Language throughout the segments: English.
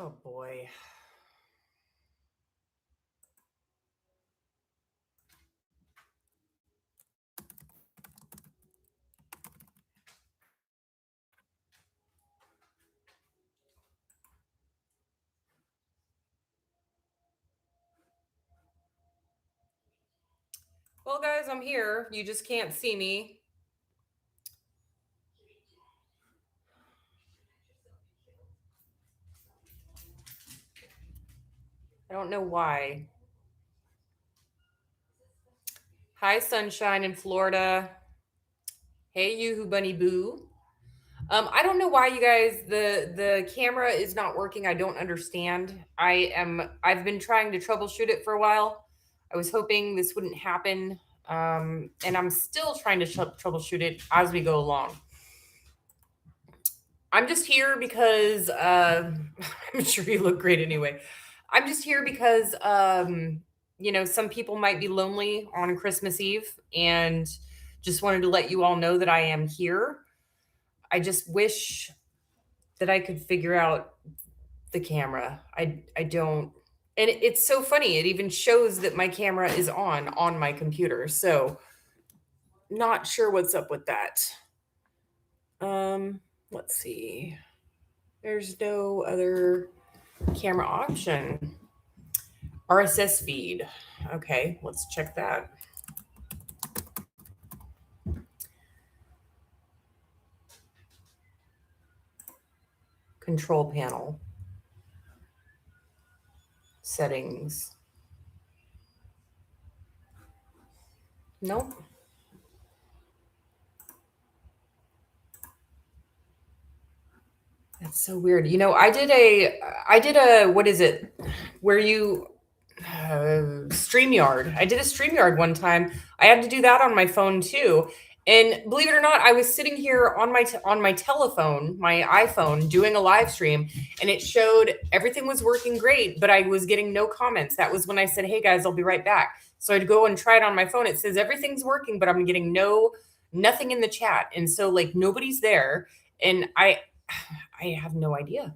Oh boy. Well, guys, I'm here. You just can't see me. I don't know why. Hi, sunshine in Florida. Hey, you bunny boo. I don't know why you guys the camera is not working. I don't understand. I've been trying to troubleshoot it for a while. I was hoping this wouldn't happen. And I'm still trying to troubleshoot it as we go along. I'm just here because I'm sure you look great anyway. I'm just here because some people might be lonely on Christmas Eve and just wanted to let you all know that I am here. I just wish that I could figure out the camera. I don't, and it's so funny. It even shows that my camera is on my computer. So not sure what's up with that. Let's see. There's no other camera option. RSS feed. Okay, let's check that. Control panel. Settings. Nope. That's so weird. I did a, what is it? Where you, StreamYard. I did a StreamYard one time. I had to do that on my phone too. And believe it or not, I was sitting here on my telephone, my iPhone, doing a live stream, and it showed everything was working great, but I was getting no comments. That was when I said, "Hey guys, I'll be right back." So I'd go and try it on my phone. It says everything's working, but I'm getting nothing in the chat, and so like nobody's there, and I have no idea.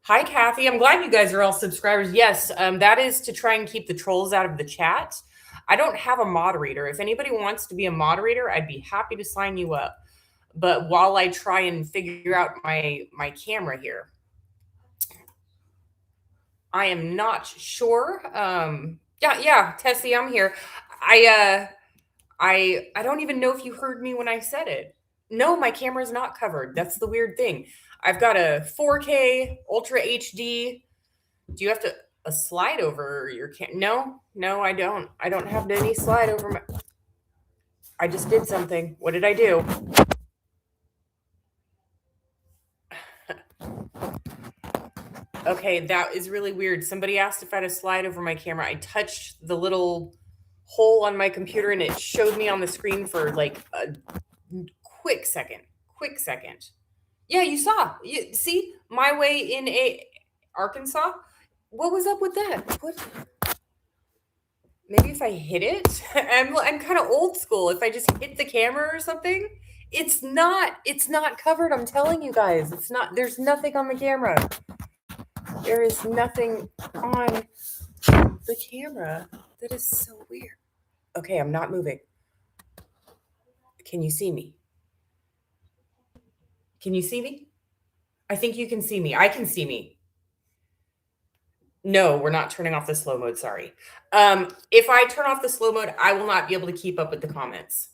Hi, Kathy. I'm glad you guys are all subscribers. Yes, that is to try and keep the trolls out of the chat. I don't have a moderator. If anybody wants to be a moderator, I'd be happy to sign you up. But while I try and figure out my camera here, I am not sure. Yeah, Tessie, I'm here. I don't even know if you heard me when I said it. No, my camera's not covered. That's the weird thing. I've got a 4K Ultra HD. Do you have a slide over your No, I don't. I don't have any slide over my. I just did something. What did I do? Okay, that is really weird. Somebody asked if I had a slide over my camera. I touched the little hole on my computer and it showed me on the screen for like a quick second. Quick second. Yeah, you saw. You see my way in Arkansas. What was up with that? What? Maybe if I hit it, I'm kind of old school. If I just hit the camera or something, it's not covered. I'm telling you guys, it's not. There's nothing on the camera. There is nothing on the camera. That is so weird. Okay, I'm not moving. Can you see me? Can you see me? I think you can see me. I can see me. No, we're not turning off the slow mode. Sorry. If I turn off the slow mode, I will not be able to keep up with the comments.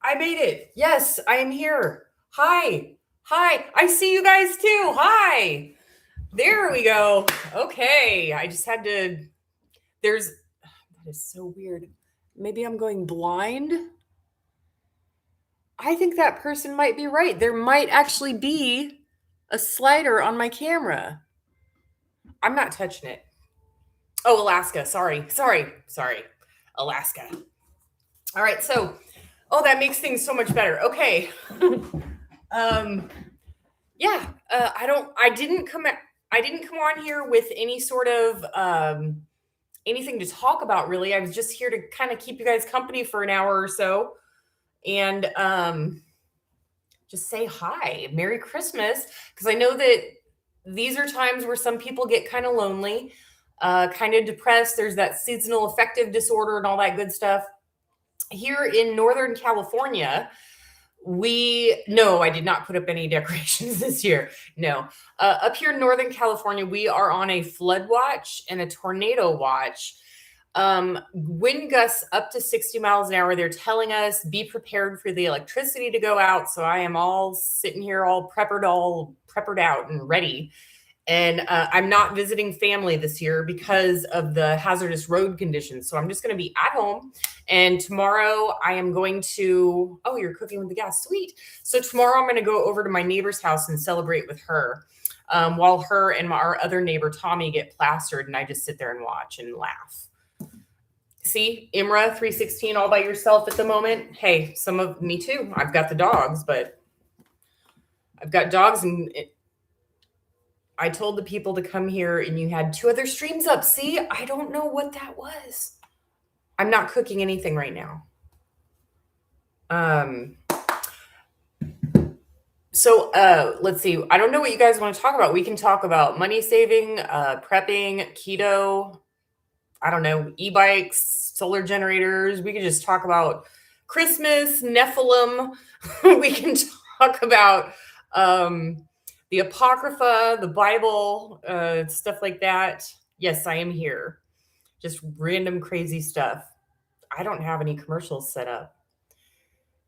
I made it. Yes, I am here. Hi. Hi. I see you guys too. Hi. There we go. Okay. I just had to. That is so weird. Maybe I'm going blind. I think that person might be right. There might actually be a slider on my camera. I'm not touching it. Oh, Alaska. Sorry. Alaska. All right. So, that makes things so much better. Okay. Yeah. I didn't come on here with any sort of anything to talk about really. I was just here to kind of keep you guys company for an hour or so and just say hi, Merry Christmas, because I know that these are times where some people get kind of lonely, kind of depressed. There's that seasonal affective disorder and all that good stuff. Here in Northern California, no, I did not put up any decorations this year. No. Up here in Northern California, we are on a flood watch and a tornado watch. Wind gusts up to 60 miles an hour. They're telling us be prepared for the electricity to go out. So I am all sitting here all preppered out and ready. And I'm not visiting family this year because of the hazardous road conditions. So I'm just going to be at home. And tomorrow I am going to, oh, you're cooking with the gas. Sweet. So tomorrow I'm going to go over to my neighbor's house and celebrate with her, while her and our other neighbor, Tommy, get plastered. And I just sit there and watch and laugh. See, Imra 316 all by yourself at the moment. Hey, some of me too. I've got the dogs, but I've got dogs, and I told the people to come here and you had 2 other streams up. See, I don't know what that was. I'm not cooking anything right now. So let's see. I don't know what you guys want to talk about. We can talk about money saving, prepping, keto, I don't know, e-bikes, solar generators. We could just talk about Christmas, Nephilim. We can talk about the Apocrypha, the Bible, stuff like that. Yes, I am here. Just random crazy stuff. I don't have any commercials set up.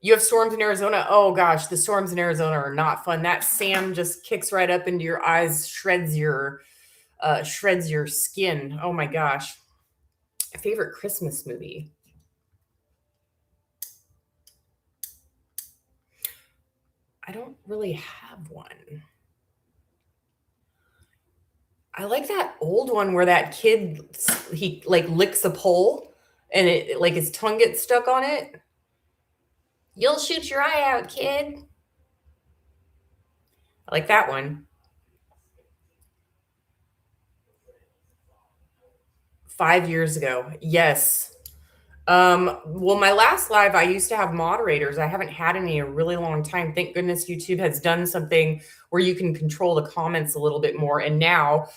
You have storms in Arizona. Oh gosh, the storms in Arizona are not fun. That sand just kicks right up into your eyes, shreds your skin. Oh my gosh. Favorite Christmas movie? I don't really have one. I like that old one where that kid, he like licks a pole and it like his tongue gets stuck on it. You'll shoot your eye out, kid. I like that one. 5 years ago. Yes. Well, my last live, I used to have moderators. I haven't had any in a really long time. Thank goodness YouTube has done something where you can control the comments a little bit more. And now,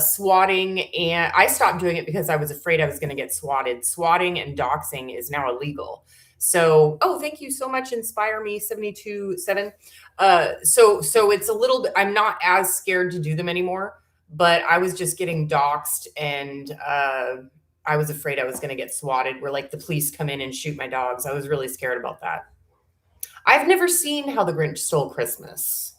swatting, and I stopped doing it because I was afraid I was going to get swatted. Swatting and doxing is now illegal. So, oh, thank you so much, Inspire Me 727. So it's a little bit. I'm not as scared to do them anymore, but I was just getting doxed, and I was afraid I was going to get swatted, where like the police come in and shoot my dogs. I was really scared about that. I've never seen How the Grinch Stole Christmas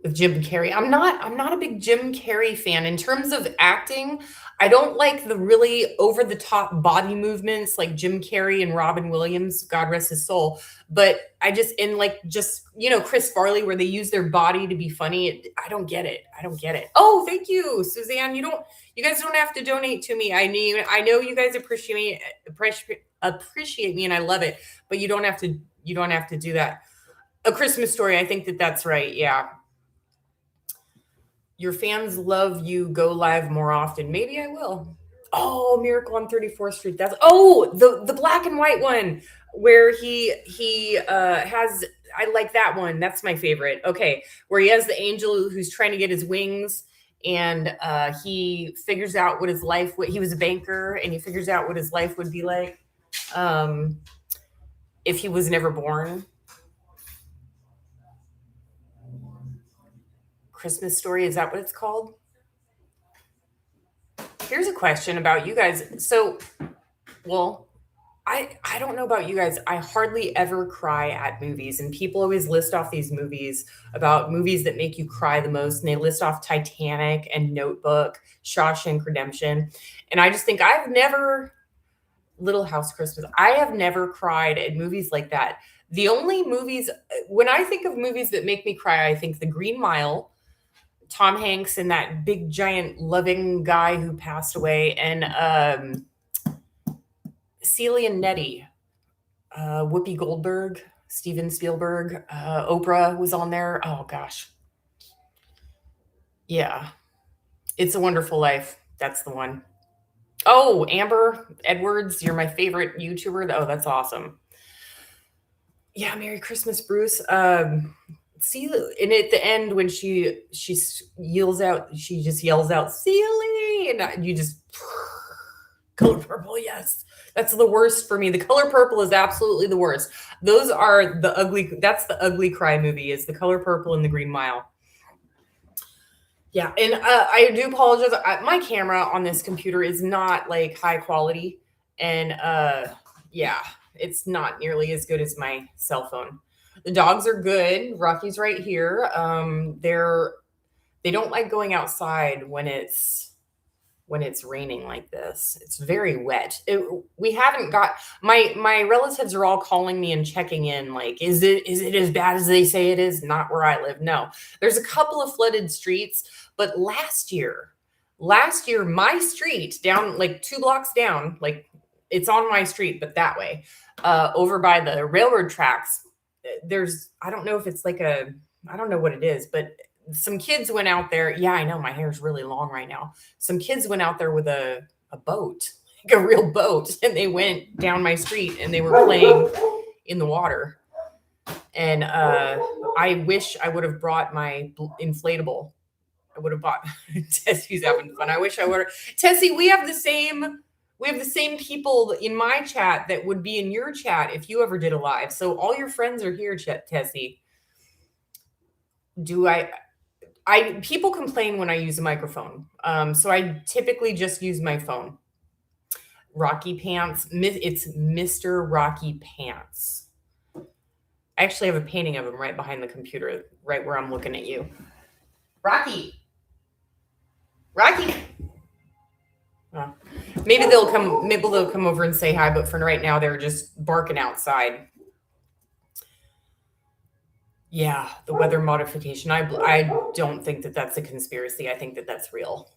with Jim Carrey. I'm not a big Jim Carrey fan in terms of acting. I don't like the really over the top body movements like Jim Carrey and Robin Williams, God rest his soul. But I just Chris Farley, where they use their body to be funny. I don't get it. Oh, thank you, Suzanne. You guys don't have to donate to me. I know you guys appreciate me, and I love it. But you don't have to do that. A Christmas Story. I think that's right. Yeah. Your fans love you. Go live more often. Maybe I will. Oh, Miracle on 34th Street. That's the black and white one where he has. I like that one. That's my favorite. Okay, where he has the angel who's trying to get his wings, and he figures out what his life. He was a banker, and he figures out what his life would be like if he was never born. Christmas Story, is that what it's called? Here's a question about you guys. So, well, I don't know about you guys. I hardly ever cry at movies, and people always list off these movies about movies that make you cry the most, and they list off Titanic and Notebook, Shawshank Redemption, and I just think Little House Christmas. I have never cried at movies like that. The only movies, when I think of movies that make me cry, I think The Green Mile, Tom Hanks and that big giant loving guy who passed away, and Celia and Nettie, Whoopi Goldberg, Steven Spielberg, Oprah was on there. Oh gosh. Yeah. It's a Wonderful Life. That's the one. Oh, Amber Edwards, you're my favorite YouTuber. Oh, that's awesome. Yeah, Merry Christmas, Bruce. see, and at the end when she yells out, she just yells out, Sealy, and you just color purple. Yes, that's the worst for me. The color purple is absolutely the worst. Those are the ugly. That's the ugly cry movie. Is the color purple and the Green Mile. Yeah, and I do apologize. My camera on this computer is not like high quality, and yeah, it's not nearly as good as my cell phone. The dogs are good. Rocky's right here. They don't like going outside when it's raining like this. It's very wet. We haven't got my relatives are all calling me and checking in like is it as bad as they say it is? Not where I live. No. There's a couple of flooded streets, but last year my street down like 2 blocks down, like it's on my street but that way, over by the railroad tracks, there's I don't know if it's like I don't know what it is, but some kids went out there. Yeah, I know my hair's really long right now. Some kids went out there with a boat, like a real boat, and they went down my street and they were playing in the water. And I wish I would have brought my inflatable. I would have bought Tessie's having fun. I wish I would. Tessie, we have the same people in my chat that would be in your chat if you ever did a live. So all your friends are here, Tessie. People complain when I use a microphone. So I typically just use my phone. Rocky Pants. It's Mr. Rocky Pants. I actually have a painting of him right behind the computer, right where I'm looking at you. Rocky. Oh. Maybe they'll come over and say hi, but for right now they're just barking outside. Yeah, the weather modification. I don't think that that's a conspiracy. I think that that's real.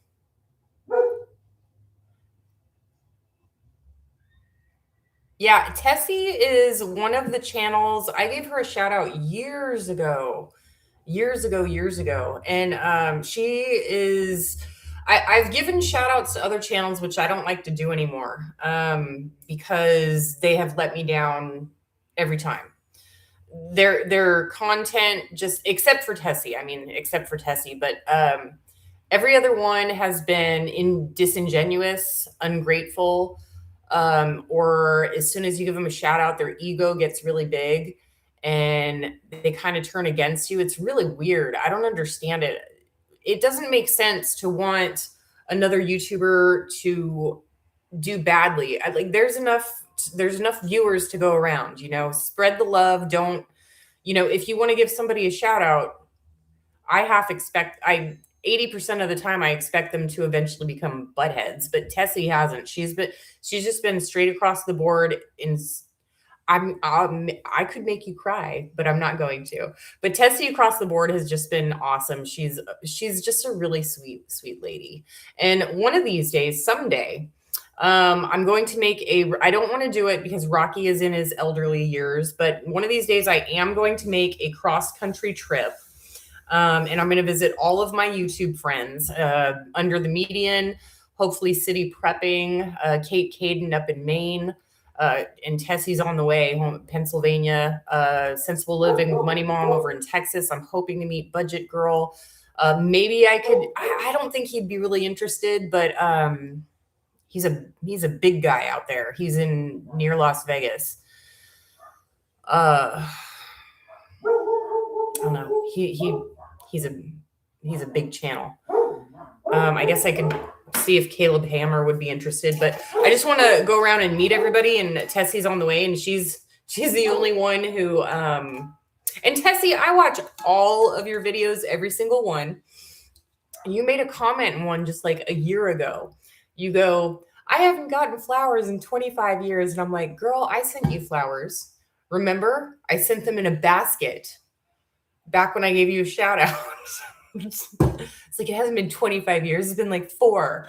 Yeah, Tessie is one of the channels. I gave her a shout out years ago. And she is I've given shout outs to other channels, which I don't like to do anymore, because they have let me down every time. Their content, just except for Tessie, but every other one has been disingenuous, ungrateful, or as soon as you give them a shout out, their ego gets really big and they kind of turn against you. It's really weird. I don't understand it. It doesn't make sense to want another YouTuber to do badly. There's enough viewers to go around, spread the love. Don't, if you want to give somebody a shout out, 80% of the time I expect them to eventually become buttheads, but Tessie hasn't. She's just been straight across the board. I could make you cry, but I'm not going to. But Tessie across the board has just been awesome. She's just a really sweet lady. And one of these days, someday, I'm going to make I don't want to do it because Rocky is in his elderly years, but one of these days I am going to make a cross-country trip. And I'm going to visit all of my YouTube friends, Under the Median, hopefully City Prepping, Kate Caden up in Maine, and Tessie's on the way home in Pennsylvania, Sensible Living with Money Mom over in Texas. I'm hoping to meet Budget Girl. Maybe I could, I don't think he'd be really interested, but he's a big guy out there. He's near Las Vegas. I don't know. He's a big channel. I guess I could see if Caleb Hammer would be interested, but I just want to go around and meet everybody. And Tessie's on the way, and she's the only one who. And Tessie, I watch all of your videos, every single one. You made a comment in one just like a year ago. You go, I haven't gotten flowers in 25 years, and I'm like, girl, I sent you flowers. Remember, I sent them in a basket back when I gave you a shout out. It's like, it hasn't been 25 years. It's been like 4.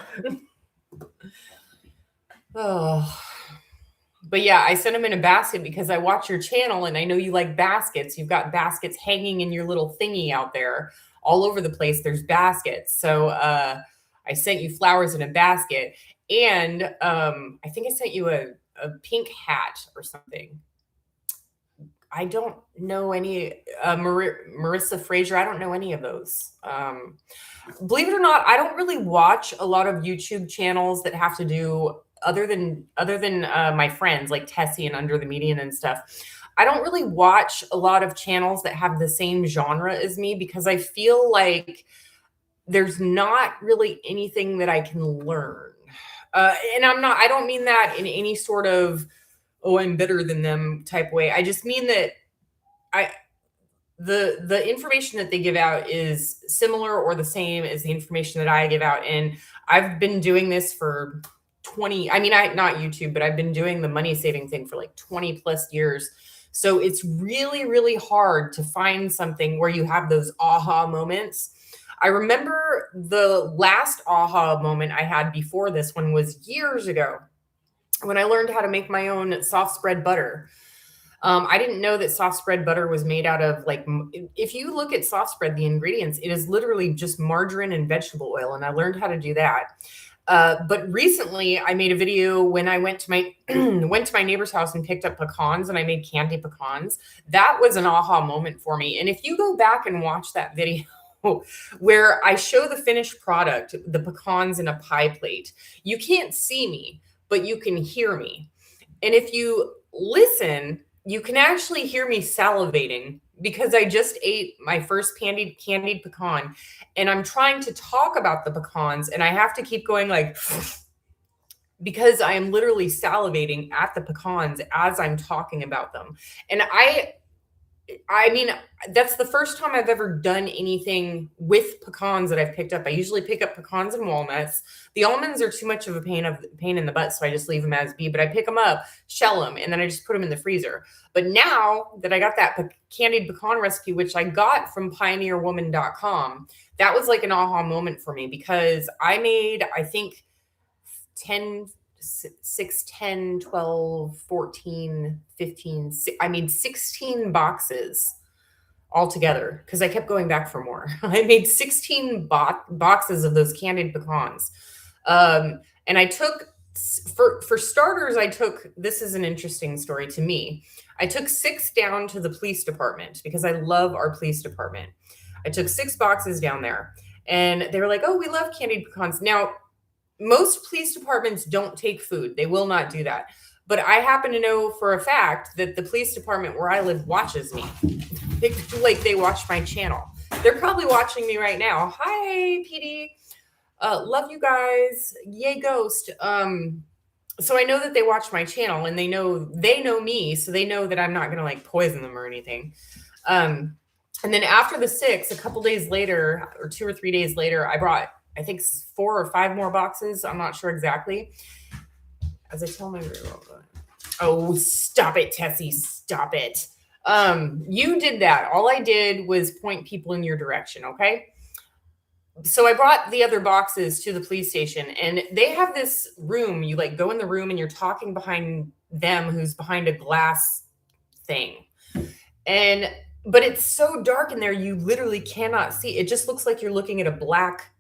Oh, but yeah, I sent them in a basket because I watch your channel and I know you like baskets. You've got baskets hanging in your little thingy out there all over the place. There's baskets. So, I sent you flowers in a basket, and I think I sent you a pink hat or something. I don't know any Marissa Frazier. I don't know any of those. Believe it or not, I don't really watch a lot of YouTube channels that have to do other than my friends like Tessie and Under the Median and stuff. I don't really watch a lot of channels that have the same genre as me because I feel like there's not really anything that I can learn. And I don't mean that in any sort of, oh, I'm better than them type way. I just mean that I, the information that they give out is similar or the same as the information that I give out. And I've been doing this for 20, I mean, not YouTube, but I've been doing the money saving thing for like 20 plus years. So it's really, really hard to find something where you have those aha moments. I remember the last aha moment I had before this one was years ago when I learned how to make my own soft spread butter. I didn't know that soft spread butter was made out of like, if you look at soft spread, the ingredients, it is literally just margarine and vegetable oil. And I learned how to do that. But recently I made a video when I went to my, went to my neighbor's house and picked up pecans and I made candy pecans. That was an aha moment for me. And if you go back and watch that video, where I show the finished product, the pecans in a pie plate, you can't see me, but you can hear me. And if you listen, you can actually hear me salivating because I just ate my first candied pecan and I'm trying to talk about the pecans and I have to keep going like, because I am literally salivating at the pecans as I'm talking about them. And I mean, that's the first time I've ever done anything with pecans that I've picked up. I usually pick up pecans and walnuts. The almonds are too much of a pain in the butt, so I just leave them as be. But I pick them up, shell them, and then I just put them in the freezer. But now that I got that candied pecan recipe, which I got from pioneerwoman.com, that was like an aha moment for me because I made, I think, 10 6 10 12 14 15 I made 16 boxes altogether because I kept going back for more. I made 16 boxes of those candied pecans. And I took, for starters, this is an interesting story to me. I took 6 down to the police department because I love our police department. I took 6 boxes down there and they were like, oh, we love candied pecans. Now, most police departments don't take food. They will not do that. But I happen to know for a fact that the police department where I live watches me. Like they watch my channel. They're probably watching me right now. Hi, PD. Love you guys. Yay, Ghost. So I know that they watch my channel and they know me, so they know that I'm not gonna like poison them or anything. And then after the 6, a couple days later, or 2 or 3 days later, I brought, I think, 4 or 5 more boxes. I'm not sure exactly. As I tell my oh, stop it, Tessie, stop it. You did that. All I did was point people in your direction, okay? So I brought the other boxes to the police station and they have this room. You like go in the room and you're talking behind them who's behind a glass thing. But it's so dark in there, you literally cannot see. It just looks like you're looking at a black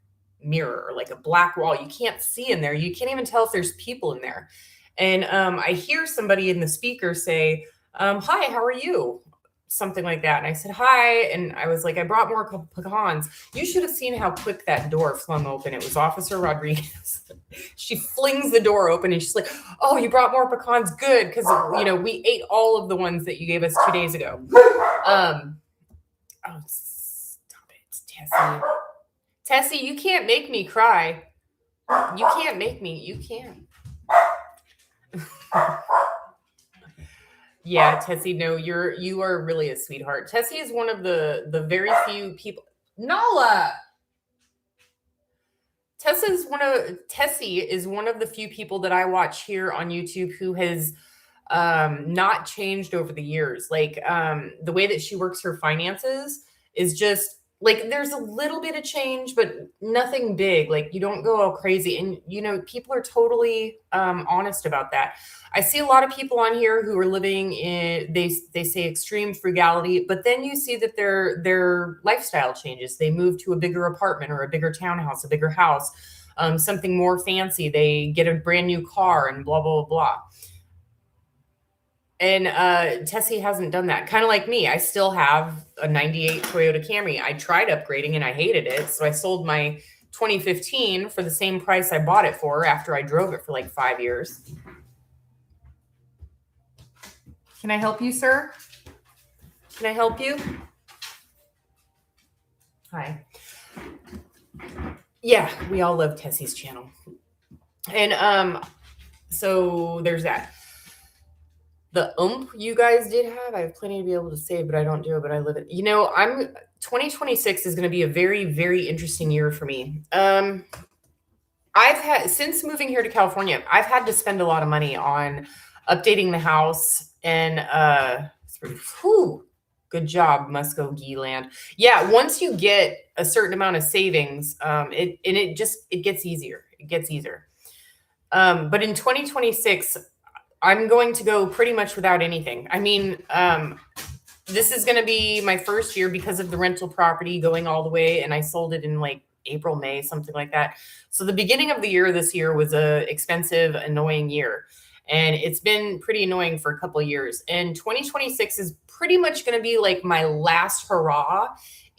mirror, like a black wall. You can't see in there. You can't even tell if there's people in there. And I hear somebody in the speaker say, hi, how are you? Something like that. And I said, hi. And I was like, I brought more pecans. You should have seen how quick that door flung open. It was Officer Rodriguez. She flings the door open and she's like, oh, you brought more pecans. Good. Because, we ate all of the ones that you gave us 2 days ago. Oh, stop it, Tessie. Tessie, you can't make me cry. You can't make me. You can. Yeah, Tessie, no, you are really a sweetheart. Tessie is one of the very few people. Nala. Tessie is one of the few people that I watch here on YouTube who has not changed over the years. Like the way that she works her finances is just like there's a little bit of change, but nothing big. Like you don't go all crazy. And people are totally honest about that. I see a lot of people on here who are living in they say extreme frugality, but then you see that their lifestyle changes. They move to a bigger apartment or a bigger townhouse, a bigger house, something more fancy. They get a brand new car and blah, blah, blah. And Tessie hasn't done that. Kind of like me. I still have a 98 Toyota Camry. I tried upgrading and I hated it. So I sold my 2015 for the same price I bought it for after I drove it for like 5 years. Can I help you, sir? Can I help you? Hi. Yeah, we all love Tessie's channel. And so there's that. The you guys did have, I have plenty to be able to say, but I don't do it, but I live it. 2026 is going to be a very, very interesting year for me. I've had, since moving here to California, I've had to spend a lot of money on updating the house and, good job, Musco Geeland. Yeah, once you get a certain amount of savings, it gets easier. It gets easier. But in 2026, I'm going to go pretty much without anything. I mean, this is going to be my first year because of the rental property going all the way, and I sold it in like April, May, something like that. So the beginning of the year this year was a expensive, annoying year. And it's been pretty annoying for a couple of years. And 2026 is pretty much going to be like my last hurrah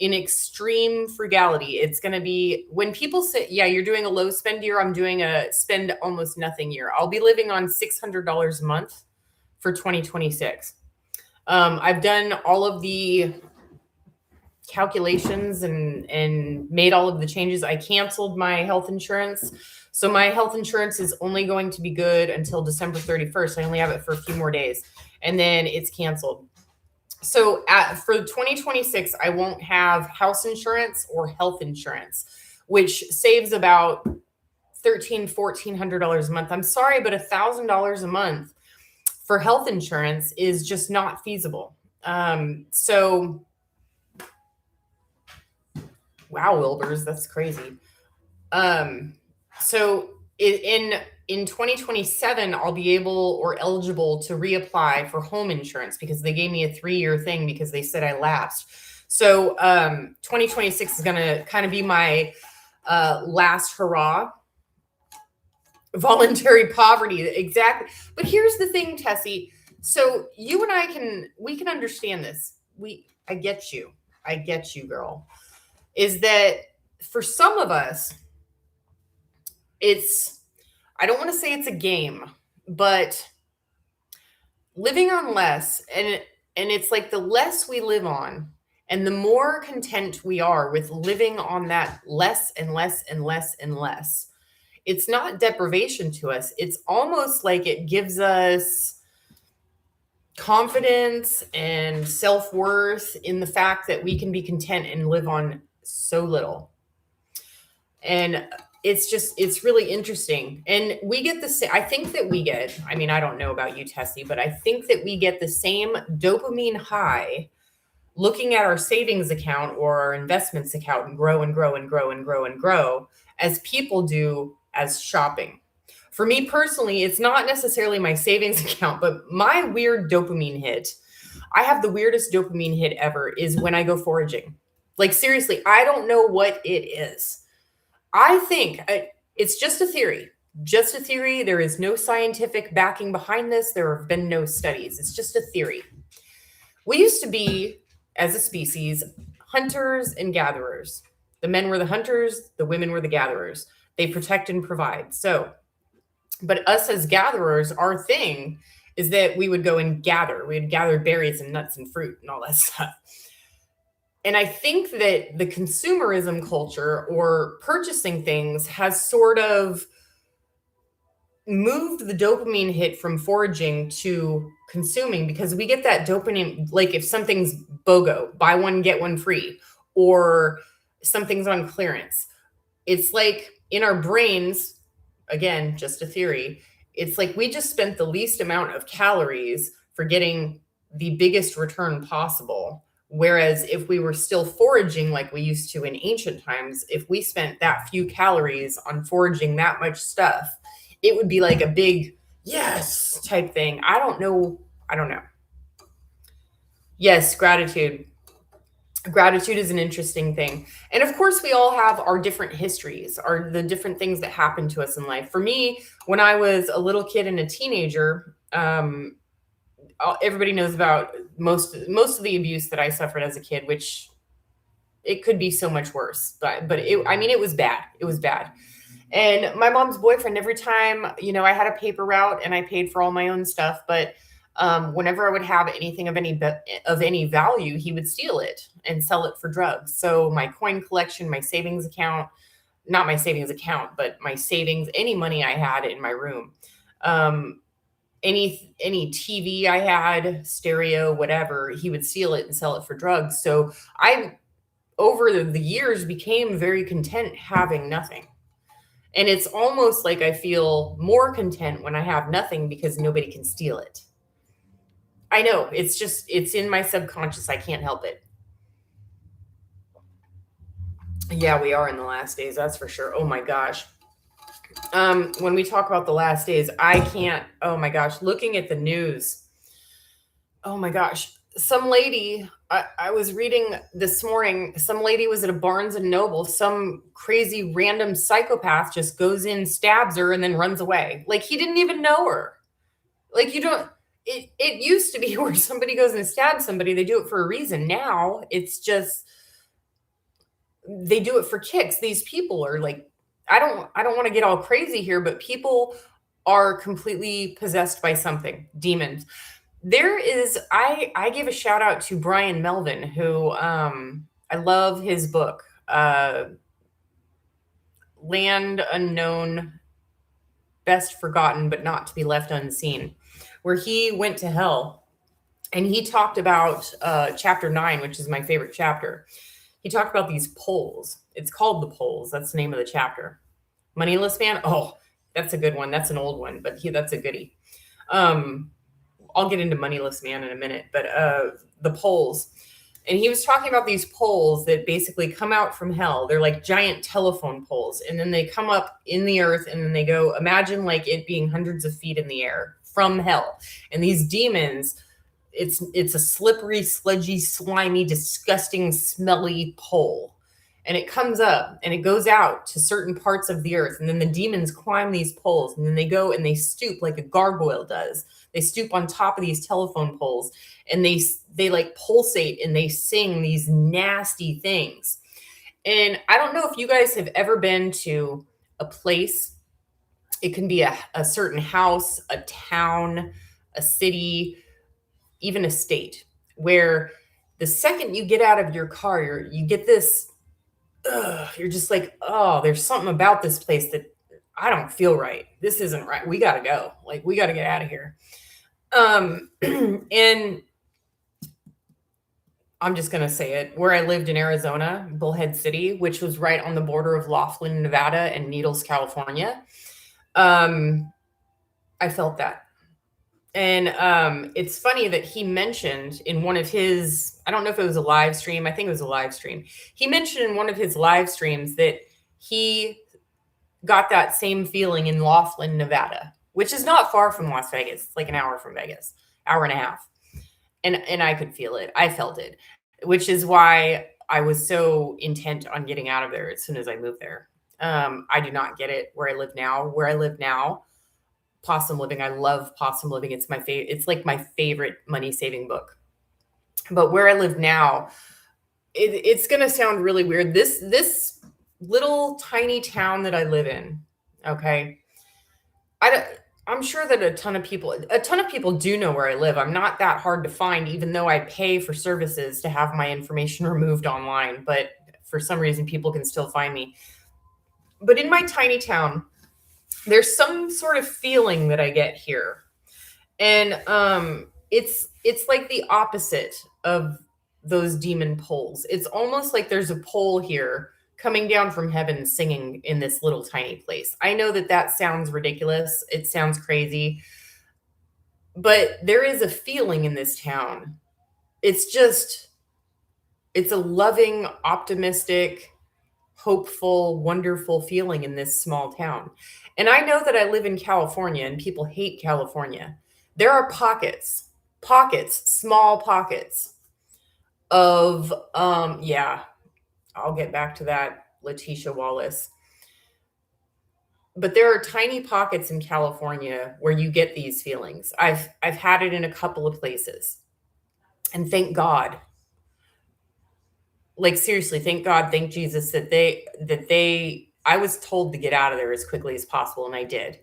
in extreme frugality. It's going to be when people say, yeah, you're doing a low spend year, I'm doing a spend almost nothing year. I'll be living on $600 a month for 2026. I've done all of the calculations and made all of the changes. I canceled my health insurance. So my health insurance is only going to be good until December 31st. I only have it for a few more days and then it's canceled. So for 2026, I won't have house insurance or health insurance, which saves about $1,400 a month. I'm sorry, but $1,000 a month for health insurance is just not feasible. So wow, Wilbers, that's crazy. So in 2027, I'll be able or eligible to reapply for home insurance because they gave me a 3-year thing because they said I lapsed. So 2026 is going to kind of be my last hurrah. Voluntary poverty, exactly. But here's the thing, Tessie. So you and we can understand this. I get you. I get you, girl. Is that for some of us, I don't want to say it's a game, but living on less, and it's like the less we live on and the more content we are with living on that less and less and less and less, it's not deprivation to us. It's almost like it gives us confidence and self-worth in the fact that we can be content and live on so little. And it's really interesting. And we get I think that we get, I mean, I don't know about you, Tessie, but I think that we get the same dopamine high looking at our savings account or our investments account and grow and grow and grow and grow and grow as people do as shopping. For me personally, it's not necessarily my savings account, but my weird dopamine hit. I have the weirdest dopamine hit ever is when I go foraging. Like seriously, I don't know what it is. I think it's just a theory. Just a theory. There is no scientific backing behind this. There have been no studies. It's just a theory. We used to be, as a species, hunters and gatherers. The men were the hunters, the women were the gatherers. They protect and provide. So, but us as gatherers, our thing is that we would go and gather. We'd gather berries and nuts and fruit and all that stuff. And I think that the consumerism culture or purchasing things has sort of moved the dopamine hit from foraging to consuming because we get that dopamine, like if something's BOGO, buy one, get one free, or something's on clearance. It's like in our brains, again, just a theory, it's like we just spent the least amount of calories for getting the biggest return possible. Whereas if we were still foraging like we used to in ancient times, if we spent that few calories on foraging that much stuff, it would be like a big yes type thing. I don't know. Yes, gratitude. Gratitude is an interesting thing. And of course, we all have our different histories, the different things that happen to us in life. For me, when I was a little kid and a teenager, everybody knows about most of the abuse that I suffered as a kid, which it could be so much worse. But I mean, it was bad. It was bad. And my mom's boyfriend, every time, I had a paper route and I paid for all my own stuff, but whenever I would have anything of any value, he would steal it and sell it for drugs. So my coin collection, my savings account, not my savings account, but my savings, any money I had in my room, um, any TV I had, stereo, whatever, he would steal it and sell it for drugs. So I, over the years, became very content having nothing. And it's almost like I feel more content when I have nothing because nobody can steal it. I know, it's in my subconscious. I can't help it. Yeah, we are in the last days, that's for sure. Oh my gosh. When we talk about the last days, I can't, oh my gosh, looking at the news. Oh my gosh. Some lady, I was reading this morning, some lady was at a Barnes and Noble. Some crazy random psychopath just goes in, stabs her, and then runs away. Like he didn't even know her. Like you don't, it used to be where somebody goes and stabs somebody, they do it for a reason. Now it's just, they do it for kicks. These people are like, I don't want to get all crazy here, but people are completely possessed by something, demons. There is, I give a shout out to Brian Melvin, who I love his book, Land Unknown, Best Forgotten but Not to Be Left Unseen, where he went to hell and he talked about chapter 9, which is my favorite chapter. He talked about these poles. It's called The Poles. That's the name of the chapter. Moneyless Man. Oh, that's a good one. That's an old one, but that's a goodie. I'll get into Moneyless Man in a minute, but the poles. And he was talking about these poles that basically come out from hell. They're like giant telephone poles. And then they come up in the earth and then they go, imagine like it being hundreds of feet in the air from hell. And these demons, it's a slippery, sludgy, slimy, disgusting, smelly pole. And it comes up and it goes out to certain parts of the earth. And then the demons climb these poles and then they go and they stoop like a gargoyle does. They stoop on top of these telephone poles and they like pulsate and they sing these nasty things. And I don't know if you guys have ever been to a place. It can be a certain house, a town, a city, even a state, where the second you get out of your car, you get this, you're just like, oh, there's something about this place that I don't feel right. This isn't right. We got to go. Like, we got to get out of here. And I'm just going to say it, where I lived in Arizona, Bullhead City, which was right on the border of Laughlin, Nevada and Needles, California. I felt that. And it's funny that he mentioned in one of his, I don't know if it was a live stream. I think it was a live stream. He mentioned in one of his live streams that he got that same feeling in Laughlin, Nevada, which is not far from Las Vegas. It's like an hour from Vegas, hour and a half. And I could feel it. I felt it, which is why I was so intent on getting out of there as soon as I moved there. I do not get it where I live now. Where I live now, Possum Living. I love Possum Living. It's my favorite. It's like my favorite money saving book. But where I live now, it's going to sound really weird. This little tiny town that I live in. Okay. I'm sure that a ton of people do know where I live. I'm not that hard to find, even though I pay for services to have my information removed online. But for some reason, people can still find me. But in my tiny town, there's some sort of feeling that I get here. And it's like the opposite of those demon poles. It's almost like there's a pole here coming down from heaven singing in this little tiny place. I know that sounds ridiculous. It sounds crazy. But there is a feeling in this town. It's a loving, optimistic, hopeful, wonderful feeling in this small town. And I know that I live in California and people hate California. There are pockets, small pockets of, yeah, I'll get back to that, Letitia Wallace. but there are tiny pockets in California where you get these feelings. I've had it in a couple of places. And thank God, like seriously, thank God, thank Jesus that I was told to get out of there as quickly as possible, and I did.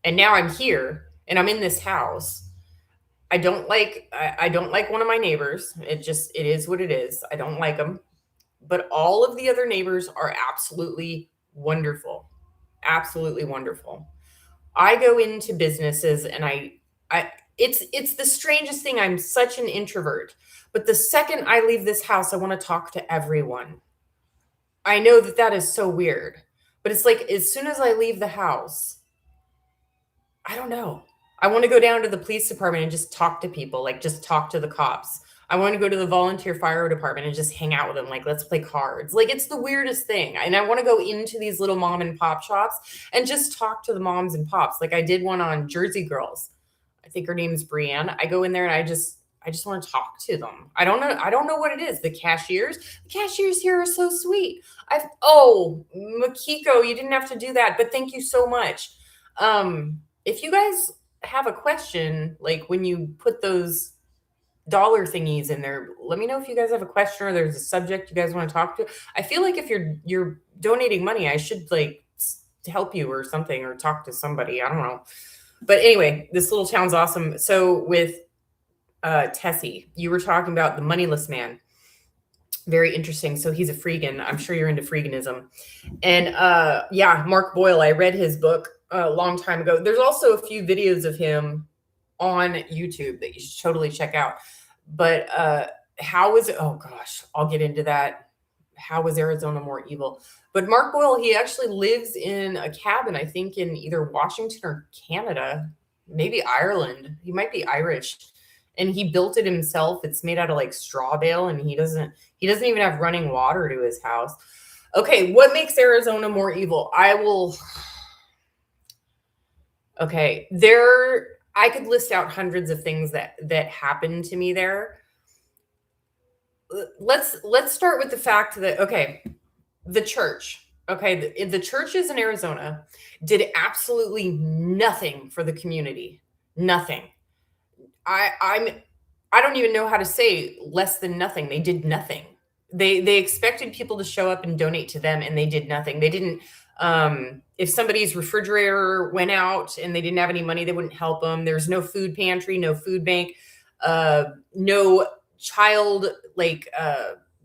And now I'm here and I'm in this house. I don't like one of my neighbors. It is what it is. I don't like them. But all of the other neighbors are absolutely wonderful. Absolutely wonderful. I go into businesses and I it's the strangest thing. I'm such an introvert. But the second I leave this house, I want to talk to everyone. I know that that is so weird. But it's like as soon as I leave the house, I don't know. I want to go down to the police department and just talk to people, like just talk to the cops. I want to go to the volunteer fire department and just hang out with them, like let's play cards. Like it's the weirdest thing. And I want to go into these little mom and pop shops and just talk to the moms and pops. Like I did one on Jersey Girls. I think her name is Brienne. I go in there and I just want to talk to them. I don't know what it is. The cashiers here are so sweet. Makiko, you didn't have to do that, but thank you so much. If you guys have a question, like when you put those dollar thingies in there, let me know if you guys have a question or there's a subject you guys want to talk to. I feel like if you're donating money, I should like help you or something or talk to somebody. I don't know. But anyway, this little town's awesome. So with Tessie, you were talking about the moneyless man. Very interesting. So he's a freegan. I'm sure you're into freeganism. And yeah, Mark Boyle, I read his book a long time ago. There's also a few videos of him on YouTube that you should totally check out. But how was it? Oh gosh, I'll get into that. How was Arizona more evil? But Mark Boyle, he actually lives in a cabin, I think in either Washington or Canada, maybe Ireland. He might be Irish. And he built it himself. It's made out of like straw bale, and he doesn't even have running water to his house. Okay, what makes Arizona more evil? Okay, I could list out hundreds of things that happened to me there. Let's start with the fact that the church, the churches in Arizona did absolutely nothing for the community. Nothing. I don't even know how to say less than nothing. They did nothing. They expected people to show up and donate to them, and they did nothing. They didn't. If somebody's refrigerator went out and they didn't have any money, they wouldn't help them. There's no food pantry, no food bank, no child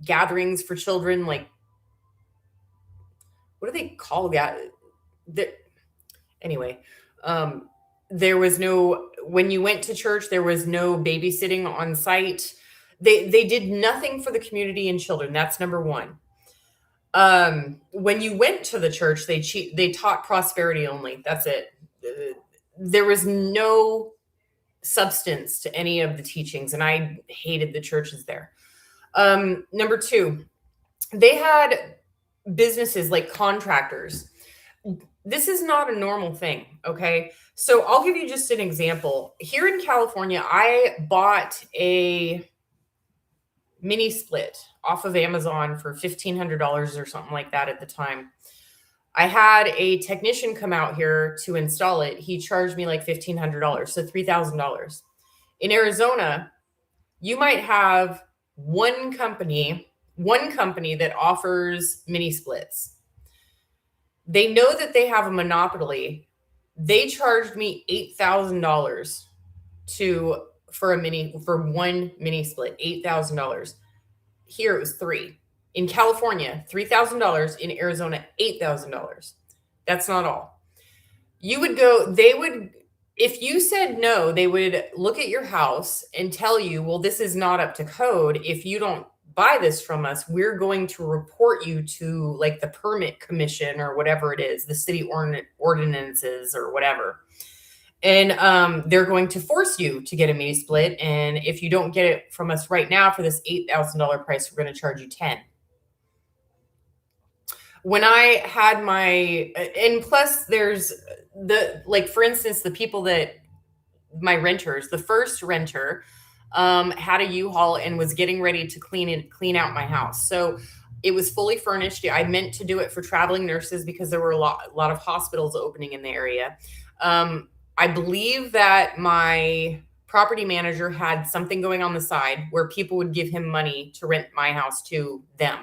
gatherings for children. Like, what do they call that? Anyway, there was no, when you went to church, there was no babysitting on site. They did nothing for the community and children. That's number one. When you went to the church, they taught prosperity only. That's it. There was no substance to any of the teachings, and I hated the churches there. Number two, they had businesses like contractors. This is not a normal thing, okay? So I'll give you just an example. Here in California, I bought a mini split off of Amazon for $1,500 or something like that at the time. I had a technician come out here to install it. He charged me like $1,500, so $3,000. In Arizona, you might have one company that offers mini splits. They know that they have a monopoly. They charged me $8,000 for one mini split, $8,000. Here it was $3,000. In California, $3,000. In Arizona, $8,000. That's not all. If you said no, they would look at your house and tell you, well, this is not up to code. If you don't buy this from us, we're going to report you to like the permit commission or whatever it is, the city ordinances or whatever. And they're going to force you to get a mini split. And if you don't get it from us right now for this $8,000 price, we're going to charge you $10,000. When I had and plus there's for instance, the people my renters, the first renter had a U-Haul and was getting ready to clean out my house. So It was fully furnished. I meant to do it for traveling nurses because there were a lot of hospitals opening in the area. I believe that my property manager had something going on the side where people would give him money to rent my house to them.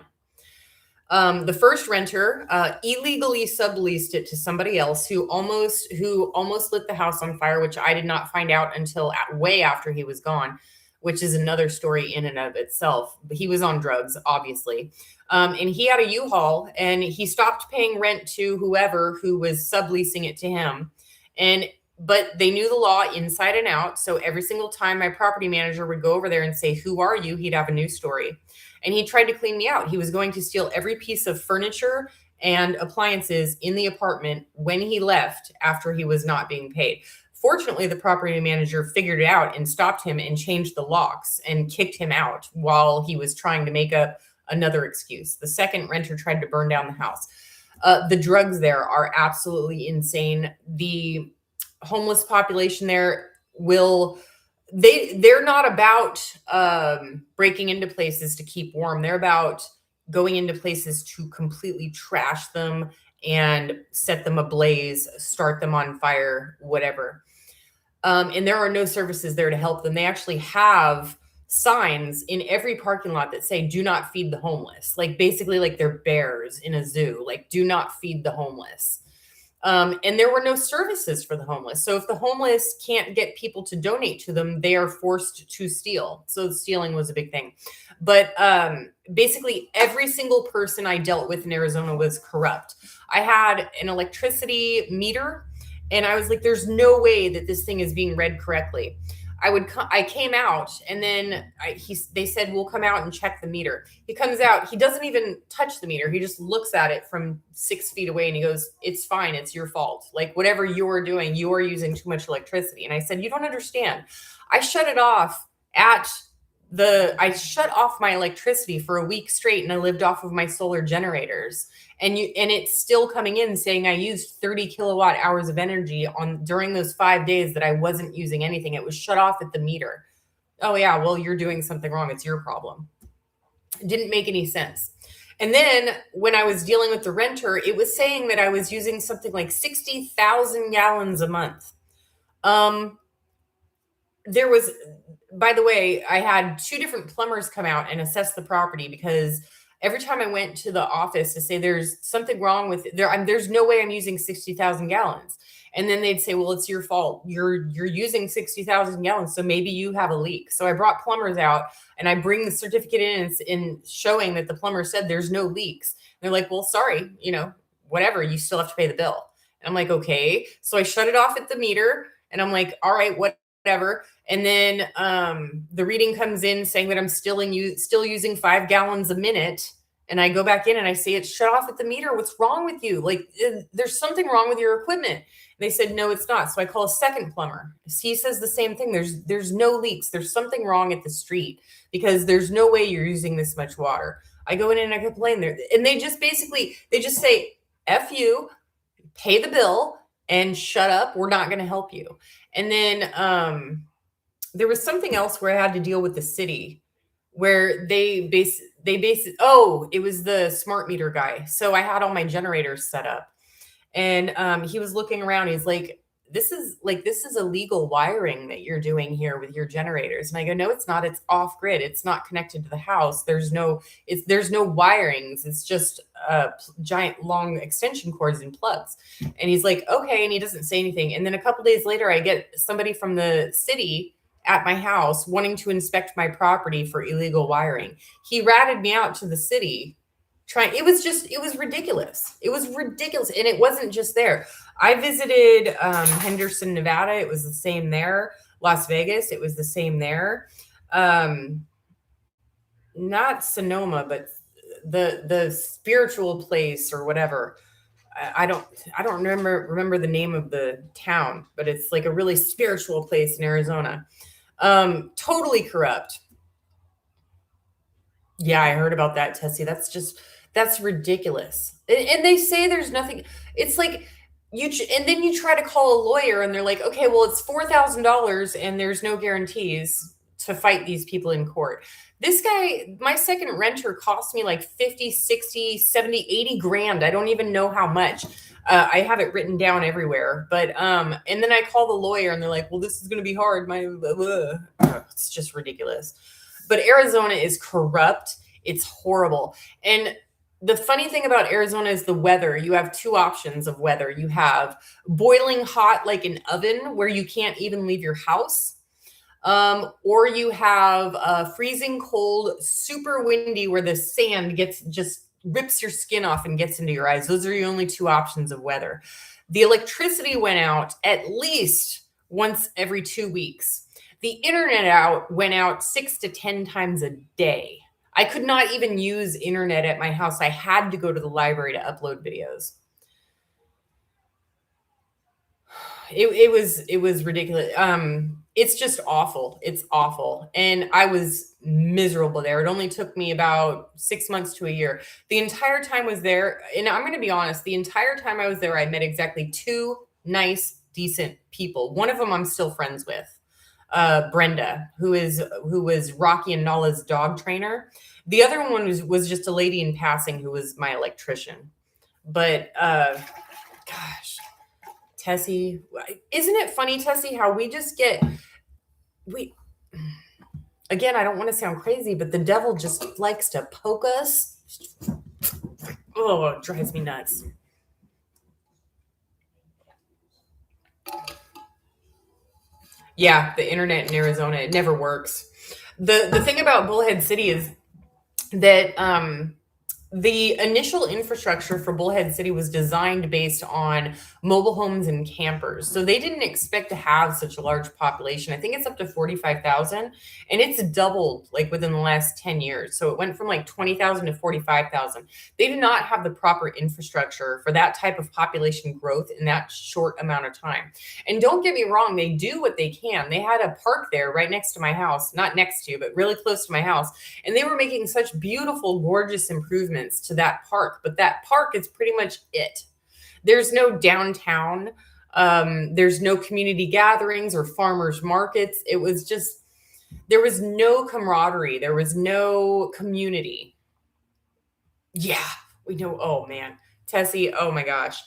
The first renter illegally subleased it to somebody else who almost lit the house on fire, which I did not find out until way after he was gone, which is another story in and of itself. But he was on drugs, obviously. And he had a U-Haul, and he stopped paying rent to whoever who was subleasing it to him. But they knew the law inside and out. So every single time my property manager would go over there and say, "Who are you?" he'd have a new story. And he tried to clean me out. He was going to steal every piece of furniture and appliances in the apartment when he left after he was not being paid. Fortunately, the property manager figured it out and stopped him and changed the locks and kicked him out while he was trying to make up another excuse. The second renter tried to burn down the house. The drugs there are absolutely insane. The homeless population there they're not about breaking into places to keep warm. They're about going into places to completely trash them and set them ablaze, start them on fire, whatever. And there are no services there to help them. They actually have signs in every parking lot that say, "Do not feed the homeless." Like basically like they're bears in a zoo, like, "Do not feed the homeless." And there were no services for the homeless. So if the homeless can't get people to donate to them, they are forced to steal. So stealing was a big thing. But basically, every single person I dealt with in Arizona was corrupt. I had an electricity meter, and I was like, "There's no way that this thing is being read correctly." I came out, and then they said, "We'll come out and check the meter." He comes out, he doesn't even touch the meter. He just looks at it from 6 feet away and he goes, "It's fine. It's your fault. Like whatever you're doing, you are using too much electricity." And I said, "You don't understand. I shut it off I shut off my electricity for a week straight, and I lived off of my solar generators. And it's still coming in saying I used 30 kilowatt hours of energy during those 5 days that I wasn't using anything. It was shut off at the meter." "Oh yeah, well, you're doing something wrong. It's your problem." It didn't make any sense. And then when I was dealing with the renter, it was saying that I was using something like 60,000 gallons a month. There was, by the way, I had 2 different plumbers come out and assess the property because every time I went to the office to say there's something wrong with it, there's no way I'm using 60,000 gallons. And then they'd say, "Well, it's your fault. You're using 60,000 gallons, so maybe you have a leak." So I brought plumbers out, and I bring the certificate in showing that the plumber said there's no leaks. And they're like, "Well, sorry, whatever, you still have to pay the bill." And I'm like, "Okay." So I shut it off at the meter, and I'm like, "All right, whatever." And then the reading comes in saying that I'm still using 5 gallons a minute. And I go back in and I say, "It's shut off at the meter. What's wrong with you? Like, there's something wrong with your equipment." They said, "No, it's not." So I call a second plumber. He says the same thing. There's no leaks. There's something wrong at the street because there's no way you're using this much water. I go in and I complain there. And they just say, "F you, pay the bill and shut up. We're not going to help you." And then there was something else where I had to deal with the city where it was the smart meter guy. So I had all my generators set up, and he was looking around. He's like, this is illegal wiring that you're doing here with your generators." And I go, "No, it's not. It's off grid. It's not connected to the house. There's no wirings. It's just giant long extension cords and plugs." And he's like, "Okay." And he doesn't say anything. And then a couple days later, I get somebody from the city at my house wanting to inspect my property for illegal wiring. He ratted me out to the city. It was ridiculous. It was ridiculous. And it wasn't just there. I visited Henderson, Nevada. It was the same there. Las Vegas. It was the same there. Not Sonoma, but the spiritual place or whatever. I don't remember the name of the town, but it's like a really spiritual place in Arizona. Totally corrupt. Yeah, I heard about that, Tessie. That's ridiculous. And they say there's nothing. It's like and then you try to call a lawyer and they're like, "Okay, well, it's $4,000 and there's no guarantees." to fight these people in court. This guy, my second renter, cost me like 50, 60, 70, 80 grand. I don't even know how much. I have it written down everywhere. But and then I call the lawyer and they're like, well, this is going to be hard. It's just ridiculous. But Arizona is corrupt. It's horrible. And the funny thing about Arizona is the weather. You have two options of weather. You have boiling hot like an oven where you can't even leave your house. Or you have freezing cold, super windy where the sand just rips your skin off and gets into your eyes. Those are your only two options of weather. The electricity went out at least once every 2 weeks. The internet went out 6 to 10 times a day. I could not even use internet at my house. I had to go to the library to upload videos. It was ridiculous. It's just awful. It's awful. And I was miserable there. It only took me about 6 months to a year. The entire time I was there, and I'm going to be honest, the entire time I was there, I met exactly two nice, decent people. One of them I'm still friends with, Brenda, who was Rocky and Nala's dog trainer. The other one was just a lady in passing who was my electrician. But gosh, Tessie, isn't it funny, Tessie, how we just again, I don't want to sound crazy, but the devil just likes to poke us. Oh, it drives me nuts. Yeah, the internet in Arizona, it never works. The thing about Bullhead City is that the initial infrastructure for Bullhead City was designed based on mobile homes and campers. So they didn't expect to have such a large population. I think it's up to 45,000, and it's doubled like within the last 10 years. So it went from like 20,000 to 45,000. They did not have the proper infrastructure for that type of population growth in that short amount of time. And don't get me wrong, they do what they can. They had a park there right next to my house, not next to, but really close to my house. And they were making such beautiful, gorgeous improvements to that park, but that park is pretty much it. There's no downtown. There's no community gatherings or farmers markets. It was just, there was no camaraderie. There was no community. Yeah, we know. Oh man, Tessie, oh my gosh.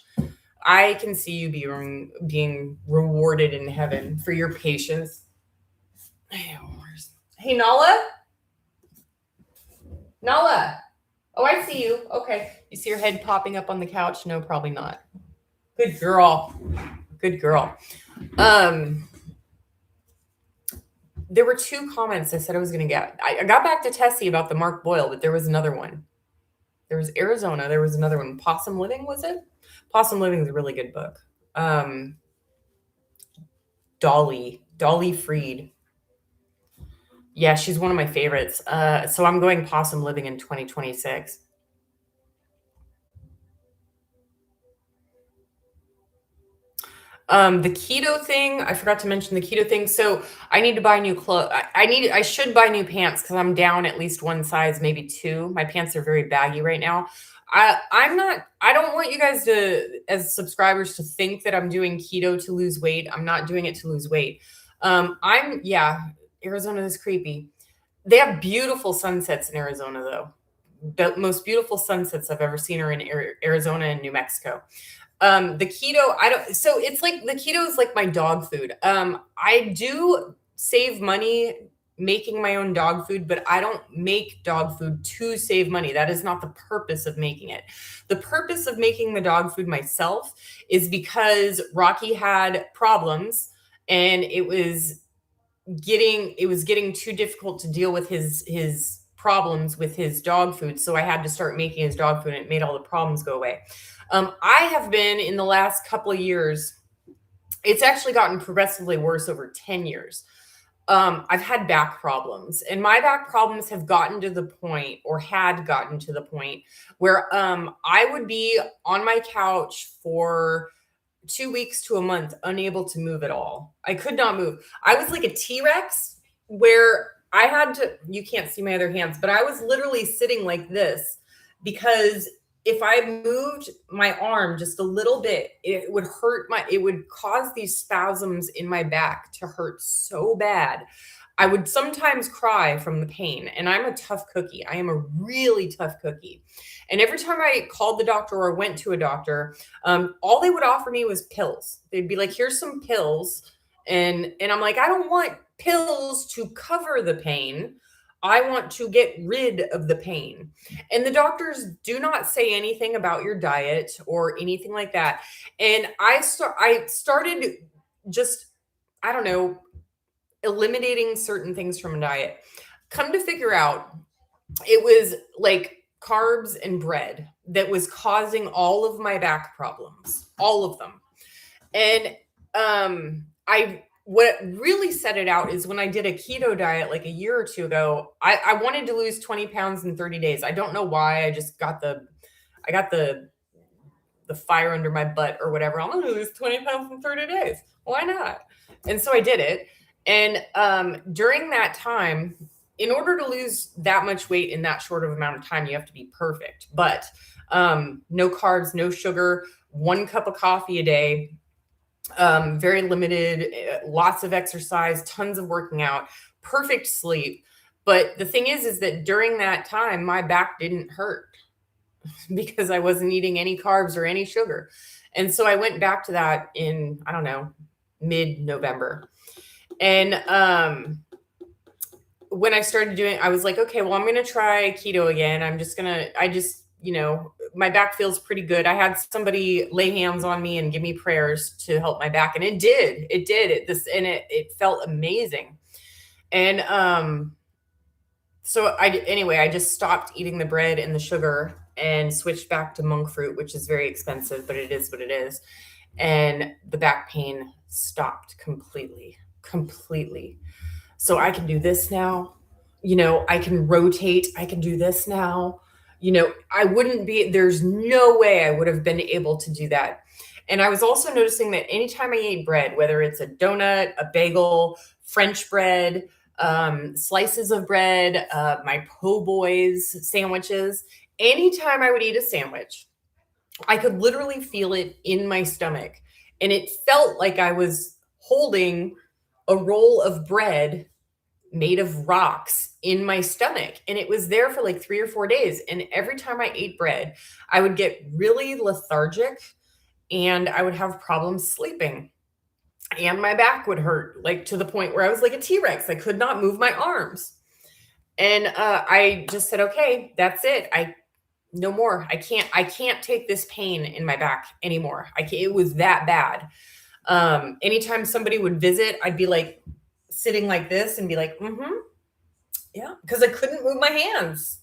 I can see you being rewarded in heaven for your patience. Hey, Nala? Nala? Oh, I see you. Okay. You see your head popping up on the couch? No, probably not. Good girl. Good girl. There were two comments I said I was going to get. I got back to Tessie about the Mark Boyle, but there was another one. There was Arizona. There was another one. Possum Living, was it? Possum Living is a really good book. Dolly Freed. Yeah, she's one of my favorites. So I'm going Possum Living in 2026. The keto thing, I forgot to mention the keto thing. So I need to buy new clothes. I should buy new pants because I'm down at least one size, maybe two. My pants are very baggy right now. I don't want you guys to, as subscribers, to think that I'm doing keto to lose weight. I'm not doing it to lose weight. Arizona is creepy. They have beautiful sunsets in Arizona, though. The most beautiful sunsets I've ever seen are in Arizona and New Mexico. The keto, so it's like the keto is like my dog food. I do save money making my own dog food, but I don't make dog food to save money. That is not the purpose of making it. The purpose of making the dog food myself is because Rocky had problems and it was getting too difficult to deal with his problems with his dog food. So I had to start making his dog food and it made all the problems go away. I have been in the last couple of years, it's actually gotten progressively worse over 10 years. I've had back problems, and my back problems have gotten to the point or had gotten to the point where I would be on my couch for 2 weeks to a month, unable to move at all. I could not move. I was like a T-Rex where I had to, you can't see my other hands, but I was literally sitting like this because if I moved my arm just a little bit, it would hurt it would cause these spasms in my back to hurt so bad. I would sometimes cry from the pain, and I'm a tough cookie. I am a really tough cookie. And every time I called the doctor or went to a doctor, all they would offer me was pills. They'd be like, "Here's some pills," and I'm like, "I don't want pills to cover the pain. I want to get rid of the pain." And the doctors do not say anything about your diet or anything like that. And I started just, I don't know, eliminating certain things from a diet. Come to figure out, it was like carbs and bread that was causing all of my back problems, all of them. And I what really set it out is when I did a keto diet like a year or two ago. I wanted to lose 20 pounds in 30 days. I don't know why. I got the fire under my butt or whatever. I'm gonna lose 20 pounds in 30 days. Why not? And so I did it. And during that time, in order to lose that much weight in that short of amount of time, you have to be perfect. But no carbs, no sugar, 1 cup of coffee a day, very limited, lots of exercise, tons of working out, perfect sleep. But the thing is that during that time, my back didn't hurt because I wasn't eating any carbs or any sugar. And so I went back to that in, I don't know, mid-November. And when I started doing, I was like, okay, well, I'm going to try keto again. My back feels pretty good. I had somebody lay hands on me and give me prayers to help my back. And it felt amazing. And I just stopped eating the bread and the sugar and switched back to monk fruit, which is very expensive, but it is what it is. And the back pain stopped completely. So I can do this now. I can rotate. I can do this now. There's no way I would have been able to do that. And I was also noticing that anytime I ate bread, whether it's a donut, a bagel, French bread, slices of bread, my po' boys sandwiches, anytime I would eat a sandwich, I could literally feel it in my stomach. And it felt like I was holding a roll of bread made of rocks in my stomach. And it was there for like 3 or 4 days. And every time I ate bread, I would get really lethargic and I would have problems sleeping. And my back would hurt, like to the point where I was like a T-Rex. I could not move my arms. And I just said, okay, that's it. No more. I can't take this pain in my back anymore. It was that bad. Anytime somebody would visit, I'd be like sitting like this and be like, yeah, because I couldn't move my hands.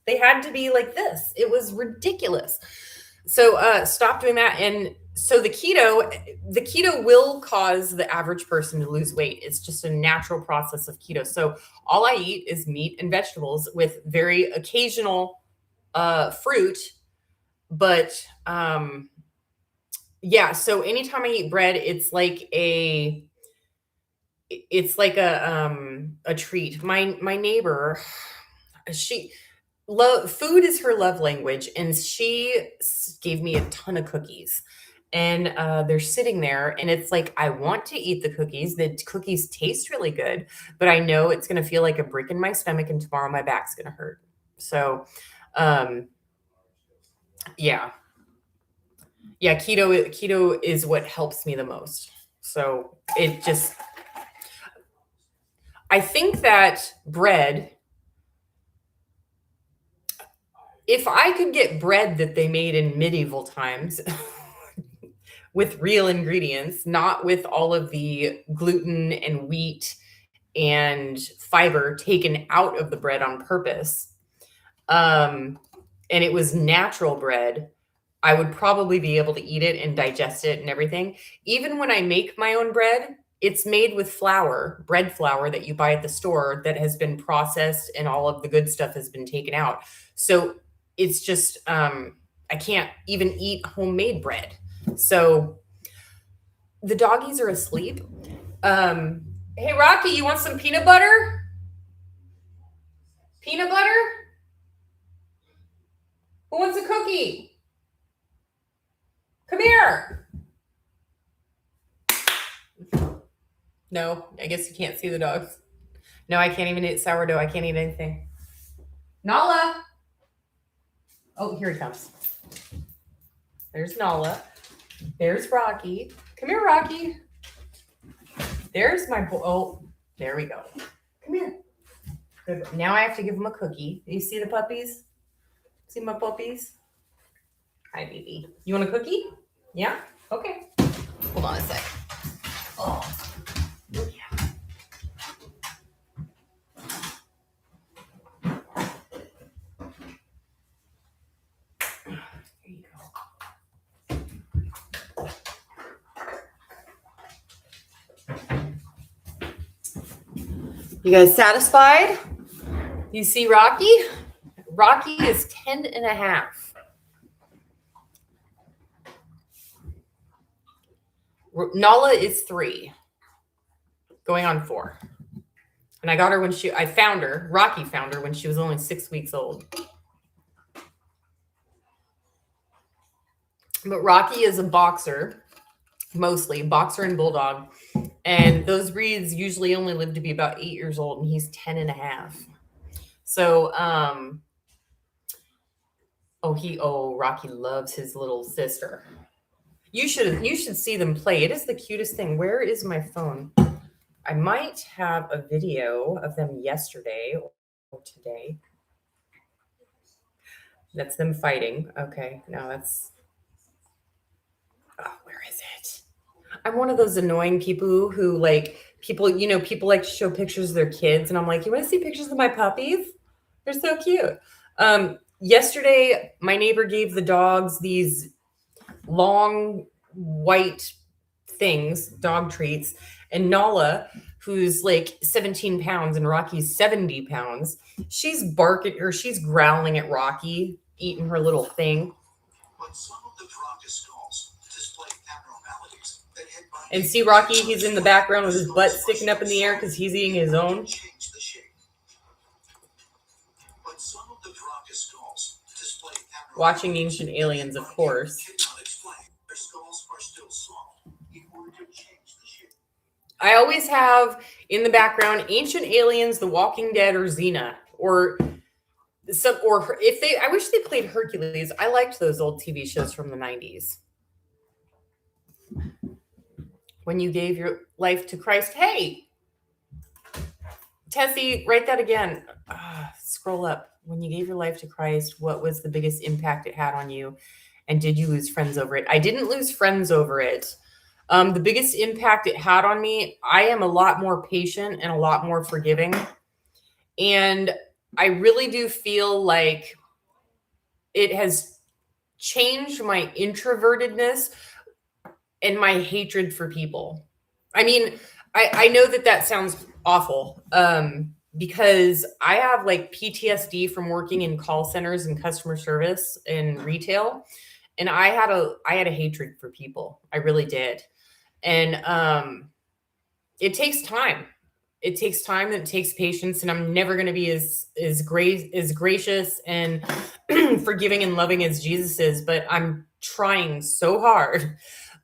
They had to be like this. It was ridiculous. So stop doing that. And so the keto will cause the average person to lose weight. It's just a natural process of keto. So all I eat is meat and vegetables with very occasional fruit. But yeah, so anytime I eat bread, it's like a treat. My neighbor, food is her love language, and she gave me a ton of cookies. And they're sitting there, and it's like I want to eat the cookies. The cookies taste really good, but I know it's going to feel like a brick in my stomach, and tomorrow my back's going to hurt. So, um, yeah, yeah, keto is what helps me the most. So I think that bread, if I could get bread that they made in medieval times with real ingredients, not with all of the gluten and wheat and fiber taken out of the bread on purpose, and it was natural bread, I would probably be able to eat it and digest it and everything. Even when I make my own bread, it's made with bread flour that you buy at the store that has been processed and all of the good stuff has been taken out. So it's just, I can't even eat homemade bread. So the doggies are asleep. Hey, Rocky, you want some peanut butter? Peanut butter? Who wants a cookie? Come here. No, I guess you can't see the dogs. No, I can't even eat sourdough. I can't eat anything. Nala. Oh, here he comes. There's Nala. There's Rocky. Come here, Rocky. There's my boy. Oh, there we go. Come here. Good. Now I have to give him a cookie. You see the puppies? See my puppies? Hi, baby. You want a cookie? Yeah? Okay. Hold on a sec. Oh, yeah. There you go. You guys satisfied? You see Rocky? Rocky is 10 and a half. Nala is 3, going on 4. And I got her Rocky found her when she was only 6 weeks old. But Rocky is a boxer, mostly boxer and bulldog. And those breeds usually only live to be about 8 years old, and he's 10 and a half. So, Rocky loves his little sister. You should see them play. It is the cutest thing. Where is my phone? I might have a video of them yesterday or today. That's them fighting. Okay, now that's. Oh, where is it? I'm one of those annoying people who people like to show pictures of their kids, and I'm like, you want to see pictures of my puppies? They're so cute. Yesterday, my neighbor gave the dogs these long white things, dog treats, and Nala, who's like 17 pounds and Rocky's 70 pounds, she's growling at Rocky, eating her little thing. And see Rocky, he's in the background with his butt sticking up in the air because he's eating his own. Watching Ancient Aliens, of course. I always have in the background Ancient Aliens, The Walking Dead, or Xena, I wish they played Hercules. I liked those old TV shows from the 90s. When you gave your life to Christ. Hey, Tessie, write that again. Scroll up. When you gave your life to Christ, what was the biggest impact it had on you? And did you lose friends over it? I didn't lose friends over it. The biggest impact it had on me, I am a lot more patient and a lot more forgiving. And I really do feel like it has changed my introvertedness and my hatred for people. I mean, I know that sounds awful because I have like PTSD from working in call centers and customer service and retail. And I had a hatred for people. I really did. And it takes time. It takes time and it takes patience. And I'm never going to be as gracious and forgiving and loving as Jesus is, but I'm trying so hard.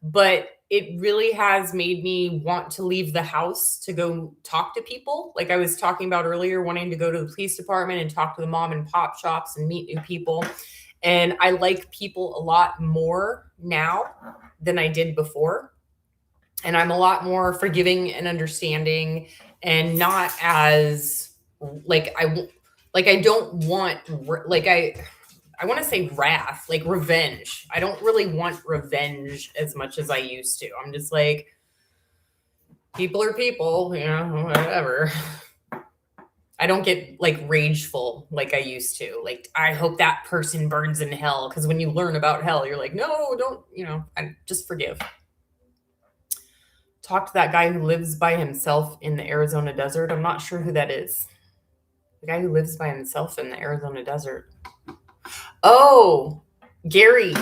But it really has made me want to leave the house to go talk to people. Like I was talking about earlier, wanting to go to the police department and talk to the mom and pop shops and meet new people. And I like people a lot more now than I did before. And I'm a lot more forgiving and understanding and not as I want to say wrath, like revenge. I don't really want revenge as much as I used to. I'm just like, people are people, whatever. I don't get like rageful like I used to. Like, I hope that person burns in hell. Because when you learn about hell, you're like, no, don't, I just forgive. Talk to that guy who lives by himself in the Arizona desert. I'm not sure who that is. The guy who lives by himself in the Arizona desert. Oh, Gary.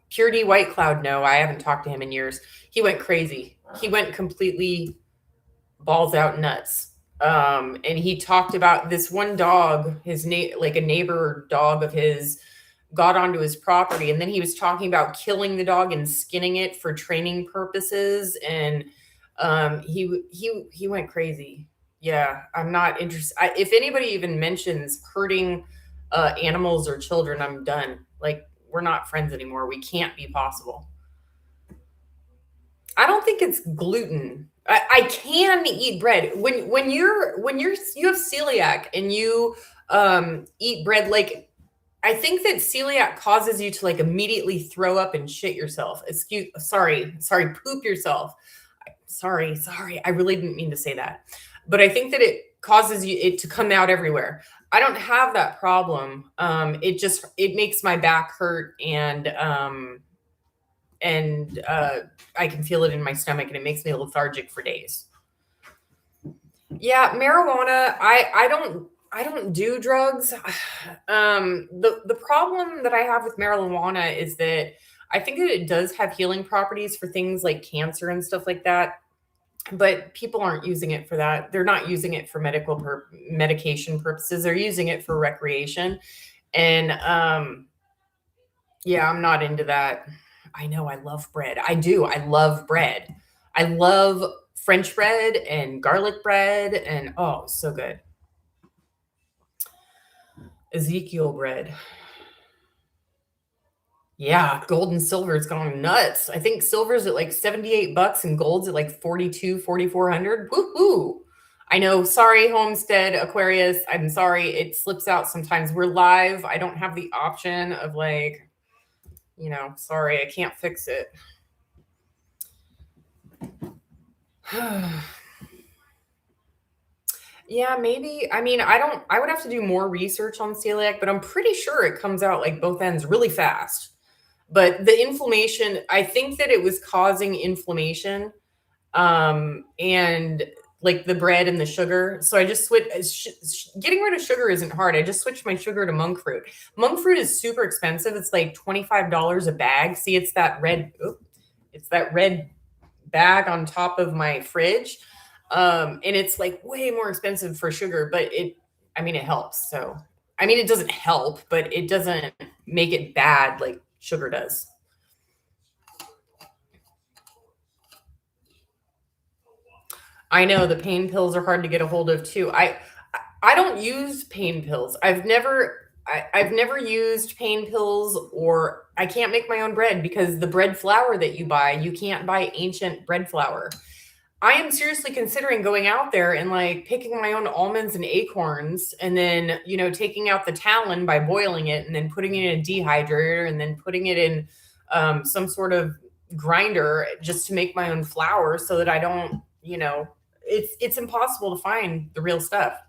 Purity White Cloud. No, I haven't talked to him in years. He went crazy. He went completely balls out nuts. And he talked about this one dog, like a neighbor dog of his, got onto his property. And then he was talking about killing the dog and skinning it for training purposes. And He went crazy. Yeah, I'm not interested. If anybody even mentions hurting animals or children, I'm done. Like, we're not friends anymore. We can't be possible. I don't think it's gluten. I can eat bread. When you have celiac and you eat bread, like, I think that celiac causes you to like immediately throw up and shit yourself. Sorry, poop yourself. Sorry. I really didn't mean to say that. But I think that it causes it to come out everywhere. I don't have that problem. It makes my back hurt, and I can feel it in my stomach, and it makes me lethargic for days. Yeah, marijuana. I don't do drugs. The problem that I have with marijuana is that I think that it does have healing properties for things like cancer and stuff like that. But people aren't using it for that. They're not using it for medication purposes. They're using it for recreation. And yeah, I'm not into that. I know I love bread. I do. I love bread. I love French bread and garlic bread, and oh, so good. Ezekiel bread. Yeah, gold and silver is going nuts. I think silver's at like $78 and gold's at like 42, 4,400. Woohoo. I know. Sorry, Homestead Aquarius. I'm sorry. It slips out sometimes. We're live. I don't have the option of like, sorry, I can't fix it. Yeah, maybe. I mean, I would have to do more research on celiac, but I'm pretty sure it comes out like both ends really fast. But the inflammation, I think that it was causing inflammation, and like the bread and the sugar. So I just getting rid of sugar isn't hard. I just switched my sugar to monk fruit. Monk fruit is super expensive. It's like $25 a bag. See, it's that red bag on top of my fridge. And it's like way more expensive for sugar, but it helps. So, I mean, it doesn't help, but it doesn't make it bad like sugar does. I know the pain pills are hard to get a hold of too. I don't use pain pills. I've never used pain pills, or I can't make my own bread because the bread flour that you buy, you can't buy ancient bread flour. I am seriously considering going out there and like picking my own almonds and acorns, and then, taking out the talon by boiling it and then putting it in a dehydrator and then putting it in some sort of grinder just to make my own flour so that I don't, it's impossible to find the real stuff.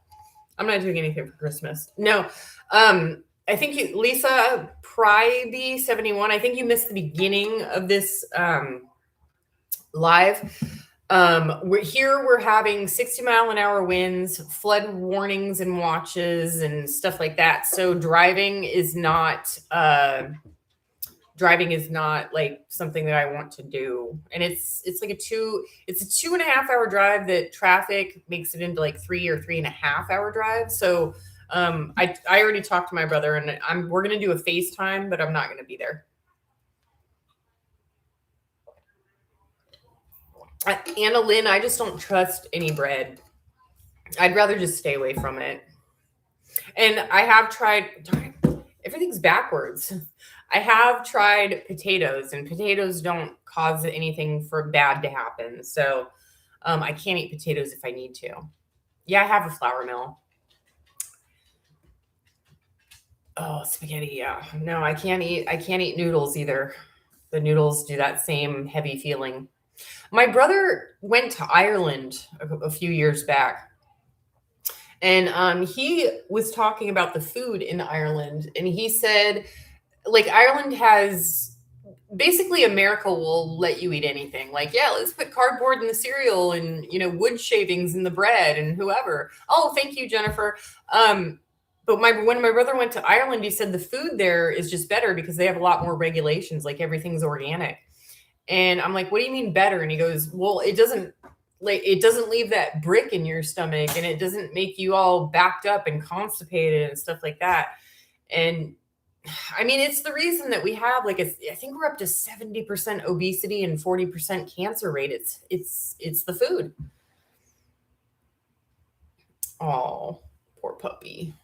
I'm not doing anything for Christmas. No. I think Lisa Pryby 71, I think you missed the beginning of this live. We're having 60-mile-an-hour winds, flood warnings and watches and stuff like that. So driving is not like something that I want to do. And it's a 2.5 hour drive that traffic makes it into like 3 or 3.5 hour drive. So I already talked to my brother, and we're gonna do a FaceTime, but I'm not gonna be there. Anna Lynn, I just don't trust any bread. I'd rather just stay away from it. And I have tried, everything's backwards. I have tried potatoes, and potatoes don't cause anything for bad to happen. So I can't eat potatoes if I need to. Yeah, I have a flour mill. Oh, spaghetti. Yeah. No, I can't eat noodles either. The noodles do that same heavy feeling. My brother went to Ireland a few years back, and he was talking about the food in Ireland, and he said, like, Ireland has basically, America will let you eat anything. Like, yeah, let's put cardboard in the cereal and wood shavings in the bread and whoever. Oh, thank you, Jennifer. But when my brother went to Ireland, he said the food there is just better because they have a lot more regulations. Like, everything's organic. And I'm like, what do you mean better? And he goes, well, it doesn't leave that brick in your stomach, and it doesn't make you all backed up and constipated and stuff like that. And I mean, it's the reason that we have like I think we're up to 70% obesity and 40% cancer rate. It's the food. Oh, poor puppy.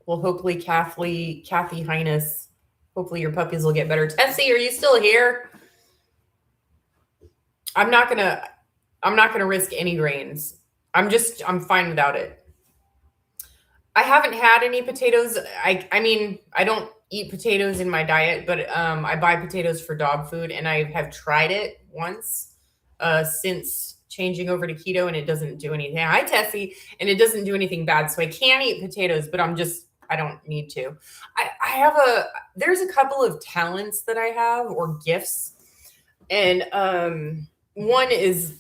Well, hopefully, Kathy Highness, hopefully your puppies will get better. Tessie, are you still here? I'm not gonna I'm not gonna risk any grains. I'm fine without it. I haven't had any potatoes. I mean, I don't eat potatoes in my diet, but I buy potatoes for dog food, and I have tried it once since changing over to keto, and it doesn't do anything. Hi, Tessie, and it doesn't do anything bad. So I can eat potatoes, but I don't need to. I have there's a couple of talents that I have or gifts, and one is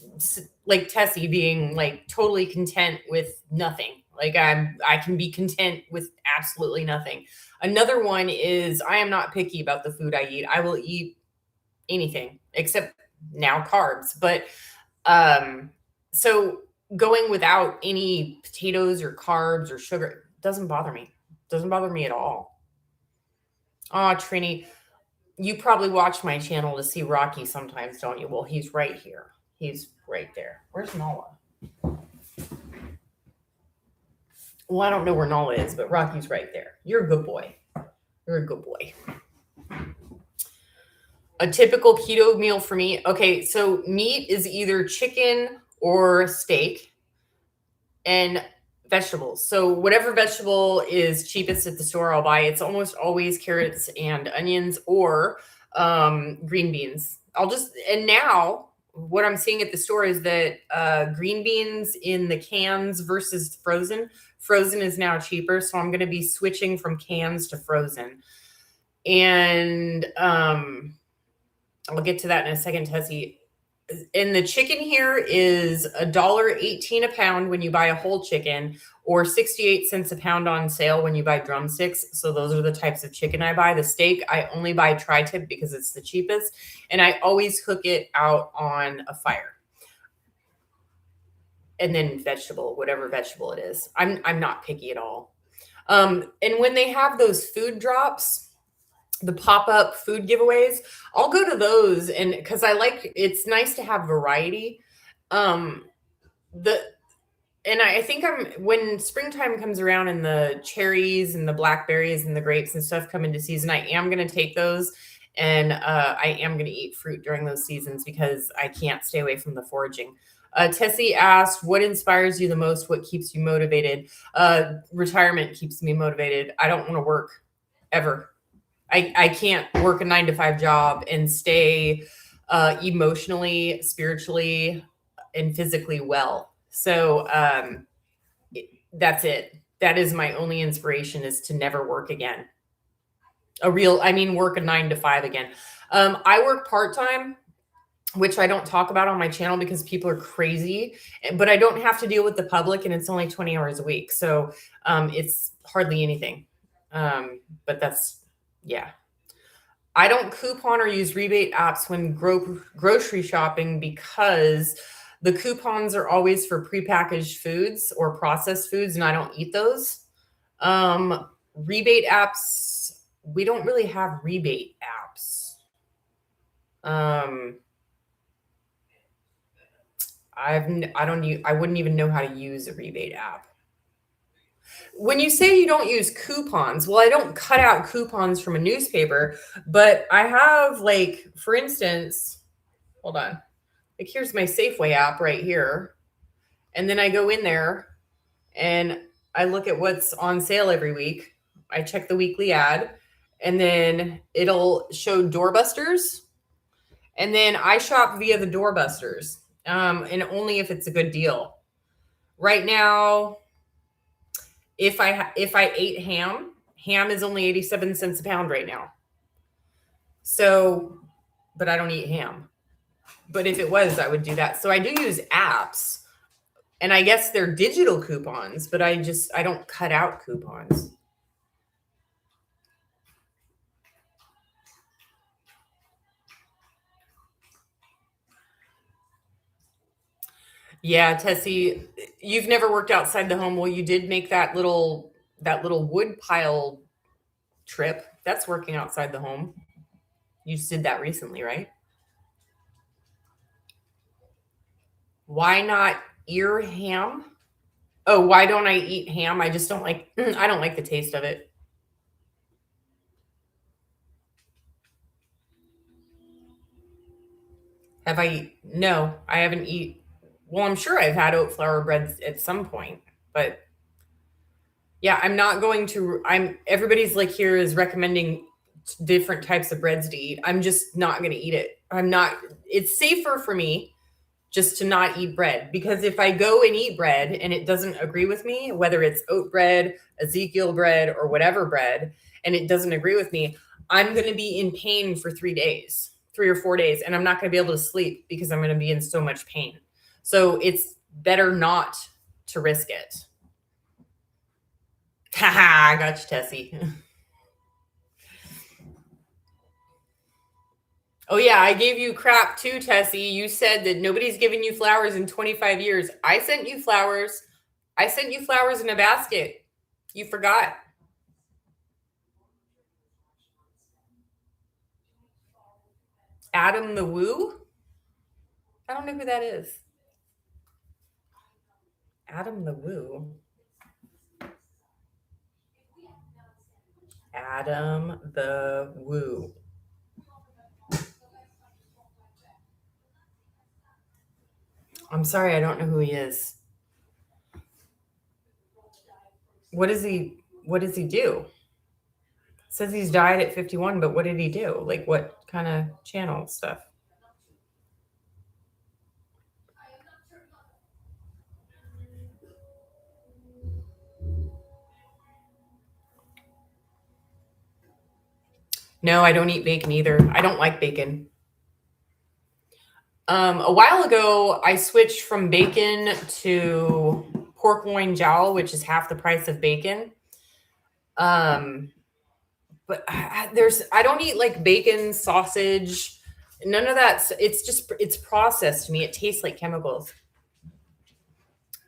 like Tessie being like totally content with nothing. Like I can be content with absolutely nothing. Another one is I am not picky about the food I eat. I will eat anything except now carbs. But um so going without any potatoes or carbs or sugar doesn't bother me. Doesn't bother me at all. Oh, Trini, you probably watch my channel to see Rocky sometimes, don't you? Well, he's right here. He's right there. Where's Nala? Well, I don't know where Nala is, but Rocky's right there. You're a good boy. You're a good boy. A typical keto meal for me. Okay, so meat is either chicken or steak and vegetables. So whatever vegetable is cheapest at the store, I'll buy. It's almost always carrots and onions or green beans. And now what I'm seeing at the store is that green beans in the cans versus frozen. Frozen is now cheaper, so I'm going to be switching from cans to frozen. And I'll get to that in a second, Tessie. And the chicken here is $1.18 a pound when you buy a whole chicken, or 68 cents a pound on sale when you buy drumsticks. So those are the types of chicken I buy. The steak, I only buy tri-tip because it's the cheapest, and I always cook it out on a fire. And then whatever vegetable it is. I'm not picky at all. And when they have those food drops, the pop-up food giveaways, I'll go to those, and because it's nice to have variety. The and I think when springtime comes around and the cherries and the blackberries and the grapes and stuff come into season, I am going to take those, and I am going to eat fruit during those seasons because I can't stay away from the foraging. Tessie asked, what inspires you the most? What keeps you motivated? Retirement keeps me motivated. I don't want to work ever. I can't work a 9-to-5 job and stay emotionally, spiritually, and physically well. So that's it. That is my only inspiration, is to never work again. Work a 9-to-5 again. I work part-time, which I don't talk about on my channel because people are crazy, but I don't have to deal with the public, and it's only 20 hours a week. So it's hardly anything. But yeah. I don't coupon or use rebate apps when grocery shopping because the coupons are always for prepackaged foods or processed foods, and I don't eat those. Rebate apps, we don't really have rebate apps. I wouldn't even know how to use a rebate app. When you say you don't use coupons, well, I don't cut out coupons from a newspaper, but I have, like, for instance, hold on. Like, here's my Safeway app right here. And then I go in there and I look at what's on sale every week. I check the weekly ad, and then it'll show doorbusters. And then I shop via the doorbusters, and only if it's a good deal. Right now, if I ate ham is only 87 cents a pound right now. So, but I don't eat ham. But if it was, I would do that. So I do use apps, and I guess they're digital coupons, but I don't cut out coupons. Yeah, Tessie, you've never worked outside the home. Well, you did make that little wood pile trip. That's working outside the home. You just did that recently, right? Why not ear ham? Oh, why don't I eat ham? I just don't like I don't like the taste of it. Have I no, I haven't eat well, I'm sure I've had oat flour bread at some point, but yeah, I'm not going to I'm everybody's like here is recommending different types of breads to eat. I'm just not going to eat it. I'm not it's safer for me just to not eat bread because if I go and eat bread and it doesn't agree with me, whether it's oat bread, Ezekiel bread, or whatever bread, and it doesn't agree with me, I'm going to be in pain for 3 days, 3 or 4 days, and I'm not going to be able to sleep because I'm going to be in so much pain. So it's better not to risk it. Haha, I got you, Tessie. Oh yeah, I gave you crap too, Tessie. You said that nobody's given you flowers in 25 years. I sent you flowers. I sent you flowers in a basket. You forgot. Adam the Woo? I don't know who that is. Adam the Woo. Adam the Woo. I'm sorry, I don't know who he is. What does he do? Says he's died at 51, but what did he do? Like what kind of channel stuff? No, I don't eat bacon either. I don't like bacon. A while ago, I switched from bacon to pork loin jowl, which is half the price of bacon. Um, but I don't eat like bacon, sausage, none of that. It's processed to me. It tastes like chemicals.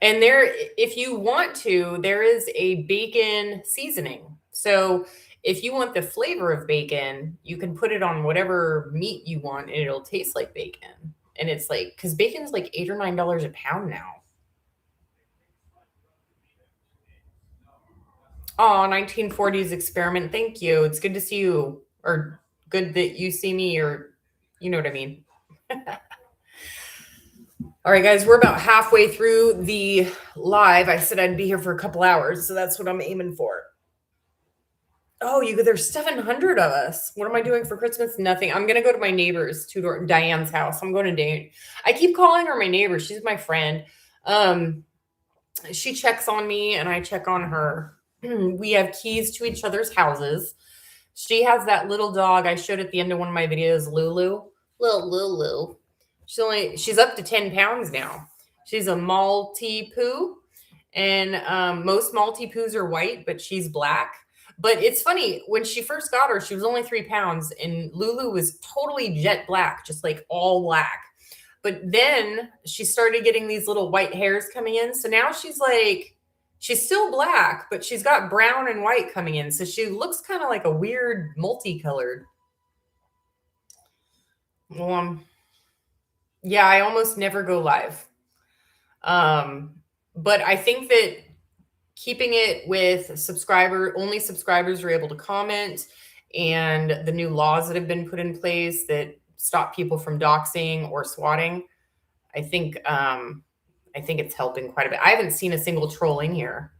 And if you want to, there is a bacon seasoning. So if you want the flavor of bacon, you can put it on whatever meat you want and it'll taste like bacon. And it's like, because bacon's like $8 or $9 a pound now. Oh, 1940s experiment. Thank you. It's good to see you, or good that you see me, or you know what I mean. All right, guys, we're about halfway through the live. I said I'd be here for a couple hours, so that's what I'm aiming for. Oh, there's 700 of us. What am I doing for Christmas? Nothing. I'm gonna go to my neighbor's Diane's house. I'm going to Diane. I keep calling her my neighbor. She's my friend. She checks on me and I check on her. We have keys to each other's houses. She has that little dog I showed at the end of one of my videos, Lulu. Little Lulu. She's up to 10 pounds now. She's a Maltipoo. And most Maltipoos are white, but she's black. But it's funny, when she first got her, she was only 3 pounds, and Lulu was totally jet black, just like all black. But then she started getting these little white hairs coming in. So now she's still black, but she's got brown and white coming in. So she looks kind of like a weird multicolored. Yeah, I almost never go live. But I think that keeping it with only subscribers are able to comment, and the new laws that have been put in place that stop people from doxing or swatting, I think it's helping quite a bit. I haven't seen a single troll in here.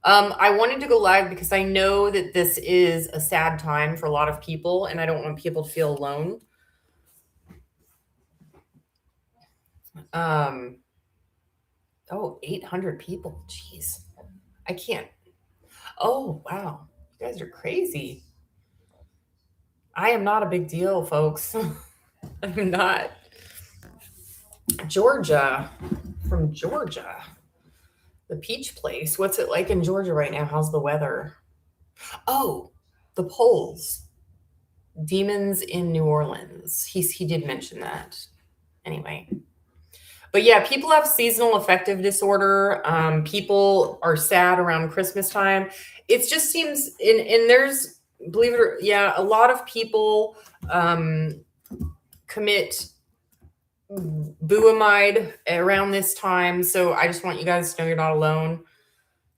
I wanted to go live because I know that this is a sad time for a lot of people, and I don't want people to feel alone. 800 people. Jeez. I can't. Oh, wow. You guys are crazy. I am not a big deal, folks. I'm not. Georgia. From Georgia. The Peach Place. What's it like in Georgia right now? How's the weather? Oh, the polls. Demons in New Orleans. He did mention that. Anyway. But yeah, people have seasonal affective disorder. People are sad around Christmas time. It just seems, and there's believe it or yeah, a lot of people um, commit buamide around this time. So I just want you guys to know you're not alone.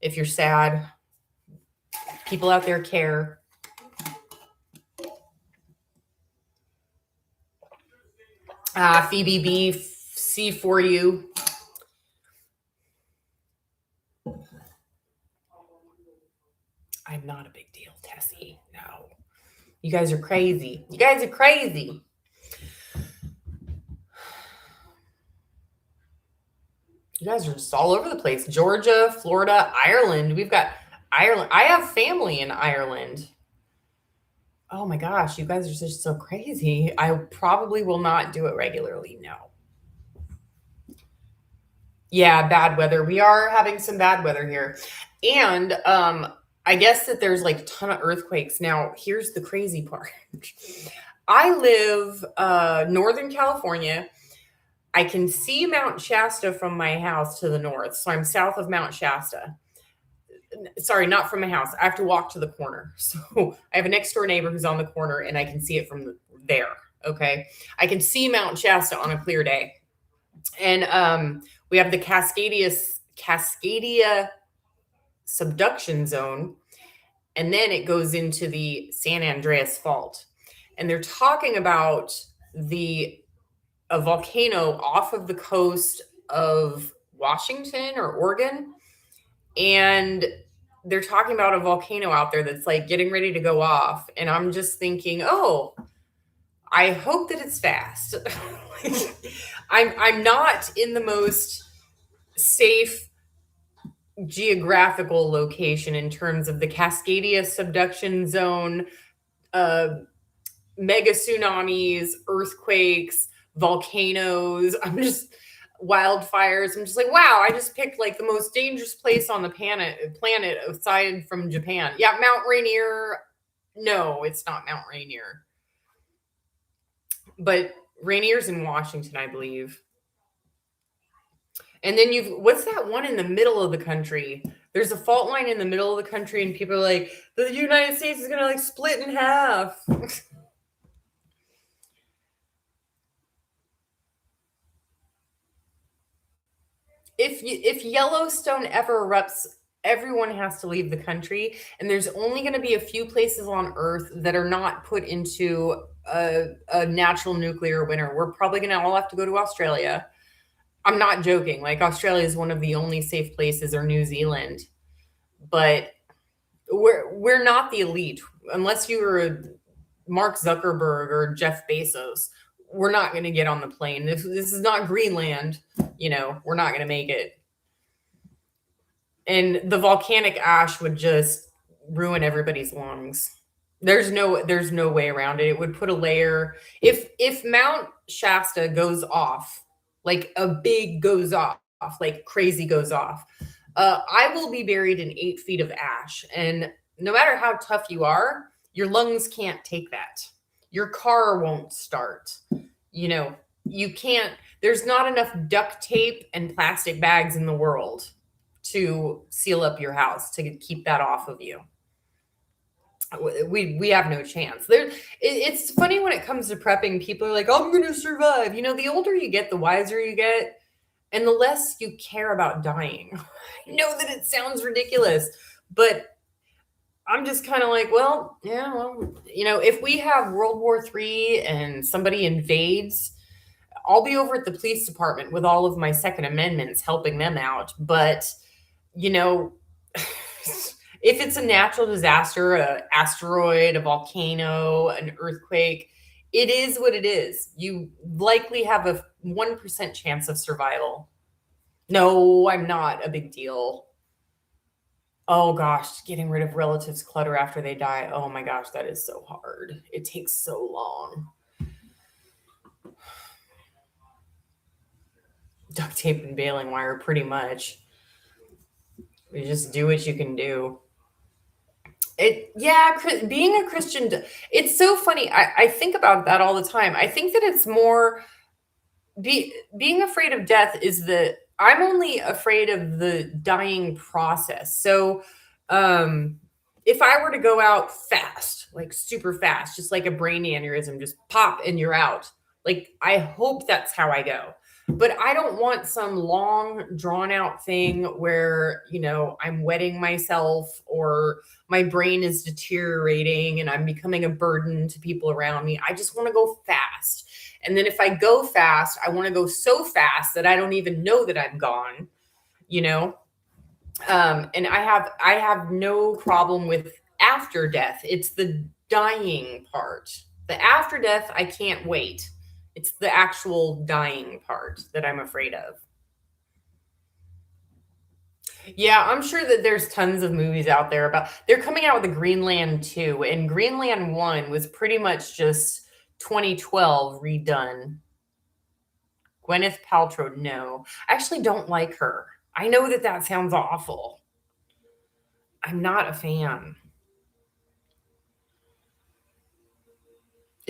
If you're sad, people out there care. Phoebe B, C for you. I'm not a big deal, Tessie. No. You guys are crazy. You guys are crazy. You guys are just all over the place. Georgia, Florida, Ireland. We've got Ireland. I have family in Ireland. Oh my gosh, you guys are just so crazy. I probably will not do it regularly. No. Yeah, bad weather. We are having some bad weather here. And I guess that there's like a ton of earthquakes. Now, here's the crazy part. I live Northern California. I can see Mount Shasta from my house to the north. So I'm south of Mount Shasta. Sorry, not from my house. I have to walk to the corner. So I have a next door neighbor who's on the corner and I can see it from there. Okay. I can see Mount Shasta on a clear day. And we have the Cascadia subduction zone. And then it goes into the San Andreas Fault. And they're talking about a volcano off of the coast of Washington or Oregon. And they're talking about a volcano out there that's like getting ready to go off. And I'm just thinking, oh, I hope that it's fast. I'm not in the most safe geographical location in terms of the Cascadia subduction zone, uh, mega tsunamis, earthquakes, volcanoes. I'm just wildfires. I'm just like, wow, I just picked like the most dangerous place on the planet aside from Japan. Yeah, Mount Rainier. No, it's not Mount Rainier. But Rainier's in Washington, I believe. And then what's that one in the middle of the country? There's a fault line in the middle of the country, and people are like, the United States is gonna like split in half. If Yellowstone ever erupts, everyone has to leave the country, and there's only going to be a few places on Earth that are not put into a natural nuclear winter. We're probably going to all have to go to Australia. I'm not joking. Like Australia is one of the only safe places, or New Zealand, but we're not the elite unless you were Mark Zuckerberg or Jeff Bezos. We're not going to get on the plane. This is not Greenland. We're not going to make it. And the volcanic ash would just ruin everybody's lungs. There's no way around it. It would put a layer. If Mount Shasta goes off, like a big goes off, like crazy goes off, I will be buried in 8 feet of ash. And no matter how tough you are, your lungs can't take that. Your car won't start. You can't, there's not enough duct tape and plastic bags in the world to seal up your house to keep that off of you. We have no chance. It's funny when it comes to prepping. People are like, I'm gonna survive. The older you get, the wiser you get, and the less you care about dying. I know that it sounds ridiculous, but I'm just kind of like, well, yeah, well, if we have World War III and somebody invades, I'll be over at the police department with all of my Second Amendments helping them out. But, if it's a natural disaster, an asteroid, a volcano, an earthquake, it is what it is. You likely have a 1% chance of survival. No, I'm not a big deal. Oh gosh, getting rid of relatives' clutter after they die. Oh my gosh, that is so hard. It takes so long. Duct tape and baling wire, pretty much. You just do what you can do. Being a Christian, it's so funny. I think about that all the time. I think that it's more being afraid of death is I'm only afraid of the dying process. So, if I were to go out fast, like super fast, just like a brain aneurysm, just pop and you're out. Like, I hope that's how I go. But I don't want some long, drawn out thing where, I'm wetting myself or my brain is deteriorating and I'm becoming a burden to people around me. I just want to go fast. And then if I go fast, I want to go so fast that I don't even know that I'm gone, you know? And I have no problem with after death. It's the dying part. The after death, I can't wait. It's the actual dying part that I'm afraid of. Yeah, I'm sure that there's tons of movies out there about. They're coming out with a Greenland 2, and Greenland 1 was pretty much just 2012 redone. Gwyneth Paltrow, no. I actually don't like her. I know that that sounds awful. I'm not a fan.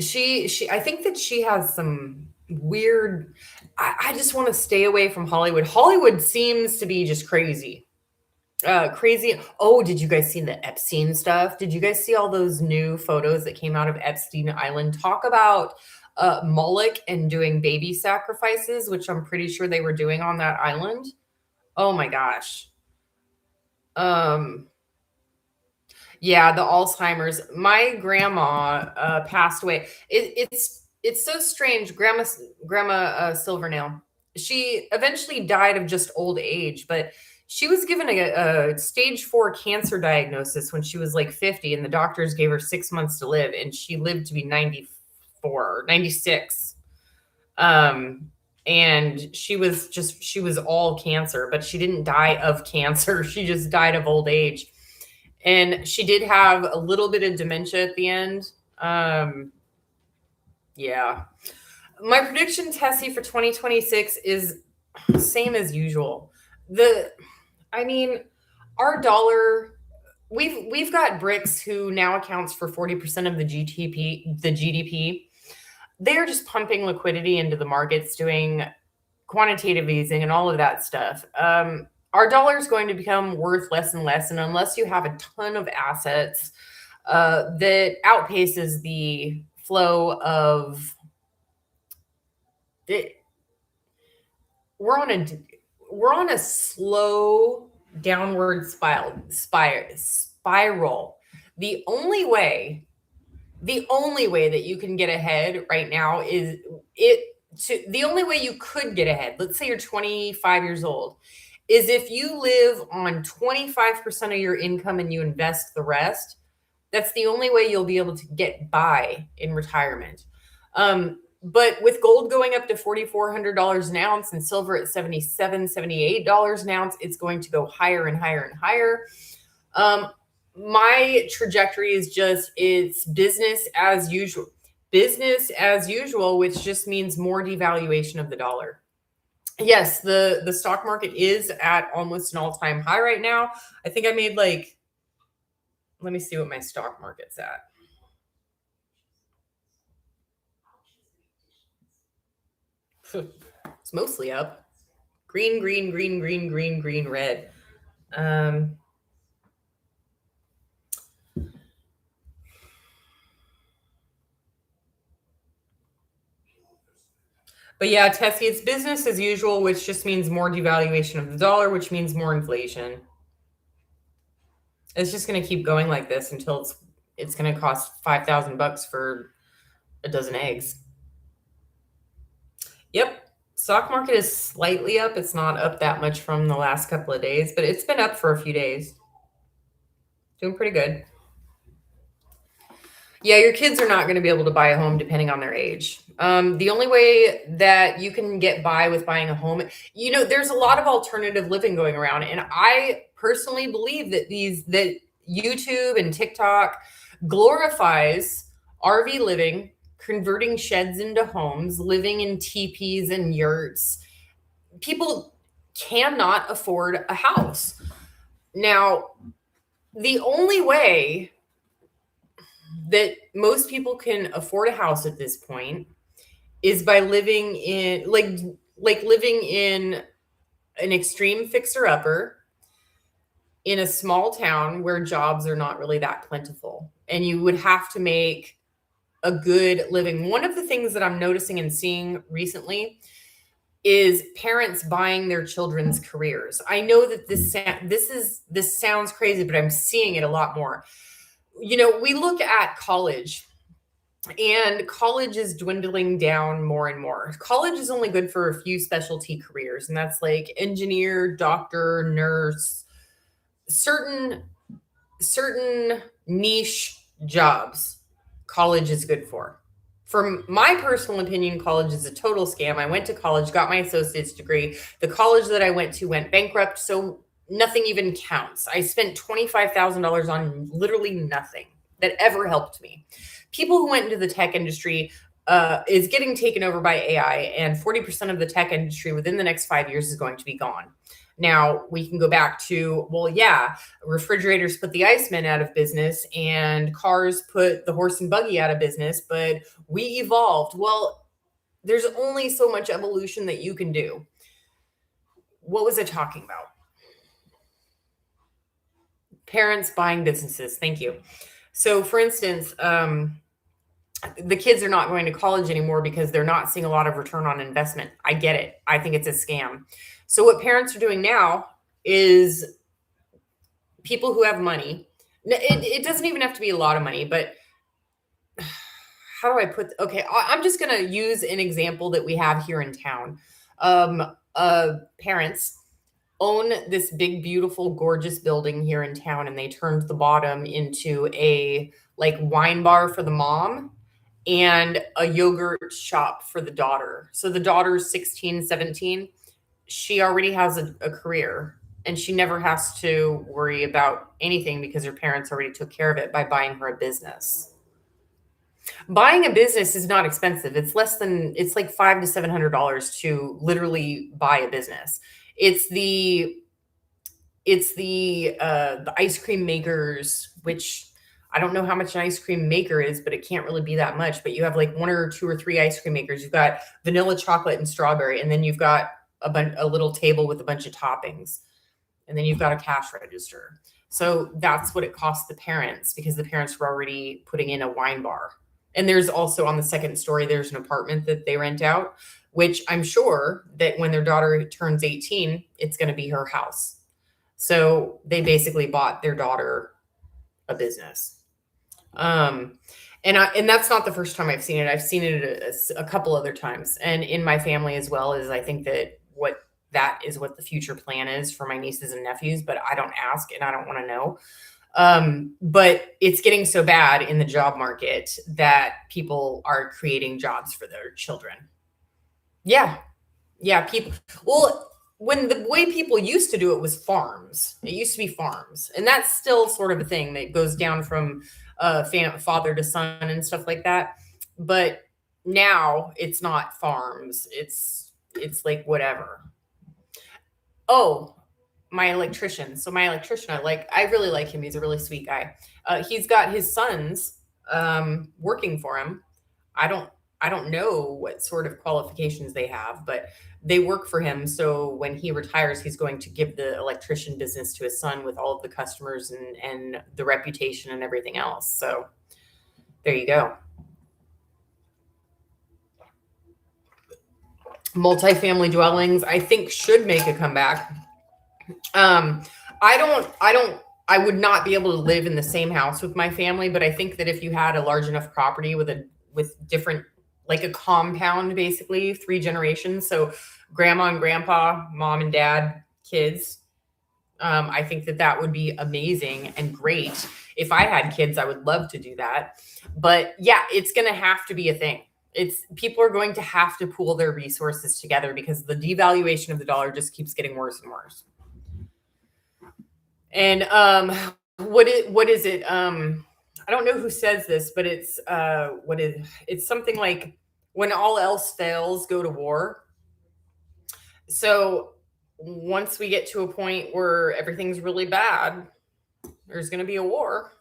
I think that she has some weird. I just want to stay away from Hollywood. Hollywood seems to be just crazy. Crazy. Oh, did you guys see the Epstein stuff? Did you guys see all those new photos that came out of Epstein Island? Talk about Moloch and doing baby sacrifices, which I'm pretty sure they were doing on that island. Oh my gosh. Um, Yeah, the Alzheimer's. My grandma passed away. It's so strange. Grandma Silvernail. She eventually died of just old age, but she was given a stage 4 cancer diagnosis when she was like 50, and the doctors gave her 6 months to live, and she lived to be 94, 96. Um, and she was all cancer, but she didn't die of cancer. She just died of old age, and she did have a little bit of dementia at the end. Um, yeah. My prediction, Tessie, for 2026 is same as usual. The, I mean, our dollar. We've got BRICS, who now accounts for 40% of the GDP. The GDP. They're just pumping liquidity into the markets, doing quantitative easing and all of that stuff. Our dollar is going to become worth less and less, and unless you have a ton of assets that outpaces the flow of it, we're on a we're on a slow downward spiral. The only way the only way that you can get ahead right now is it the only way you could get ahead, let's say you're 25 years old, is if you live on 25% of your income and you invest the rest. That's the only way you'll be able to get by in retirement. But with gold going up to $4,400 an ounce and silver at $77, $78 an ounce, it's going to go higher and higher and higher. My trajectory is just, it's business as usual. Business as usual, which just means more devaluation of the dollar. Yes, the stock market is at almost an all-time high right now. I think I made like, let me see what my stock market's at. It's mostly up. Green, green, green, green, green, green, red. But yeah, Tessie, it's business as usual, which just means more devaluation of the dollar, which means more inflation. It's just going to keep going like this until it's going to cost $5,000 for a dozen eggs. Yep. Stock market is slightly up. It's not up that much from the last couple of days, but it's been up for a few days. Doing pretty good. Yeah, your kids are not going to be able to buy a home depending on their age. The only way that you can get by with buying a home, there's a lot of alternative living going around, and I personally believe that that YouTube and TikTok glorifies RV living, converting sheds into homes, living in teepees and yurts. People cannot afford a house. Now, the only way that most people can afford a house at this point is by living in living in an extreme fixer upper in a small town where jobs are not really that plentiful, and you would have to make a good living. One of the things that I'm noticing and seeing recently is parents buying their children's careers. I know that this sounds crazy, but I'm seeing it a lot more. We look at college, and college is dwindling down more and more. College is only good for a few specialty careers, and that's like engineer, doctor, nurse, certain niche jobs college is good for. From my personal opinion, college is a total scam. I went to college, got my associate's degree. The college that I went to went bankrupt, so nothing even counts. I spent $25,000 on literally nothing that ever helped me. People who went into the tech industry is getting taken over by AI, and 40% of the tech industry within the next 5 years is going to be gone. Now, we can go back to, well, yeah, refrigerators put the Iceman out of business and cars put the horse and buggy out of business, but we evolved. Well, there's only so much evolution that you can do. What was I talking about? Parents buying businesses. Thank you. So, for instance, the kids are not going to college anymore because they're not seeing a lot of return on investment. I get it. I think it's a scam. So what parents are doing now is people who have money. It doesn't even have to be a lot of money, but how do I put? Okay, I'm just going to use an example that we have here in town. Parents own this big, beautiful, gorgeous building here in town, and they turned the bottom into a like wine bar for the mom and a yogurt shop for the daughter. So the daughter's 16, 17. She already has a career, and she never has to worry about anything because her parents already took care of it by buying her a business. Buying a business is not expensive. It's like $500 to $700 to literally buy a business. It's the ice cream makers, which I don't know how much an ice cream maker is, but it can't really be that much. But you have like one or two or three ice cream makers. You've got vanilla, chocolate, and strawberry, and then you've got a little table with a bunch of toppings, and then you've got a cash register. So that's what it costs the parents, because the parents were already putting in a wine bar. And there's also on the second story, there's an apartment that they rent out, which I'm sure that when their daughter turns 18, it's going to be her house. So they basically bought their daughter a business. And that's not the first time I've seen it. I've seen it a couple other times, and in my family as well. Is I think that is what the future plan is for my nieces and nephews, but I don't ask and I don't want to know. But it's getting so bad in the job market that people are creating jobs for their children. Yeah. Yeah. Well, when the way people used to do it was farms, it used to be farms. And that's still sort of a thing that goes down from father to son and stuff like that. But now it's not farms. It's like whatever. Oh, my electrician. So my electrician, I really like him. He's a really sweet guy. He's got his sons working for him. I don't I don't know what sort of qualifications they have, but they work for him. So when he retires, he's going to give the electrician business to his son with all of the customers and the reputation and everything else. So there you go. Multifamily dwellings, I think, should make a comeback. Um, I would not be able to live in the same house with my family, but I think that if you had a large enough property with different, like a compound, basically 3 generations, so grandma and grandpa, mom and dad, kids, I think that would be amazing and great. If I had kids, I would love to do that. But yeah, it's going to have to be a thing. People are going to have to pool their resources together because the devaluation of the dollar just keeps getting worse and worse. And what is it? I don't know who says this, but it's something like, when all else fails, go to war. So once we get to a point where everything's really bad, there's going to be a war.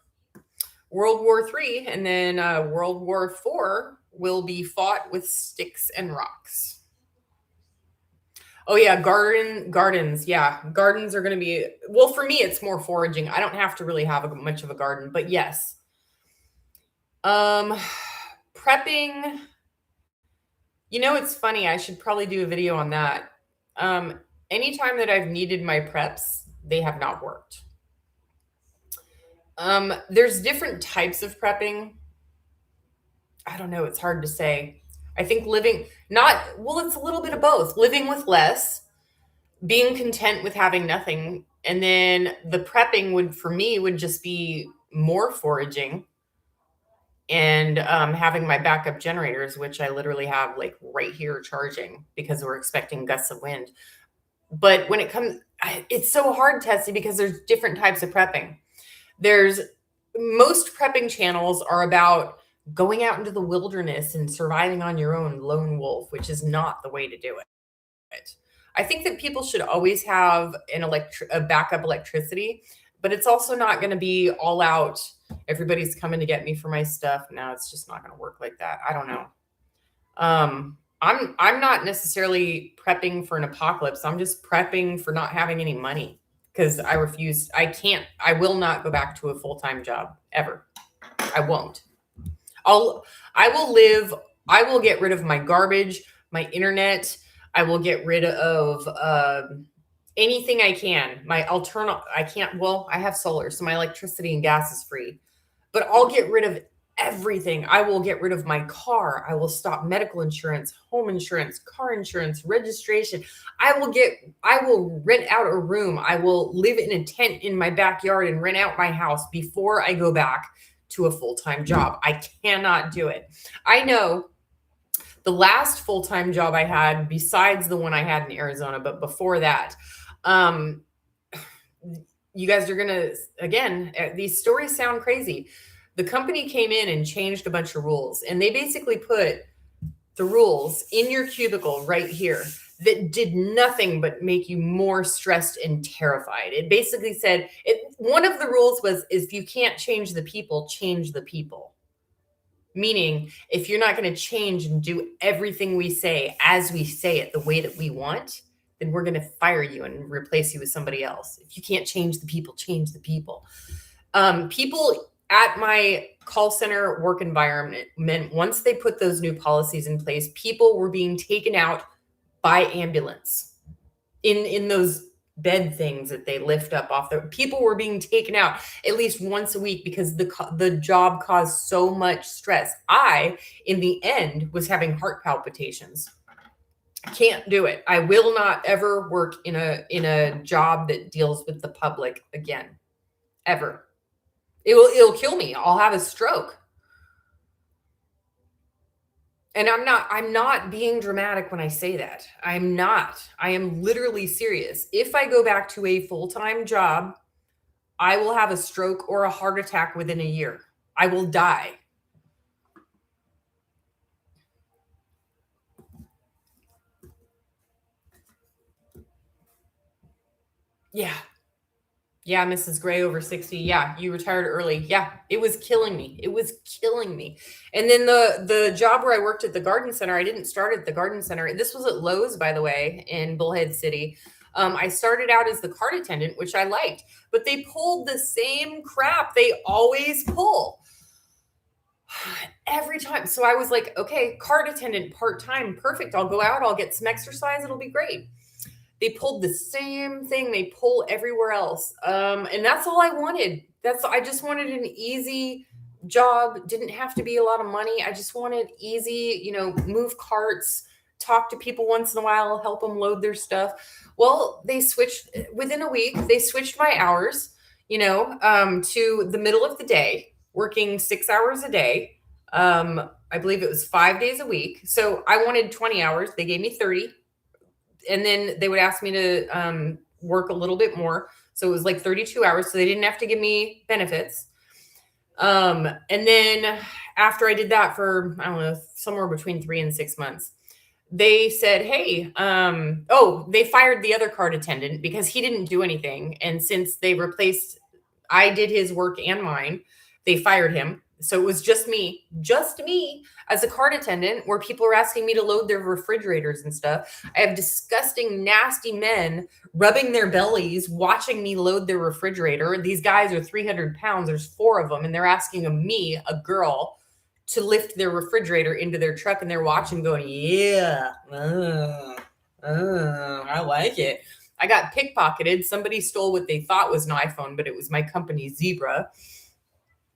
World War III, and then World War IV will be fought with sticks and rocks. Oh yeah, gardens. Yeah, gardens are going to be, well, for me it's more foraging. I don't have to really have much of a garden, but yes. Um Prepping, it's funny. I should probably do a video on that. Um Anytime that I've needed my preps, they have not worked. There's different types of prepping. I don't know, it's hard to say. I think living not well, it's a little bit of both. Living with less, being content with having nothing, and then the prepping would for me would just be more foraging and having my backup generators, which I literally have like right here charging because we're expecting gusts of wind. But when it comes, it's so hard, Tessie, because there's different types of prepping. There's Most prepping channels are about going out into the wilderness and surviving on your own, lone wolf, which is not the way to do it. I think that people should always have a backup electricity, but it's also not going to be all out. Everybody's coming to get me for my stuff. No, it's just not going to work like that. I don't know. I'm not necessarily prepping for an apocalypse. I'm just prepping for not having any money because I will not go back to a full-time job ever. I won't. I will get rid of my garbage, my internet. I will get rid of anything I can. I have solar, so my electricity and gas is free. But I'll get rid of everything. I will get rid of my car. I will stop medical insurance, home insurance, car insurance, registration. I will rent out a room. I will live in a tent in my backyard and rent out my house before I go back to a full-time job. I cannot do it. I know the last full-time job I had, besides the one I had in Arizona, but before that, you guys are gonna, again, these stories sound crazy. The company came in and changed a bunch of rules, and they basically put the rules in your cubicle right here that did nothing but make you more stressed and terrified. It basically said, one of the rules was, if you can't change the people, change the people. Meaning, if you're not going to change and do everything we say as we say it the way that we want, then we're going to fire you and replace you with somebody else. If you can't change the people, change the people. People at my call center work environment, once they put those new policies in place, people were being taken out by ambulance in those bed things that they lift up off the people were being taken out at least once a week because the job caused so much stress. I, in the end, was having heart palpitations. Can't do it. I will not ever work in a job that deals with the public again, ever. It'll kill me. I'll have a stroke. And I'm not being dramatic when I say that. I'm not. I am literally serious. If I go back to a full-time job, I will have a stroke or a heart attack within a year. I will die. Yeah. Yeah, Mrs. Gray over 60. Yeah, you retired early. Yeah, it was killing me. It was killing me. And then the job where I worked at the garden center, I didn't start at the garden center. This was at Lowe's, by the way, in Bullhead City. I started out as the cart attendant, which I liked, but they pulled the same crap they always pull every time. So I was like, okay, cart attendant part-time, perfect. I'll go out, I'll get some exercise, it'll be great. They pulled the same thing they pull everywhere else. And that's all I wanted. I just wanted an easy job. Didn't have to be a lot of money. I just wanted easy, move carts, talk to people once in a while, help them load their stuff. Well, they switched within a week. They switched my hours, to the middle of the day, working 6 hours a day. I believe it was 5 days a week. So I wanted 20 hours. They gave me 30. And then they would ask me to work a little bit more. So it was like 32 hours. So they didn't have to give me benefits. And then after I did that for, I don't know, somewhere between 3 and 6 months, they said, hey, they fired the other cart attendant because he didn't do anything. And since I did his work and mine, they fired him. So it was just me as a cart attendant, where people are asking me to load their refrigerators and stuff. I have disgusting, nasty men rubbing their bellies, watching me load their refrigerator. These guys are 300 pounds. There's four of them, and they're asking me, a girl, to lift their refrigerator into their truck, and they're watching, going, "Yeah, I like it." I got pickpocketed. Somebody stole what they thought was an iPhone, but it was my company Zebra,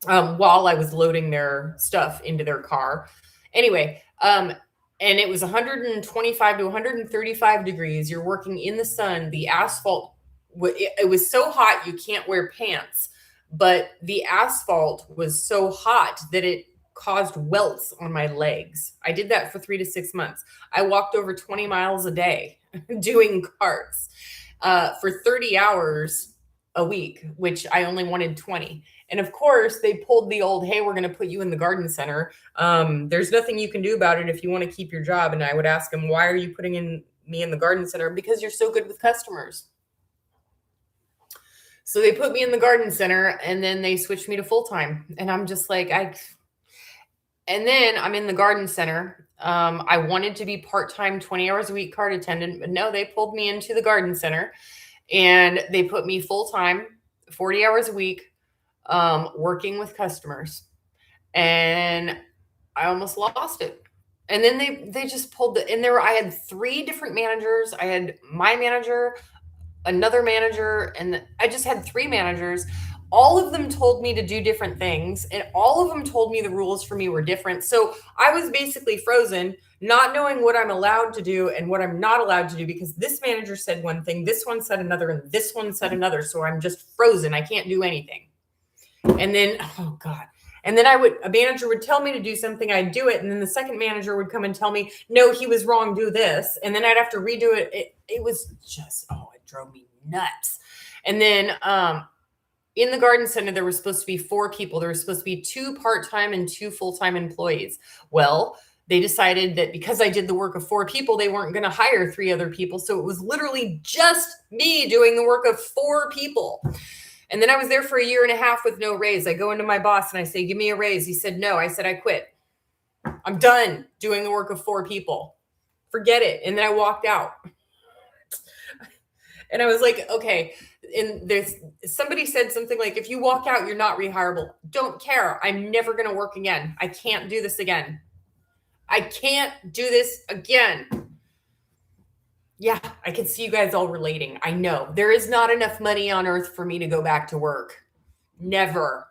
while I was loading their stuff into their car. Anyway, and it was 125 to 135 degrees. You're working in the sun. The asphalt, it was so hot you can't wear pants, but the asphalt was so hot that it caused welts on my legs. I did that for 3 to 6 months. I walked over 20 miles a day doing carts for 30 hours a week, which I only wanted 20. And of course, they pulled the old, "Hey, we're going to put you in the garden center. There's nothing you can do about it if you want to keep your job." And I would ask them, "Why are you putting me in the garden center?" "Because you're so good with customers." So they put me in the garden center, and then they switched me to full time. And I'm just like, and then I'm in the garden center. I wanted to be part time, 20 hours a week cart attendant, but no, they pulled me into the garden center and they put me full time, 40 hours a week, working with customers. And I almost lost it. And then they just pulled and I had three different managers. I had my manager, another manager, and I just had three managers. All of them told me to do different things, and all of them told me the rules for me were different. So I was basically frozen, not knowing what I'm allowed to do and what I'm not allowed to do, because this manager said one thing, this one said another, and this one said another. So I'm just frozen. I can't do anything. And then, oh God. And then a manager would tell me to do something, I'd do it. And then the second manager would come and tell me, "No, he was wrong, do this." And then I'd have to redo it. It was just, it drove me nuts. And then in the garden center, there was supposed to be four people. There was supposed to be 2 part-time and 2 full-time employees. Well, they decided that because I did the work of 4 people, they weren't going to hire 3 other people. So it was literally just me doing the work of 4 people. And then I was there for a year and a half with no raise. I go into my boss and I say, "Give me a raise." He said, "No." I said, "I quit. I'm done doing the work of 4 people. Forget it." And then I walked out. And I was like, okay. And somebody said something like, "If you walk out, you're not rehireable." Don't care. I'm never going to work again. I can't do this again. I can't do this again. Yeah, I can see you guys all relating. I know there is not enough money on earth for me to go back to work. Never.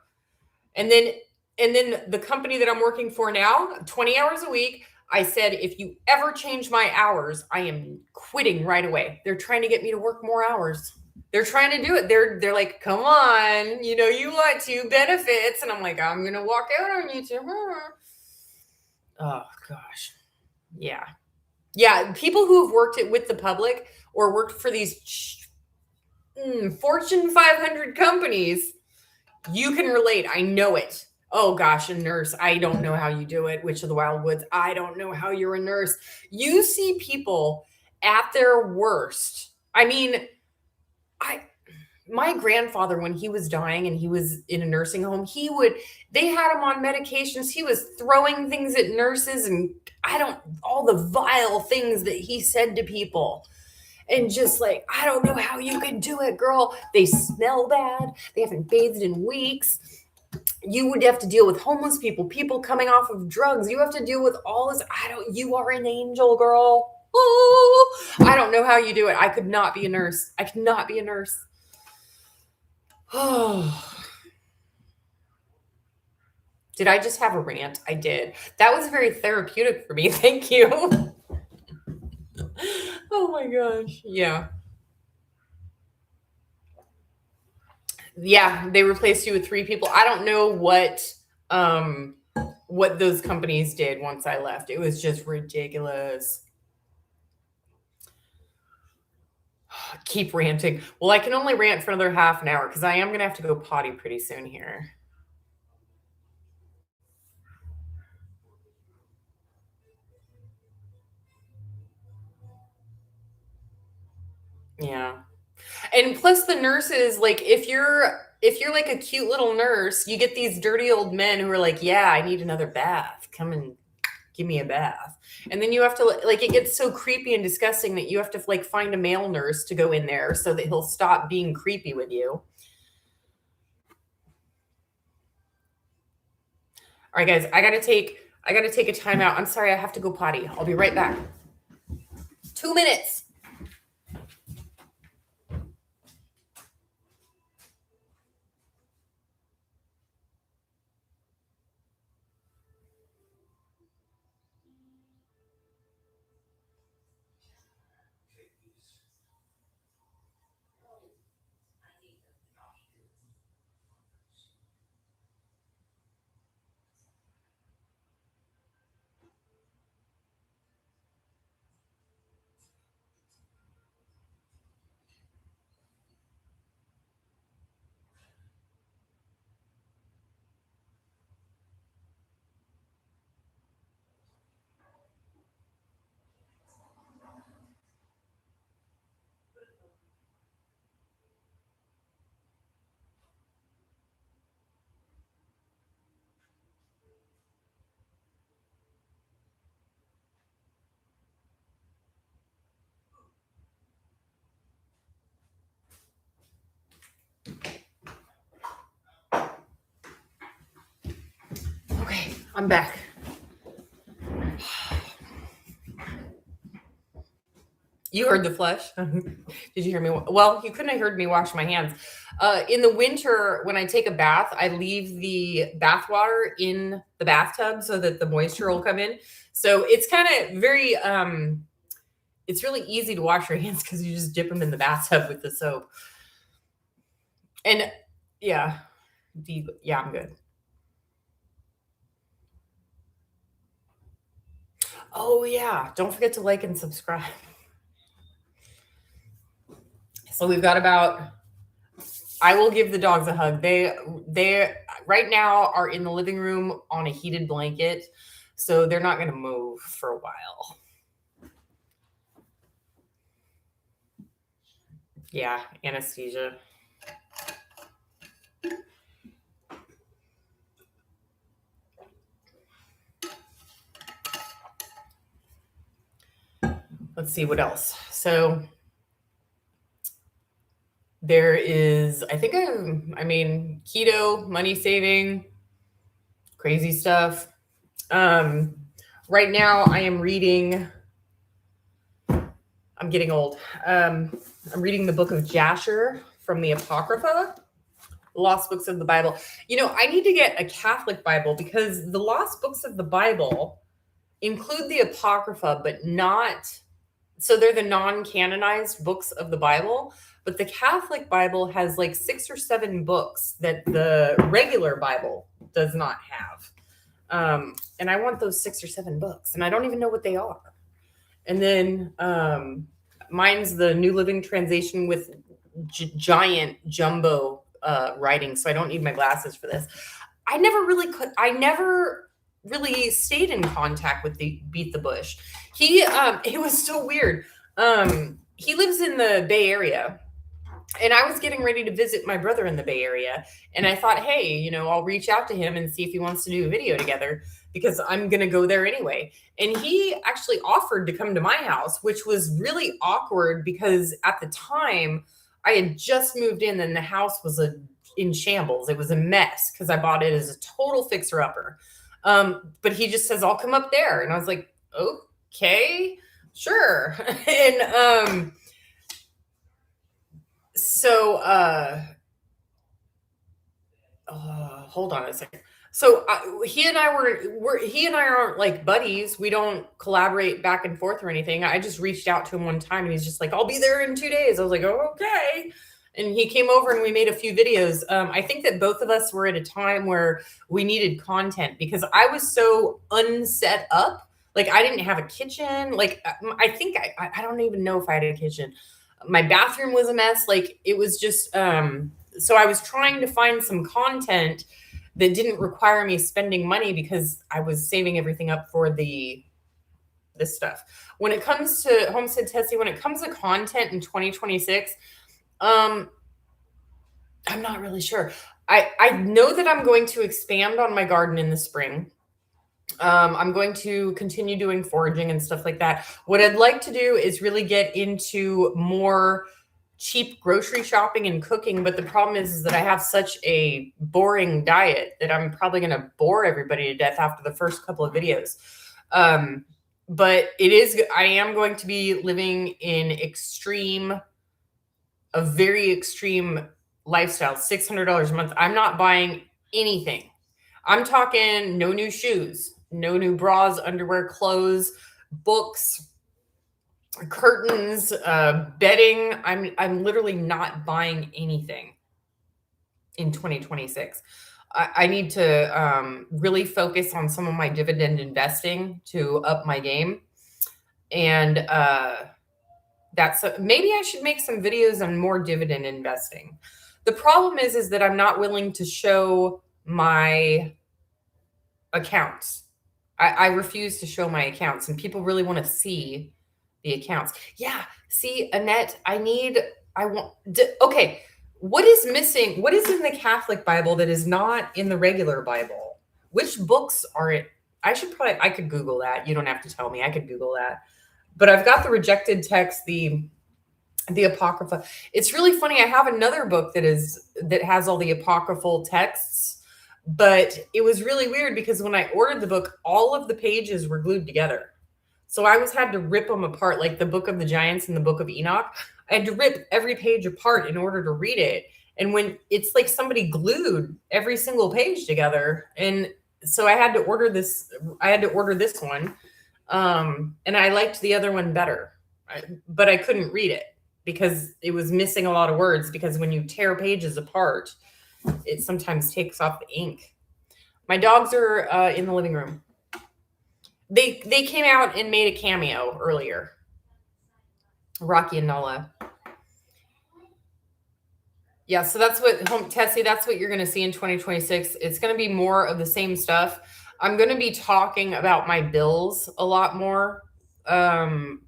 And then the company that I'm working for now, 20 hours a week, I said, "If you ever change my hours, I am quitting right away." They're trying to get me to work more hours. They're trying to do it. They're like, "Come on, you want to benefits." And I'm like, "I'm going to walk out on you too." Oh gosh. Yeah. Yeah, people who have worked with the public or worked for these Fortune 500 companies, you can relate. I know it. Oh gosh, a nurse. I don't know how you do it. Witch of the Wild Woods. I don't know how you're a nurse. You see people at their worst. I mean, my grandfather, when he was dying and he was in a nursing home, they had him on medications. He was throwing things at nurses, and all the vile things that he said to people. And just like, "I don't know how you can do it, girl." They smell bad. They haven't bathed in weeks. You would have to deal with homeless people coming off of drugs. You have to deal with all this. You are an angel, girl. Oh, I don't know how you do it. I could not be a nurse. I could not be a nurse. Oh, did I just have a rant? I did. That was very therapeutic for me. Thank you. Oh my gosh. Yeah. Yeah, they replaced you with 3 people. I don't know what those companies did once I left. It was just ridiculous. Keep ranting. Well, I can only rant for another half an hour because I am going to have to go potty pretty soon here. Yeah. And plus the nurses, like if you're if you're like a cute little nurse, you get these dirty old men who are like, yeah, I need another bath. Come and give me a bath. And then you have to like, it gets so creepy and disgusting that you have to like find a male nurse to go in there so that he'll stop being creepy with you. All right, guys, I gotta take a timeout. I'm sorry, I have to go potty. I'll be right back. 2 minutes. Okay, I'm back. You heard the flush. Did you hear me? Well, you couldn't have heard me wash my hands. In the winter, when I take a bath, I leave the bath water in the bathtub so that the moisture will come in. So it's kind of very, it's really easy to wash your hands because you just dip them in the bathtub with the soap. And yeah, yeah, I'm good. Oh yeah, don't forget to like and subscribe. So we've got about, I will give the dogs a hug. They right now are in the living room on a heated blanket, so they're not going to move for a while. Yeah, anesthesia. Let's see what else. So there is, I mean, keto, money saving, crazy stuff. Right now I am reading, I'm getting old. I'm reading the book of Jasher from the Apocrypha, Lost Books of the Bible. You know, I need to get a Catholic Bible because the Lost Books of the Bible include the Apocrypha, but not, so they're the non-canonized books of the Bible, but the Catholic Bible has like 6 or 7 books that the regular Bible does not have. And I want those 6 or 7 books, and I don't even know what they are. And then mine's the New Living Translation with giant jumbo writing, so I don't need my glasses for this. I never really stayed in contact with the Beat the Bush. It was so weird. He lives in the Bay Area, and I was getting ready to visit my brother in the Bay Area, and I thought, hey, you know, I'll reach out to him and see if he wants to do a video together because I'm going to go there anyway. And he actually offered to come to my house, which was really awkward because at the time I had just moved in and the house was in shambles. It was a mess because I bought it as a total fixer-upper. But he just says, I'll come up there. And I was like, okay, sure. And so hold on a second. So he and I aren't like buddies. We don't collaborate back and forth or anything. I just reached out to him one time and he's just like, I'll be there in 2 days. I was like, oh, okay. And he came over and we made a few videos. I think that both of us were at a time where we needed content because I was so unset up. Like I didn't have a kitchen. Like I think I don't even know if I had a kitchen. My bathroom was a mess. Like it was just, so I was trying to find some content that didn't require me spending money because I was saving everything up for this stuff. When it comes to Homestead Tessie, when it comes to content in 2026, I'm not really sure. I know that I'm going to expand on my garden in the spring. I'm going to continue doing foraging and stuff like that. What I'd like to do is really get into more cheap grocery shopping and cooking. But the problem is that I have such a boring diet that I'm probably going to bore everybody to death after the first couple of videos. But I am going to be living in a very extreme lifestyle, $600 a month. I'm not buying anything. I'm talking no new shoes, no new bras, underwear, clothes, books, curtains, bedding. I'm literally not buying anything in 2026. I need to really focus on some of my dividend investing to up my game. And maybe I should make some videos on more dividend investing. The problem is that I'm not willing to show my accounts. I refuse to show my accounts, and people really want to see the accounts. Yeah, see, Annette, okay, what is missing? What is in the Catholic Bible that is not in the regular Bible? Which books are it? I could Google that. You don't have to tell me. I could Google that. But I've got the rejected text, the Apocrypha. It's really funny. I have another book that has all the apocryphal texts. But it was really weird because when I ordered the book, all of the pages were glued together. So I had to rip them apart, like the Book of the Giants and the Book of Enoch. I had to rip every page apart in order to read it. And when it's like somebody glued every single page together. And so I had to order this one. And I liked the other one better, but I couldn't read it because it was missing a lot of words, because when you tear pages apart, it sometimes takes off the ink. My dogs are in the living room. They came out and made a cameo earlier. Rocky and Nala. Yeah, so that's Tessie, that's what you're going to see in 2026. It's going to be more of the same stuff. I'm going to be talking about my bills a lot more. I'm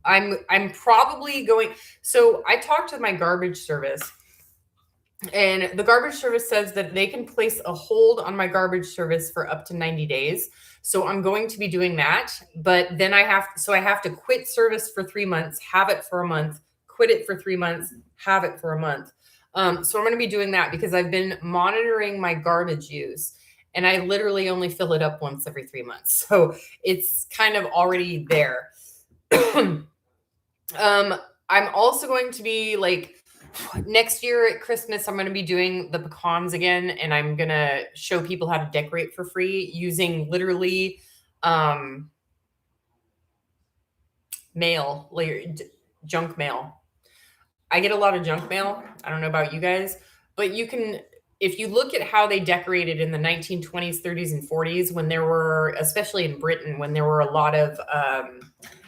probably going. So I talked to my garbage service. And the garbage service says that they can place a hold on my garbage service for up to 90 days. So I'm going to be doing that. But then I have to quit service for 3 months, have it for a month, quit it for 3 months, have it for a month. So I'm going to be doing that because I've been monitoring my garbage use. And I literally only fill it up once every 3 months. So it's kind of already there. I'm also going to be next year at Christmas, I'm going to be doing the pecans again, and I'm going to show people how to decorate for free using literally mail, junk mail. I get a lot of junk mail. I don't know about you guys, but if you look at how they decorated in the 1920s, 30s, and 40s, when there were, especially in Britain, when there were a lot of,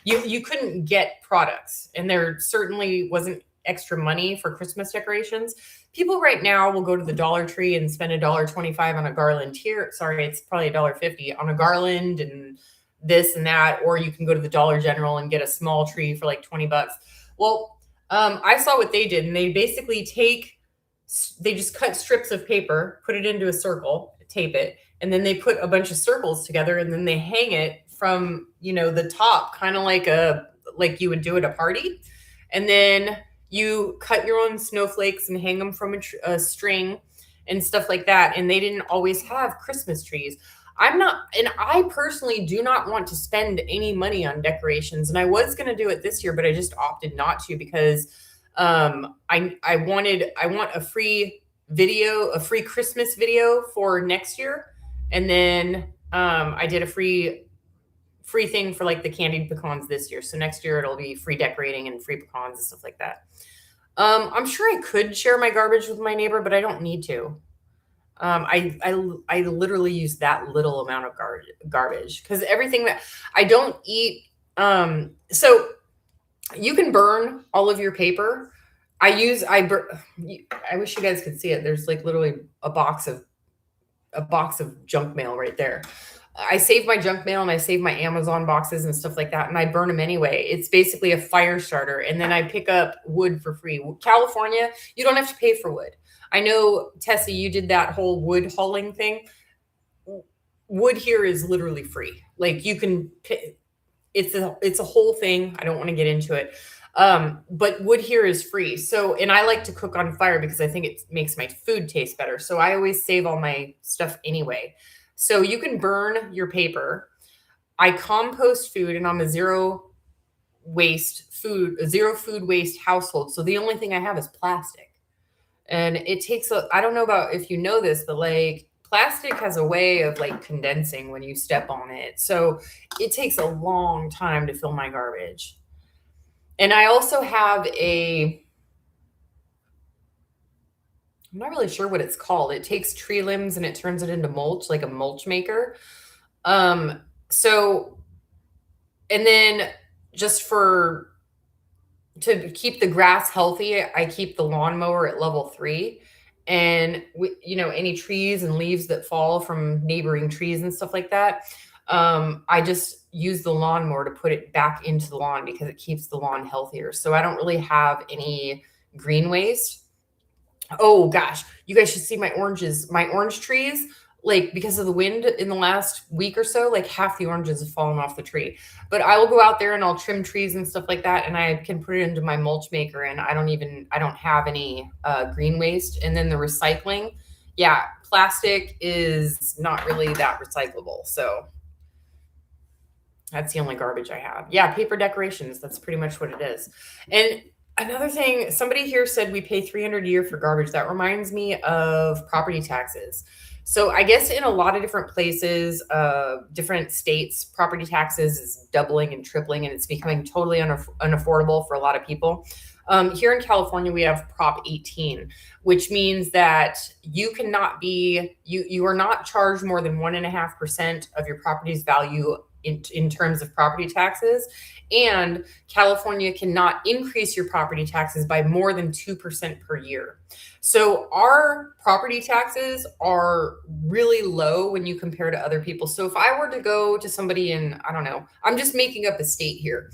you couldn't get products, and there certainly wasn't extra money for Christmas decorations. People right now will go to the Dollar Tree and spend $1.25 on a garland here. Sorry, it's probably $1.50 on a garland and this and that. Or you can go to the Dollar General and get a small tree for like $20. Well, I saw what they did, and they basically they just cut strips of paper, put it into a circle, tape it, and then they put a bunch of circles together, and then they hang it from, the top, kind of like you would do at a party. And then you cut your own snowflakes and hang them from a string and stuff like that. And they didn't always have Christmas trees. I personally do not want to spend any money on decorations. And I was going to do it this year, but I just opted not to because I want a free Christmas video for next year. And then I did a free thing for like the candied pecans this year. So next year it'll be free decorating and free pecans and stuff like that. I'm sure I could share my garbage with my neighbor, but I don't need to. I literally use that little amount of garbage because everything that I don't eat. So you can burn all of your paper. I wish you guys could see it. There's like literally a box of junk mail right there. I save my junk mail and I save my Amazon boxes and stuff like that, and I burn them anyway. It's basically a fire starter, and then I pick up wood for free. California, you don't have to pay for wood. I know, Tessa, you did that whole wood hauling thing. Wood here is literally free. Like you can, it's a whole thing. I don't want to get into it. But wood here is free. So, and I like to cook on fire because I think it makes my food taste better. So I always save all my stuff anyway. So you can burn your paper. I compost food and I'm a zero food waste household. So the only thing I have is plastic. And it takes I don't know about if you know this, but like plastic has a way of like condensing when you step on it. So it takes a long time to fill my garbage. And I also have I'm not really sure what it's called. It takes tree limbs and it turns it into mulch, like a mulch maker. Um, so, and then just for to keep the grass healthy, I keep the lawnmower at level 3. And any trees and leaves that fall from neighboring trees and stuff like that, I just use the lawnmower to put it back into the lawn because it keeps the lawn healthier. So I don't really have any green waste. Oh gosh, you guys should see my oranges, my orange trees. Like because of the wind in the last week or so, like half the oranges have fallen off the tree. But I will go out there and I'll trim trees and stuff like that, and I can put it into my mulch maker. And I don't have any green waste. And then the recycling, yeah, plastic is not really that recyclable. So that's the only garbage I have. Yeah, paper decorations. That's pretty much what it is. And another thing, somebody here said we pay 300 a year for garbage. That reminds me of property taxes. So I guess in a lot of different places, different states, property taxes is doubling and tripling, and it's becoming totally unaffordable for a lot of people. Here in California, we have Prop 18, which means that you are not charged more than 1.5% of your property's value in terms of property taxes. And California cannot increase your property taxes by more than 2% per year. So our property taxes are really low when you compare to other people. So if I were to go to somebody in, I don't know, I'm just making up a state here,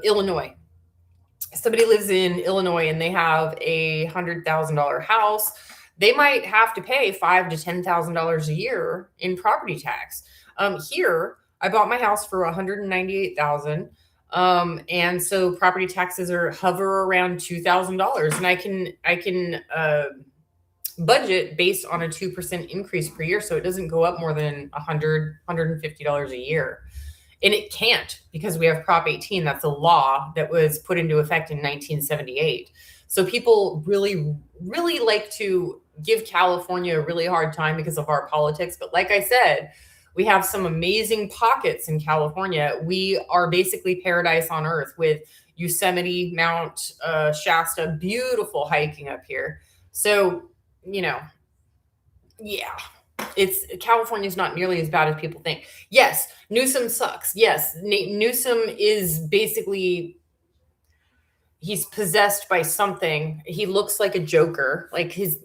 Illinois. Somebody lives in Illinois and they have $100,000 house, they might have to pay $5,000 to $10,000 a year in property tax. Here, I bought my house for $198,000, and so property taxes hover around $2,000, and I can budget based on a 2% increase per year, so it doesn't go up more than $150 a year. And it can't because we have Prop 18. That's a law that was put into effect in 1978. So people really, really like to give California a really hard time because of our politics. But like I said, we have some amazing pockets in California. We are basically paradise on earth with Yosemite, Mount Shasta, beautiful hiking up here. So, yeah, California's not nearly as bad as people think. Yes, Newsom sucks. Yes, Newsom is basically he's possessed by something. He looks like a Joker. Like he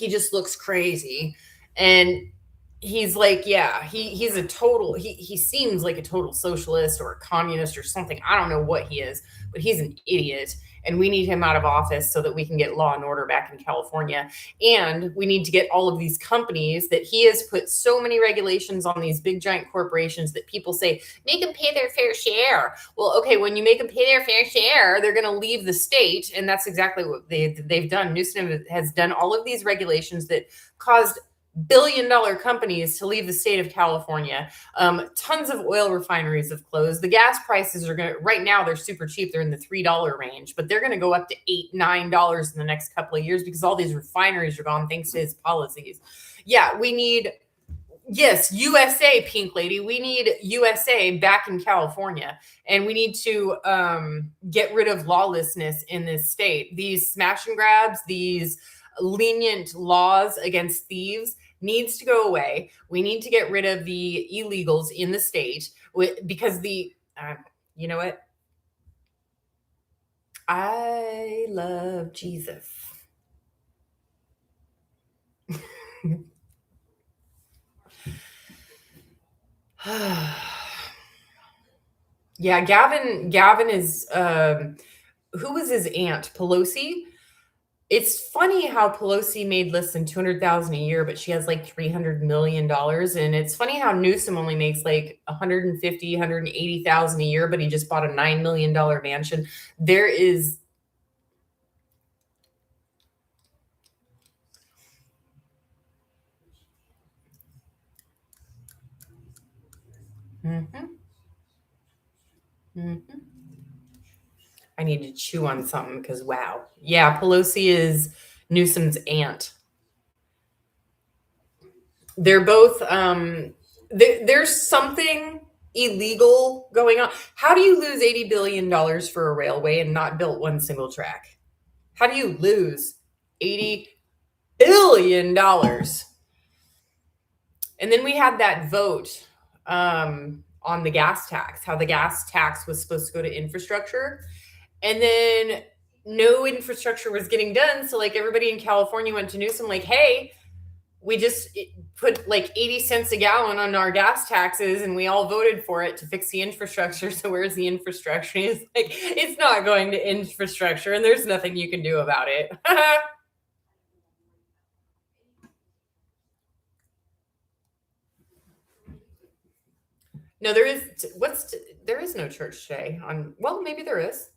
just looks crazy. And he's like, yeah, he's a total he seems like a total socialist or a communist or something. I don't know what he is, but he's an idiot. And we need him out of office so that we can get law and order back in California. And we need to get all of these companies that he has put so many regulations on, these big giant corporations that people say, make them pay their fair share. Well, okay, when you make them pay their fair share, they're going to leave the state. And that's exactly what they've done. Newsom has done all of these regulations that caused billion-dollar companies to leave the state of California. Tons of oil refineries have closed. The gas prices are right now, they're super cheap. They're in the $3 range, but they're going to go up to $8, $9 in the next couple of years because all these refineries are gone thanks to his policies. Yeah, yes, USA, Pink Lady. We need USA back in California, and we need to get rid of lawlessness in this state. These smash and grabs, these lenient laws against thieves needs to go away. We need to get rid of the illegals in the state because you know what? I love Jesus. Yeah, Gavin is who was his aunt? Pelosi? It's funny how Pelosi made less than 200,000 a year, but she has like $300 million. And it's funny how Newsom only makes like 150, 180,000 a year, but he just bought a $9 million mansion. There is Mhm, mhm. I need to chew on something because wow. Yeah, Pelosi is Newsom's aunt. They're both there's something illegal going on. How do you lose $80 billion for a railway and not build one single track? How do you lose $80 billion? And then we had that vote on the gas tax, how the gas tax was supposed to go to infrastructure. And then no infrastructure was getting done. So like everybody in California went to Newsom like, hey, we just put like 80 cents a gallon on our gas taxes and we all voted for it to fix the infrastructure. So where's the infrastructure? He's like, it's not going to infrastructure and there's nothing you can do about it. No, there is no church today on, well, maybe there is.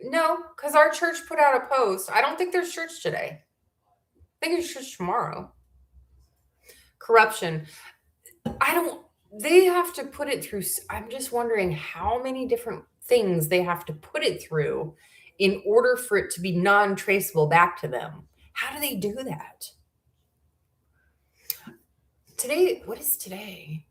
No, because our church put out a post. I don't think there's church today. I think it's church tomorrow. Corruption. I don't, they have to put it through. I'm just wondering how many different things they have to put it through in order for it to be non traceable back to them. How do they do that? Today, what is today?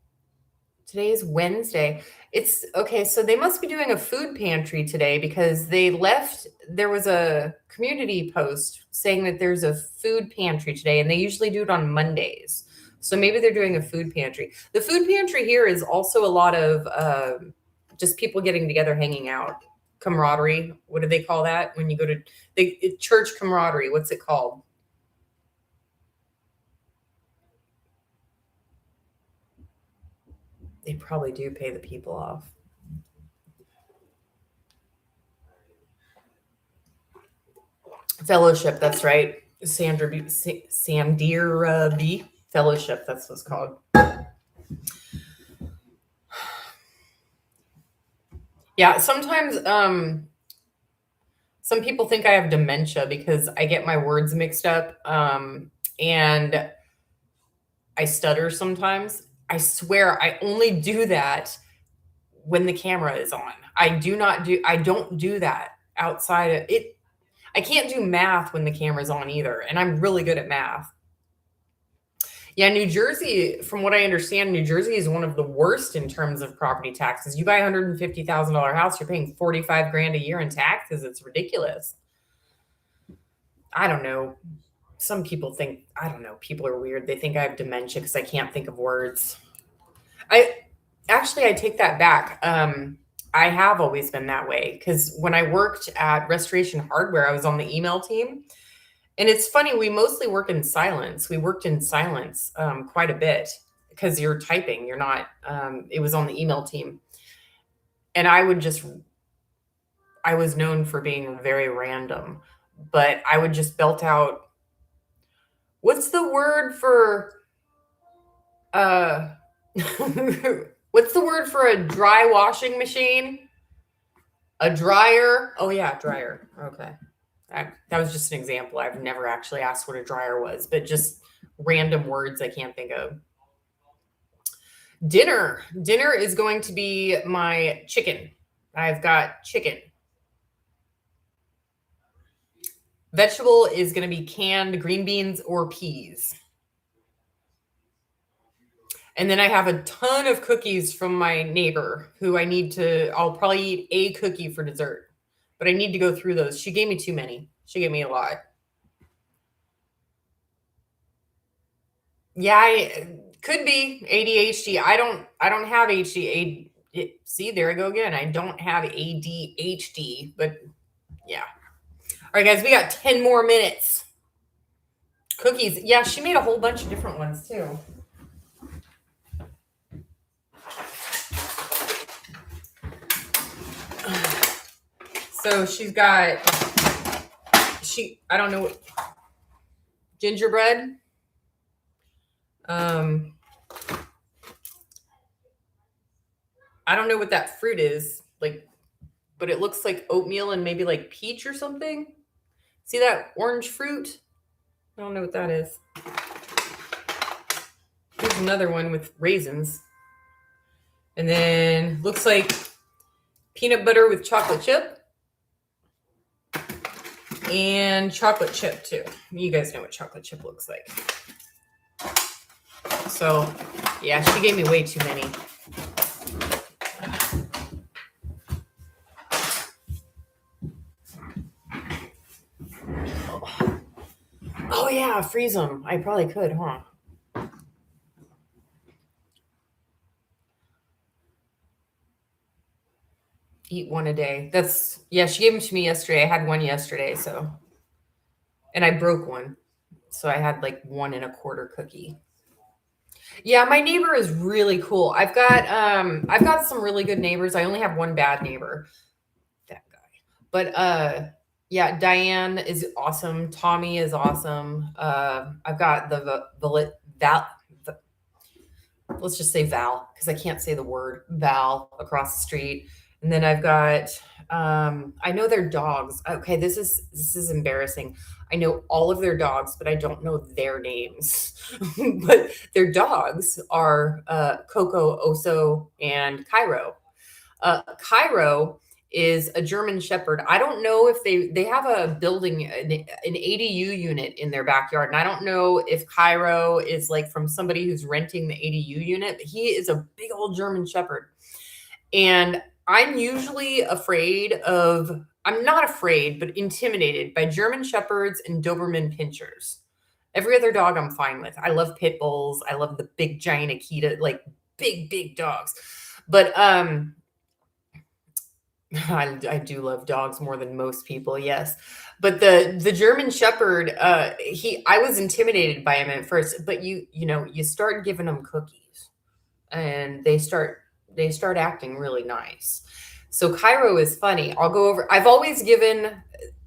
Today is Wednesday. It's okay. So they must be doing a food pantry today because they left. There was a community post saying that there's a food pantry today, and they usually do it on Mondays. So maybe they're doing a food pantry. The food pantry here is also a lot of just people getting together, hanging out, camaraderie. What do they call that when you go to church camaraderie? What's it called? They probably do pay the people off. Fellowship, that's right. Sandira B Fellowship, that's what's called. Yeah, sometimes some people think I have dementia because I get my words mixed up and I stutter sometimes. I swear I only do that when the camera is on. I don't do that outside of it. I can't do math when the camera's on either, and I'm really good at math. Yeah, New Jersey, from what I understand, New Jersey is one of the worst in terms of property taxes. You buy a $150,000 house, you're paying 45 grand a year in taxes. It's ridiculous. I don't know. Some people think, I don't know, people are weird. They think I have dementia because I can't think of words. I actually I take that back. I have always been that way because when I worked at Restoration Hardware, I was on the email team. And it's funny, we mostly work in silence. We worked in silence quite a bit because you're typing, you're not, it was on the email team. And I was known for being very random, but I would just belt out, what's the word for, uh, what's the word for a dry washing machine? A dryer? Oh, yeah, dryer. Okay. That was just an example. I've never actually asked what a dryer was, but just random words I can't think of. Dinner is going to be my chicken. I've got chicken. Vegetable is going to be canned green beans or peas. And then I have a ton of cookies from my neighbor who I'll probably eat a cookie for dessert, but I need to go through those. She gave me too many. She gave me a lot. Yeah, could be ADHD. I don't have HD. See, there I go again. I don't have ADHD, but yeah. All right, guys, we got 10 more minutes. Cookies. Yeah, she made a whole bunch of different ones too. So she's got, I don't know, gingerbread. I don't know what that fruit is, like, but it looks like oatmeal and maybe like peach or something. See that orange fruit? I don't know what that is. Here's another one with raisins. And then looks like peanut butter with chocolate chip. And chocolate chip too. You guys know what chocolate chip looks like. So yeah, she gave me way too many. Oh yeah, freeze them. I probably could, huh? Eat one a day. That's, yeah, she gave them to me yesterday. I had one yesterday, so, and I broke one. So I had like 1 1/4 cookie. Yeah, my neighbor is really cool. I've got some really good neighbors. I only have one bad neighbor. That guy. But yeah, Diane is awesome. Tommy is awesome. I've got let's just say Val, because I can't say the word Val across the street. And then I've got I know their dogs. Okay, this is embarrassing. I know all of their dogs, but I don't know their names. But their dogs are Coco, Oso, and Cairo. Cairo is a German Shepherd. I don't know if they have a building, an ADU unit in their backyard, and I don't know if Cairo is like from somebody who's renting the ADU unit. But he is a big old German Shepherd, and I'm usually I'm not afraid, but intimidated by German Shepherds and Doberman Pinschers. Every other dog I'm fine with. I love pit bulls. I love the big giant Akita, like big dogs. But I do love dogs more than most people, yes. But the German Shepherd, I was intimidated by him at first, but you start giving them cookies and they start acting really nice. So Cairo is funny. I've always given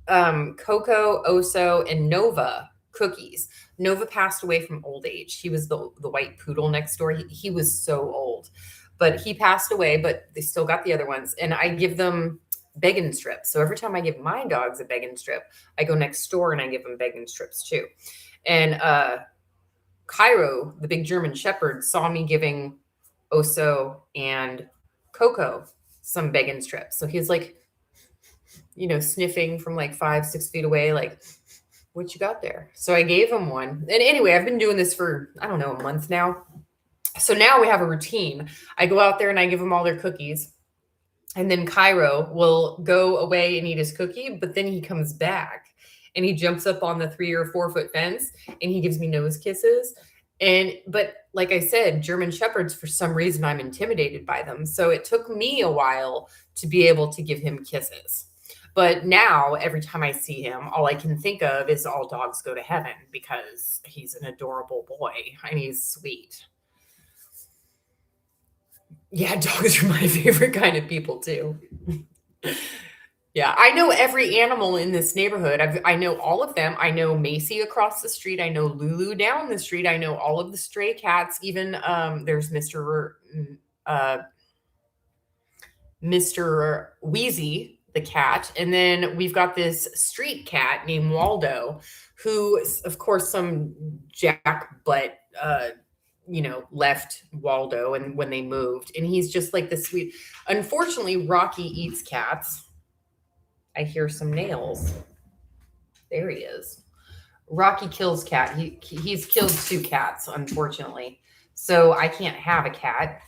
Coco, Oso, and Nova cookies. Nova passed away from old age. He was the white poodle next door. He was so old, but he passed away, but they still got the other ones. And I give them bacon strips. So every time I give my dogs a bacon strip, I go next door and I give them bacon strips too. And Cairo, the big German Shepherd, saw me giving Oso and Coco some bacon strips. So he's like, sniffing from like 5-6 feet away, like, what you got there? So I gave him one. And anyway, I've been doing this for, I don't know, a month now. So now we have a routine. I go out there and I give them all their cookies. And then Cairo will go away and eat his cookie, but then he comes back and he jumps up on the 3 or 4 foot fence and he gives me nose kisses. But like I said, German Shepherds, for some reason, I'm intimidated by them. So it took me a while to be able to give him kisses. But now, every time I see him, all I can think of is all dogs go to heaven, because he's an adorable boy and he's sweet. Yeah, dogs are my favorite kind of people too. Yeah, I know every animal in this neighborhood. I know all of them. I know Macy across the street. I know Lulu down the street. I know all of the stray cats. Even there's Mr. Wheezy, the cat. And then we've got this street cat named Waldo, who, of course, some jack butt, left Waldo and when they moved. And he's just like the sweet. Unfortunately, Rocky eats cats. I hear some nails. There he is. Rocky kills cat. He's killed 2 cats, unfortunately. So I can't have a cat.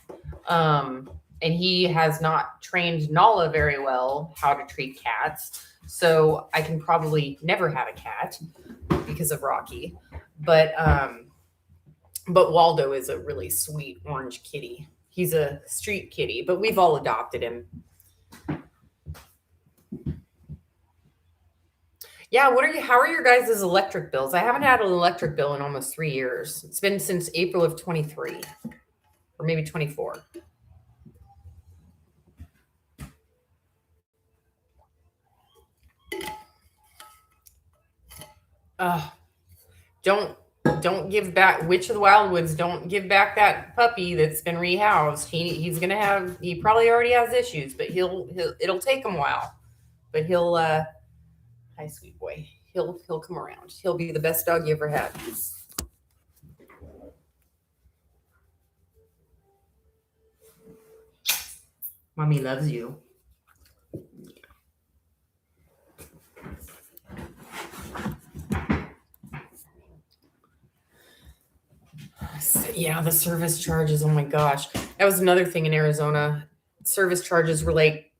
And he has not trained Nala very well how to treat cats. So I can probably never have a cat because of Rocky. But Waldo is a really sweet orange kitty. He's a street kitty, but we've all adopted him. Yeah, how are your guys' electric bills? I haven't had an electric bill in almost 3 years. It's been since April of 23 or maybe 24. Uh, don't give back Witch of the Wildwoods. Don't give back that puppy that's been rehoused. He probably already has issues, but he'll it'll take him a while. But he'll hi sweet boy. He'll come around. He'll be the best dog you ever had. Mommy loves you. Yeah, the service charges. Oh my gosh. That was another thing in Arizona. Service charges were like,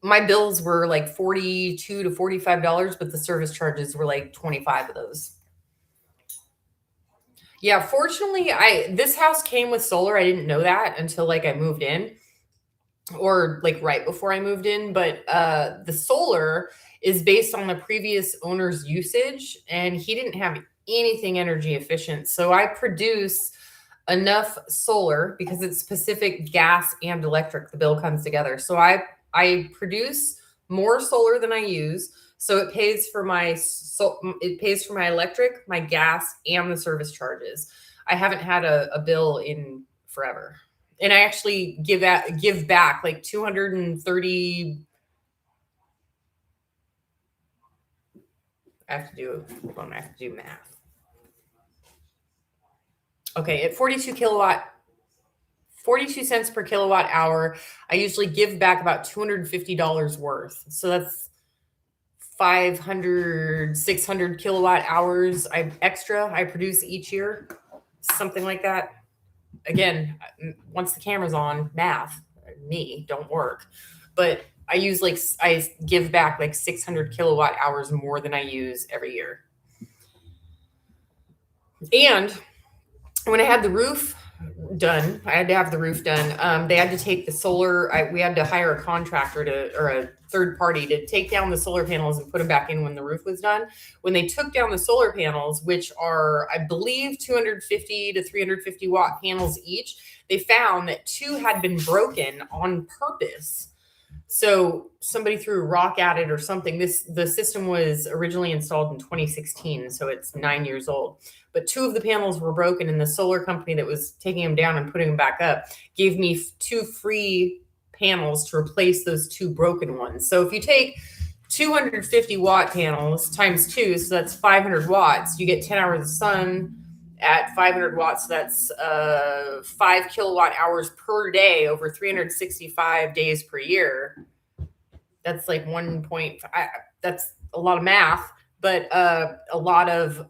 my bills were like $42 to $45, but the service charges were like 25 of those. Yeah, fortunately, this house came with solar. I didn't know that until like I moved in, or like right before I moved in. But the solar is based on the previous owner's usage, and he didn't have anything energy efficient. So I produce enough solar because it's specific gas and electric. The bill comes together. So I produce more solar than I use. So it pays for my electric, my gas, and the service charges. I haven't had a bill in forever. And I actually give back like 230. I have to do math. Okay, at 42 cents per kilowatt hour, I usually give back about $250 worth. So that's 500, 600 kilowatt hours I produce each year, something like that. Again, once the camera's on, math, me, don't work. But I give back like 600 kilowatt hours more than I use every year. And when I had the roof done, I had to have the roof done. They had to take the solar. We had to hire a contractor or a third party to take down the solar panels and put them back in when the roof was done. When they took down the solar panels, which are, I believe, 250 to 350 watt panels each, they found that 2 had been broken on purpose. So somebody threw a rock at it or something. The system was originally installed in 2016, so it's 9 years old. But 2 of the panels were broken, and the solar company that was taking them down and putting them back up gave me 2 free panels to replace those 2 broken ones. So if you take 250 watt panels times 2, so that's 500 watts, you get 10 hours of sun at 500 watts. That's 5 kilowatt hours per day over 365 days per year. That's like 1.5. That's a lot of math, but a lot of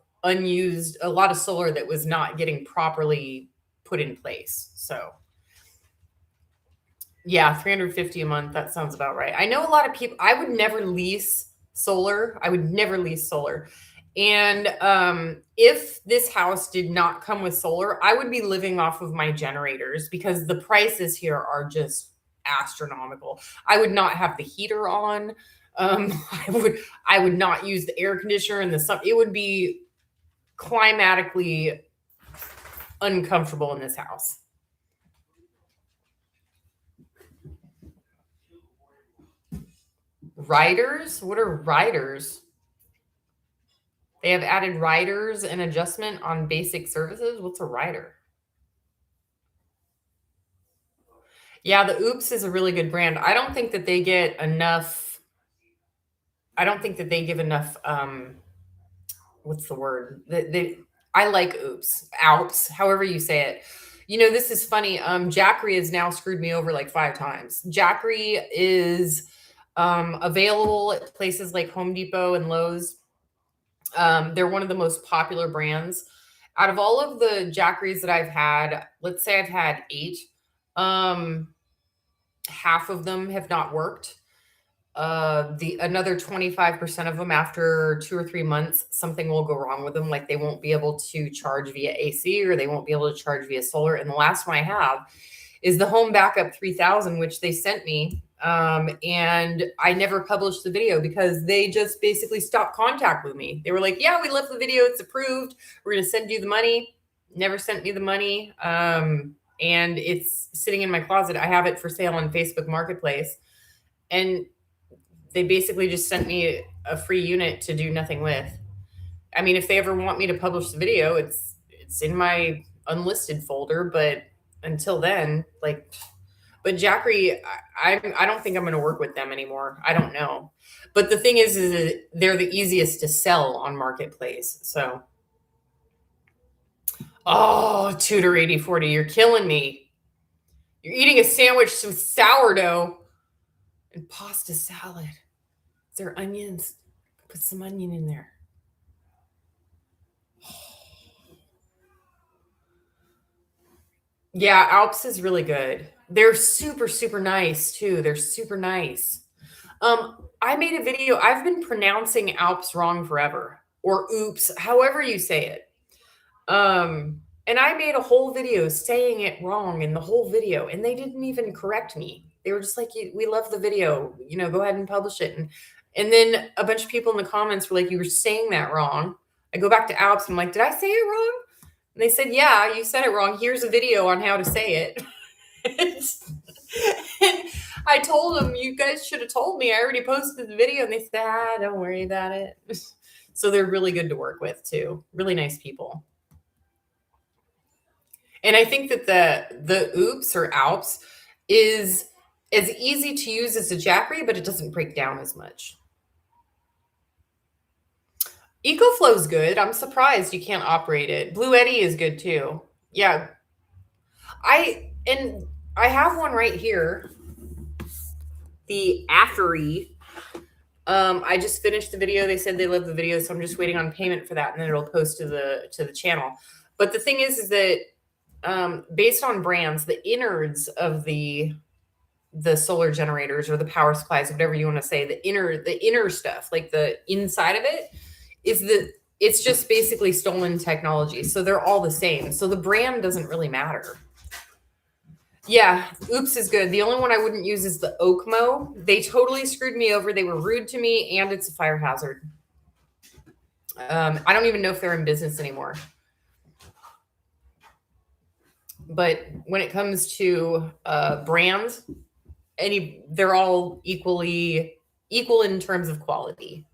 solar that was not getting properly put in place. So yeah, 350 a month. That sounds about right. I know a lot of people, I would never lease solar. And if this house did not come with solar, I would be living off of my generators because the prices here are just astronomical. I would not have the heater on. I would not use the air conditioner in the sun. It would be climatically uncomfortable in this house. Riders? What are riders? They have added riders and adjustment on basic services. What's a rider? Yeah, the Oops is a really good brand. I don't think that they get enough. I don't think that they give enough. What's the word? I like Oops, Alps, however you say it. You know, this is funny. Jackery has now screwed me over like 5 times. Jackery is available at places like Home Depot and Lowe's. They're one of the most popular brands. Out of all of the Jackeries that I've had, let's say I've had 8, half of them have not worked. The another 25% of them, after 2 or 3 months, something will go wrong with them. Like they won't be able to charge via AC, or they won't be able to charge via solar. And the last one I have is the Home Backup 3000, which they sent me. And I never published the video because they just basically stopped contact with me. They were like, yeah, we left the video. It's approved. We're going to send you the money. Never sent me the money. And it's sitting in my closet. I have it for sale on Facebook Marketplace. And they basically just sent me a free unit to do nothing with. I mean, if they ever want me to publish the video, it's in my unlisted folder, but until then, like, but Jackery, I don't think I'm going to work with them anymore. I don't know. But the thing is that they're the easiest to sell on Marketplace. So, oh, Tudor 8040, you're killing me. You're eating a sandwich with sourdough and pasta salad. Is there onions? Put some onion in there. Yeah, Alps is really good. They're super, super nice too. They're super nice. I made a video. I've been pronouncing Alps wrong forever, or oops, however you say it. And I made a whole video saying it wrong in the whole video, and they didn't even correct me. They were just like, "We love the video. Go ahead and publish it." And then a bunch of people in the comments were like, "You were saying that wrong." I go back to Alps. And I'm like, "Did I say it wrong?" And they said, "Yeah, you said it wrong. Here's a video on how to say it." And I told them, "You guys should have told me. I already posted the video." And they said, "Don't worry about it." So they're really good to work with too. Really nice people. And I think that the Oops or Alps is as easy to use as a Jackery, but it doesn't break down as much. EcoFlow is good. I'm surprised you can't operate it. Blue Eddy is good too. Yeah, I have one right here. The Affery. I just finished the video. They said they love the video, so I'm just waiting on payment for that, and then it'll post to the channel. But the thing is that based on brands, the innards of the solar generators or the power supplies, whatever you want to say, the inner stuff, like the inside of it, it's just basically stolen technology. So they're all the same. So the brand doesn't really matter. Yeah, Oops is good. The only one I wouldn't use is the Oakmo. They totally screwed me over. They were rude to me, and it's a fire hazard. I don't even know if they're in business anymore. But when it comes to brands, they're all equal in terms of quality.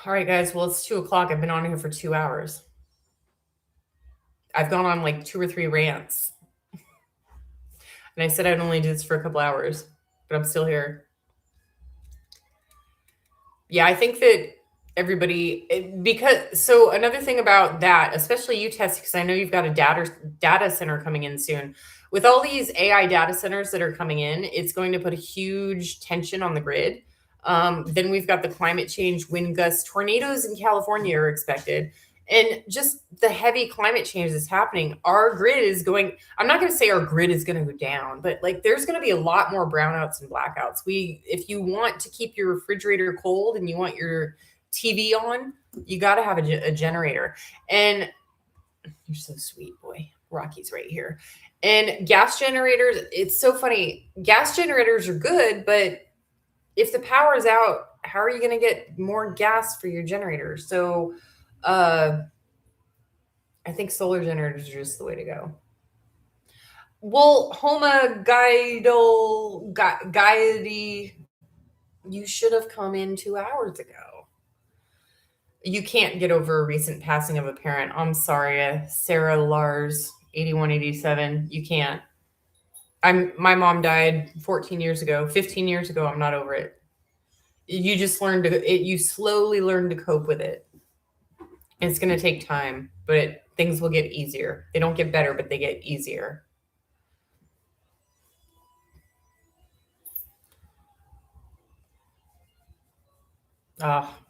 All right, guys. Well, it's 2:00. I've been on here for 2 hours. I've gone on like 2 or 3 rants. And I said I'd only do this for a couple hours, but I'm still here. Yeah, I think that so another thing about that, especially you, Tess, because I know you've got a data center coming in soon. With all these AI data centers that are coming in, it's going to put a huge tension on the grid. Then we've got the climate change, wind gusts, tornadoes in California are expected. And just the heavy climate change that's happening, our grid is going, I'm not going to say our grid is going to go down, but like there's going to be a lot more brownouts and blackouts. If you want to keep your refrigerator cold and you want your TV on, you got to have a generator. And you're so sweet, boy. Rocky's right here. And gas generators, it's so funny. Gas generators are good, but if the power is out, how are you going to get more gas for your generator? So, I think solar generators are just the way to go. Well, Homa Guide, you should have come in 2 hours ago. You can't get over a recent passing of a parent. I'm sorry, Sarah Lars, 8187. You can't. My mom died 14 years ago, 15 years ago. I'm not over it. You just you slowly learn to cope with it. It's going to take time, but things will get easier. They don't get better, but they get easier.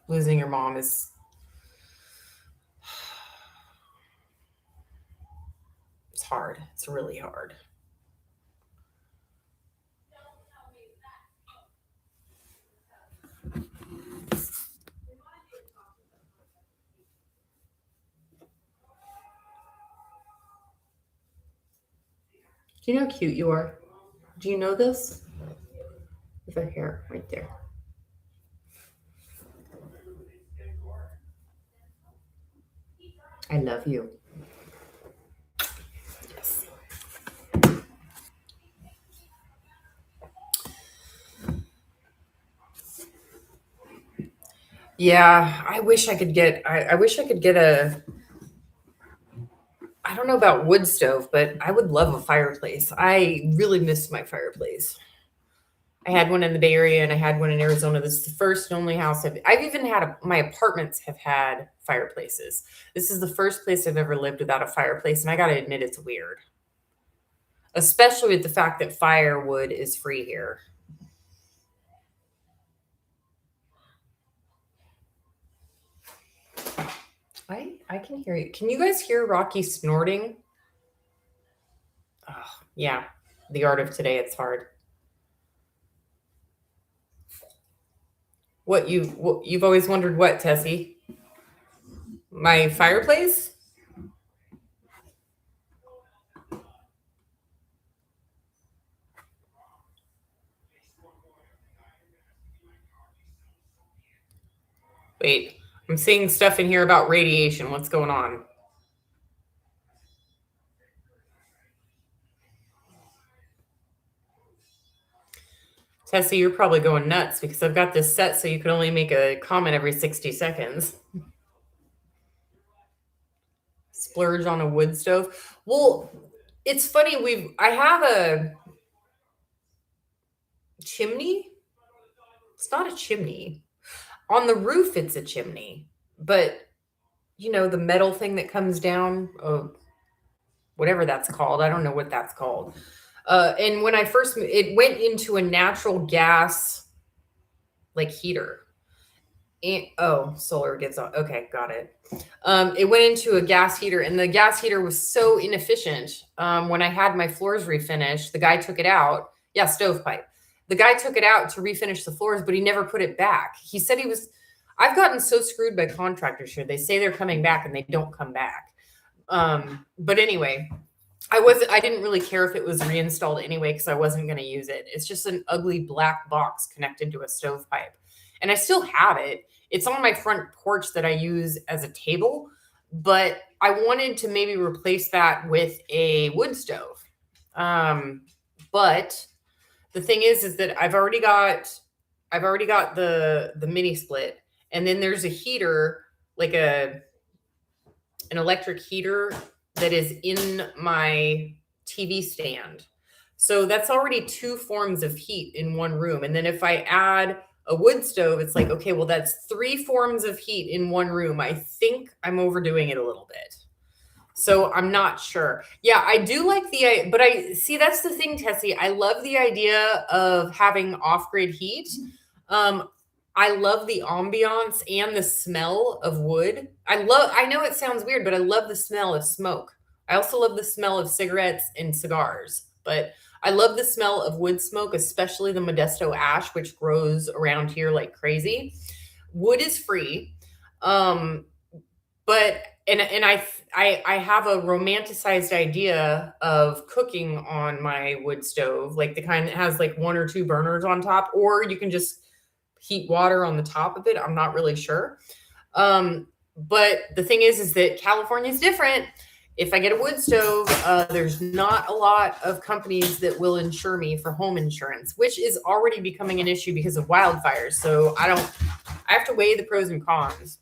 Losing your mom is it's hard. It's really hard. Do you know how cute you are? Do you know this? With a hair right there. I love you. Yes. Yeah, I wish I could get a, I don't know about wood stove, but I would love a fireplace. I really missed my fireplace. I had one in the Bay Area and I had one in Arizona. This is the first and only house I've even had my apartments have had fireplaces. This is the first place I've ever lived without a fireplace, and I got to admit it's weird, especially with the fact that firewood is free here. I can hear you. Can you guys hear Rocky snorting? Oh, yeah. The art of today, it's hard. What you've always wondered what, Tessie? My fireplace? Wait, I'm seeing stuff in here about radiation. What's going on? Tessie, you're probably going nuts because I've got this set so you can only make a comment every 60 seconds. Splurge on a wood stove. Well, it's funny, I have a chimney. It's not a chimney. On the roof it's a chimney. But the metal thing that comes down, whatever that's called. I don't know what that's called. And when I first, it went into a natural gas like heater. And, oh, solar gives on. Okay, got it. It went into a gas heater, and the gas heater was so inefficient. When I had my floors refinished, the guy took it out. Yeah, stovepipe. The guy took it out to refinish the floors, but he never put it back. He said he was. I've gotten so screwed by contractors here. They say they're coming back, and they don't come back. But anyway, I didn't really care if it was reinstalled anyway because I wasn't going to use it. It's just an ugly black box connected to a stovepipe. And I still have it. It's on my front porch that I use as a table, but I wanted to maybe replace that with a wood stove. But the thing is that I've already got the mini split, and then there's a heater, like an electric heater that is in my TV stand. So that's already two forms of heat in one room. And then if I add a wood stove, it's like, okay, well, that's three forms of heat in one room. I think I'm overdoing it a little bit. So I'm not sure. Yeah, I do like but I see that's the thing, Tessie. I love the idea of having off grid heat. Um, I love the ambiance and the smell of wood. I know it sounds weird, but I love the smell of smoke. I also love the smell of cigarettes and cigars, but I love the smell of wood smoke, especially the Modesto ash, which grows around here like crazy. Wood is free. Um, but and I have a romanticized idea of cooking on my wood stove, like the kind that has like one or two burners on top, or you can just heat water on the top of it. I'm not really sure. But the thing is that California is different. If I get a wood stove, there's not a lot of companies that will insure me for home insurance, which is already becoming an issue because of wildfires. So I have to weigh the pros and cons.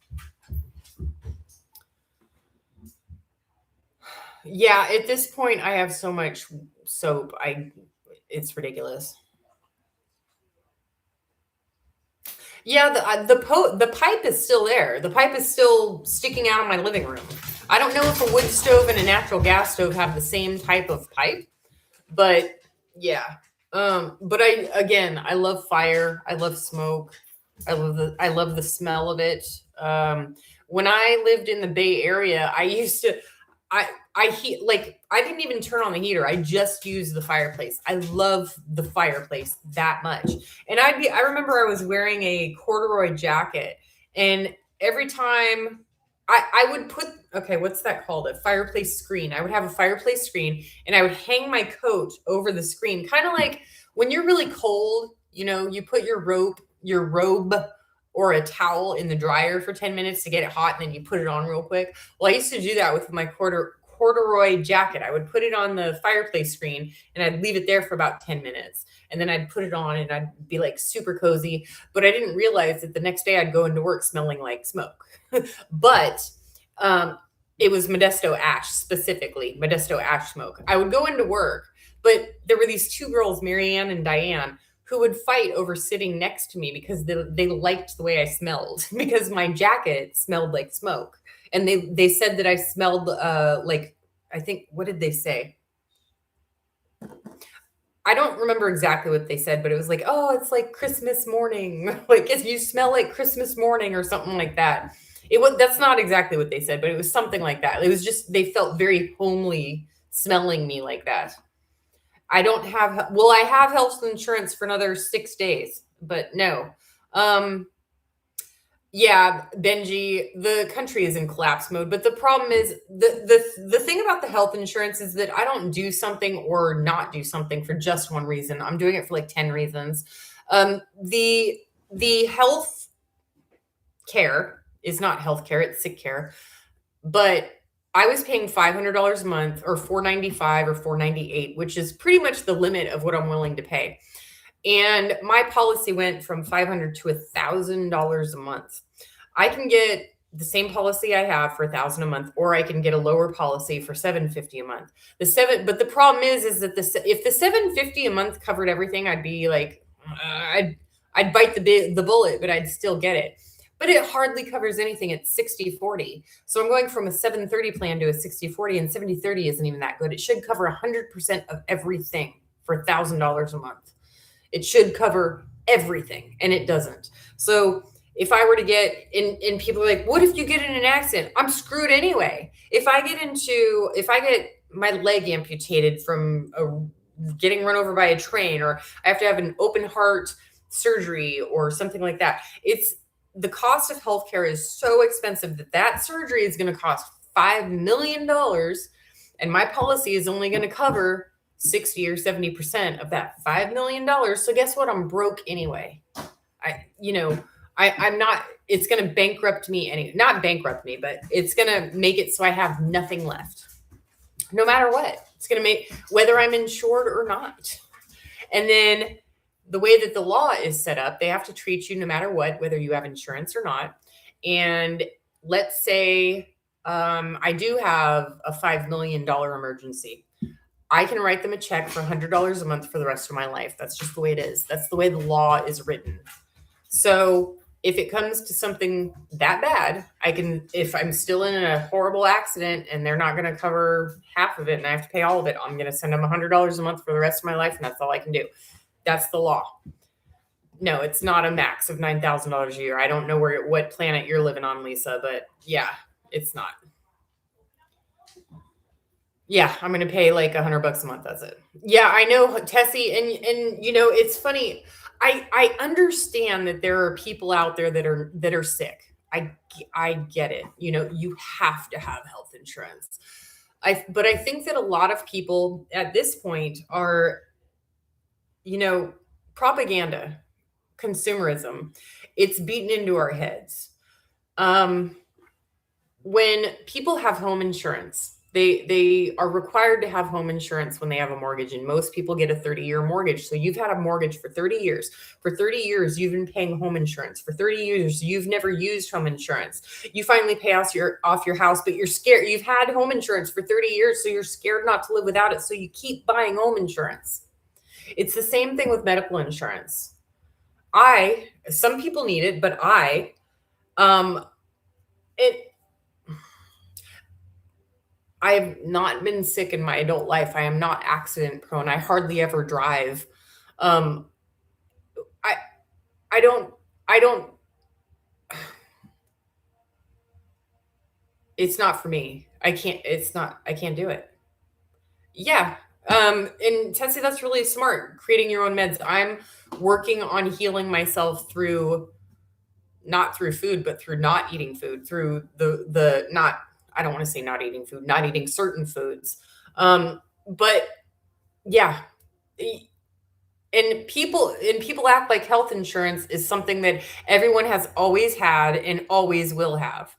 Yeah, at this point, I have so much soap. It's ridiculous. Yeah, the pipe is still there. The pipe is still sticking out of my living room. I don't know if a wood stove and a natural gas stove have the same type of pipe, but yeah. But I love fire. I love smoke. I love the smell of it. When I lived in the Bay Area, I I didn't even turn on the heater. I just used the fireplace. I love the fireplace that much. And I remember I was wearing a corduroy jacket, and every time I would put, okay, what's that called? A fireplace screen. I would have a fireplace screen and I would hang my coat over the screen, kind of like when you're really cold, you put your robe or a towel in the dryer for 10 minutes to get it hot and then you put it on real quick. Well, I used to do that with my corduroy jacket. I would put it on the fireplace screen and I'd leave it there for about 10 minutes. And then I'd put it on and I'd be like super cozy. But I didn't realize that the next day I'd go into work smelling like smoke. But it was Modesto ash, specifically Modesto ash smoke. I would go into work, but there were these two girls, Marianne and Diane, who would fight over sitting next to me because they liked the way I smelled because my jacket smelled like smoke. And they said that I smelled like, I think, what did they say? I don't remember exactly what they said, but it was like, oh, it's like Christmas morning. Like, if you smell like Christmas morning or something like that. That's not exactly what they said, but it was something like that. It was just, they felt very homely smelling me like that. I don't have, well, I have health insurance for another 6 days, but no. Yeah, Benji, the country is in collapse mode. But the problem is the thing about the health insurance is that I don't do something or not do something for just one reason. I'm doing it for like 10 reasons. The health care is not health care, it's sick care. But I was paying $500 a month or $495 or $498, which is pretty much the limit of what I'm willing to pay. And my policy went from $500 to $1,000 a month. I can get the same policy I have for $1,000 a month, or I can get a lower policy for $750 a month. But the problem is that if the $750 a month covered everything, I'd be like, I'd bite the bullet, but I'd still get it. But it hardly covers anything. It's 60/40. So I'm going from a 730 plan to a 60/40, and 70/30 isn't even that good. It should cover 100% of everything for $1,000 a month. It should cover everything, and it doesn't. So if I were to get in, people are like, what if you get in an accident? I'm screwed anyway. If I get my leg amputated from getting run over by a train, or I have to have an open heart surgery or something like that, the cost of healthcare is so expensive that surgery is going to cost $5 million, and my policy is only going to cover 60 or 70% of that $5 million. So guess what? I'm broke anyway. I'm not, it's going to bankrupt me not bankrupt me, but it's going to make it so I have nothing left. No matter what, it's going to make, whether I'm insured or not. And then the way that the law is set up, they have to treat you no matter what, whether you have insurance or not. And let's say I do have a $5 million emergency. I can write them a check for $100 a month for the rest of my life. That's just the way it is. That's the way the law is written. So if it comes to something that bad, if I'm still in a horrible accident and they're not going to cover half of it and I have to pay all of it, I'm going to send them $100 a month for the rest of my life. And that's all I can do. That's the law. No, it's not a max of $9,000 a year. I don't know what planet you're living on, Lisa, but yeah, it's not. Yeah, I'm going to pay like $100 a month. That's it. Yeah, I know, Tessie. And it's funny. I understand that there are people out there that are sick. I get it. You have to have health insurance. But I think that a lot of people at this point are, propaganda, consumerism. It's beaten into our heads. When people have home insurance, they are required to have home insurance when they have a mortgage, and most people get a 30-year mortgage. So you've had a mortgage for 30 years. For 30 years, you've been paying home insurance. For 30 years, you've never used home insurance. You finally pay off your house, but you're scared. You've had home insurance for 30 years, so you're scared not to live without it. So you keep buying home insurance. It's the same thing with medical insurance. Some people need it, but I've not been sick in my adult life. I am not accident prone. I hardly ever drive. I don't, it's not for me. I can't do it. Yeah. And Tessie, that's really smart. Creating your own meds. I'm working on healing myself not through food, but through not eating food, through I don't want to say not eating food, not eating certain foods. But yeah. And people act like health insurance is something that everyone has always had and always will have.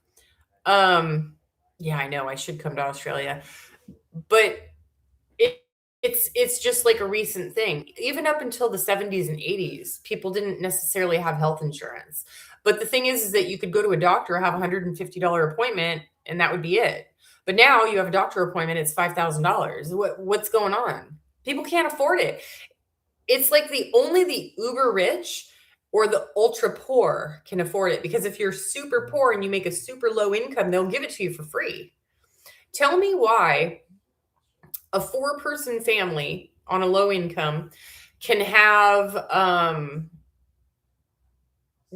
Yeah, I know. I should come to Australia. But it, it's just like a recent thing. Even up until the 70s and 80s, people didn't necessarily have health insurance. But the thing is that you could go to a doctor, have a $150 appointment, and that would be it. But now you have a doctor appointment, it's $5,000. What's going on? People can't afford it. It's like only the uber rich or the ultra poor can afford it, because if you're super poor and you make a super low income, they'll give it to you for free. Tell me why a four-person family on a low income can have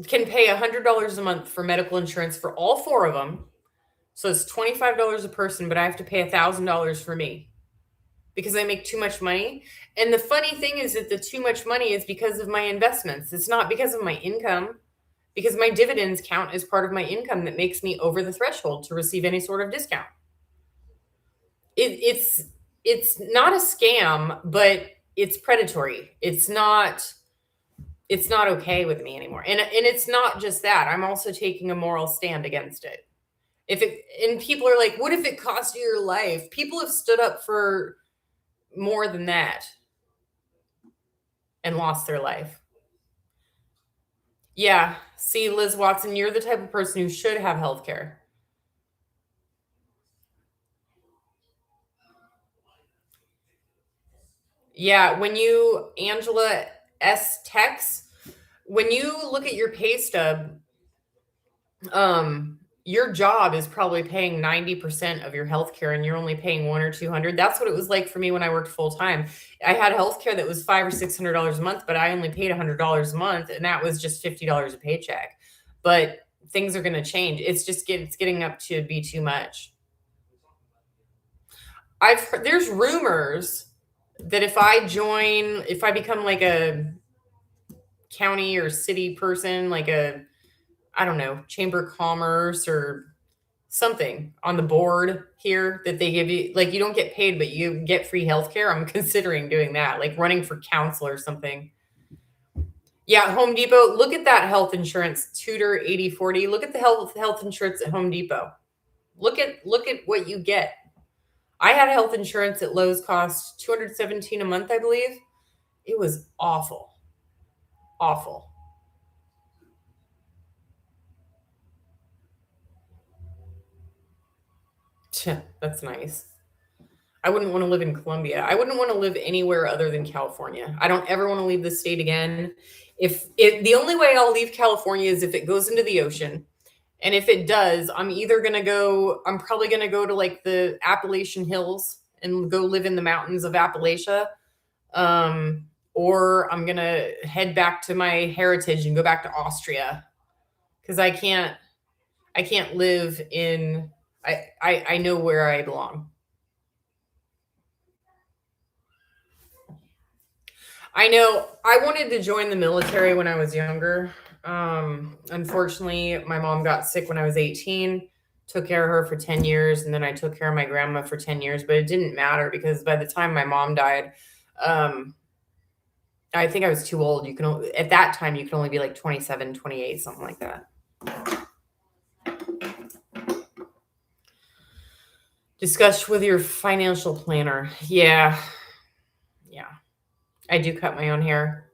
can pay $100 a month for medical insurance for all four of them. So it's $25 a person, but I have to pay $1,000 for me because I make too much money. And the funny thing is that the too much money is because of my investments. It's not because of my income, because my dividends count as part of my income that makes me over the threshold to receive any sort of discount. It's not a scam, but it's predatory. It's not okay with me anymore. And it's not just that. I'm also taking a moral stand against it. If it and people are like, what if it cost you your life? People have stood up for more than that and lost their life. Yeah. See, Liz Watson, you're the type of person who should have health care. Yeah, when you Angela S. Tex, when you look at your pay stub, your job is probably paying 90% of your healthcare and you're only paying 1 or 200. That's what it was like for me when I worked full time. I had healthcare that was $500 or $600 a month, but I only paid $100 a month, and that was just $50 a paycheck. But things are going to change. It's getting up to be too much. I've heard, there's rumors that if I become like a county or city person, like I don't know, chamber of commerce or something on the board here, that they give you, like, you don't get paid, but you get free healthcare. I'm considering doing that, like running for council or something. Yeah, Home Depot. Look at that health insurance, Tudor 8040. Look at the health insurance at Home Depot. Look at what you get. I had health insurance at Lowe's, cost $217 a month, I believe. It was awful. Awful. That's nice. I wouldn't want to live in Colombia. I wouldn't want to live anywhere other than California. I don't ever want to leave the state again. If the only way I'll leave California is if it goes into the ocean. And if it does, I'm probably gonna go to like the Appalachian Hills and go live in the mountains of Appalachia. Or I'm gonna head back to my heritage and go back to Austria, because I can't live in I know where I belong. I know I wanted to join the military when I was younger. Unfortunately, my mom got sick when I was 18, took care of her for 10 years, and then I took care of my grandma for 10 years, but it didn't matter because by the time my mom died, um, I think I was too old. At that time, you could only be like 27, 28, something like that. Discuss with your financial planner. Yeah. Yeah. I do cut my own hair.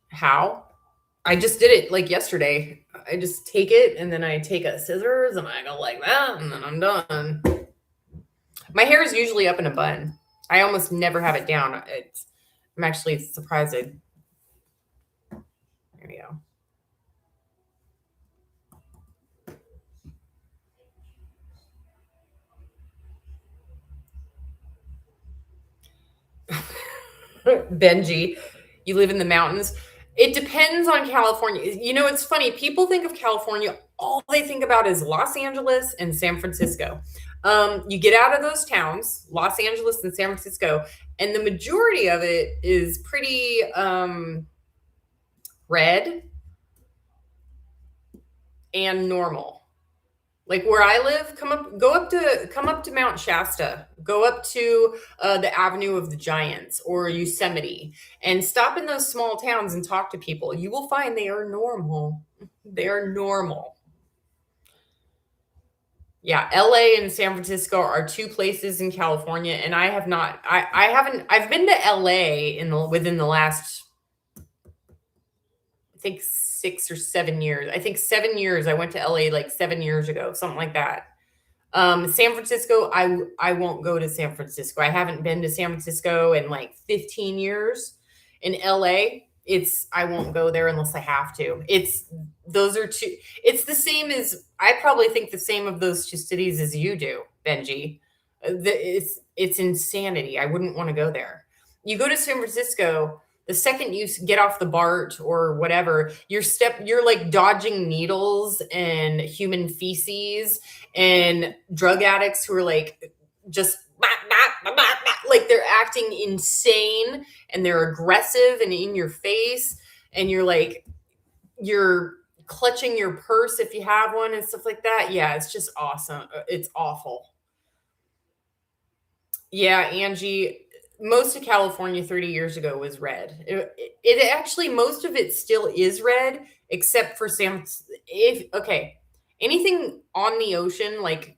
How? I just did it like yesterday. I just take it and then I take a scissors and I go like that and then I'm done. My hair is usually up in a bun. I almost never have it down. I'm actually surprised. There we go. Benji, you live in the mountains. It depends on California. It's funny. People think of California, all they think about is Los Angeles and San Francisco. You get out of those towns, Los Angeles and San Francisco, and the majority of it is pretty red and normal. Like where I live, come up to Mount Shasta, go up to the Avenue of the Giants or Yosemite, and stop in those small towns and talk to people. You will find they are normal. They are normal. Yeah, LA and San Francisco are two places in California, and I have not. I haven't. I've been to LA within the last, I think, 6 or 7 years. I think 7 years. I went to LA like 7 years ago, something like that. San Francisco, I won't go to San Francisco. I haven't been to San Francisco in like 15 years. In LA, I won't go there unless I have to. Those are two. It's the same as, I probably think the same of those two cities as you do, Benji. It's insanity. I wouldn't want to go there. You go to San Francisco, the second you get off the BART or whatever, you're like dodging needles and human feces and drug addicts who are like just like they're acting insane and they're aggressive and in your face, and you're clutching your purse if you have one and stuff like that. Yeah, it's just awesome. It's awful. Yeah, Angie, most of California 30 years ago was red. It actually, most of it still is red, except for if okay, anything on the ocean like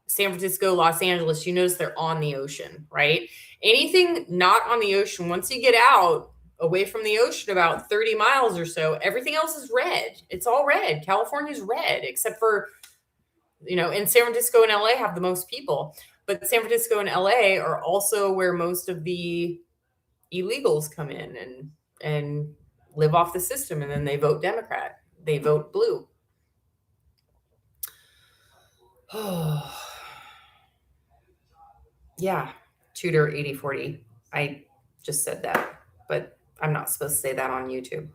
San Francisco, Los Angeles, you notice they're on the ocean, right? Anything not on the ocean, once you get out away from the ocean about 30 miles or so, everything else is red. It's all red. California's red, except for, and San Francisco and LA have the most people. But San Francisco and LA are also where most of the illegals come in and live off the system, and then they vote Democrat. They vote blue. Oh, yeah. Tudor 8040. I just said that, but I'm not supposed to say that on YouTube.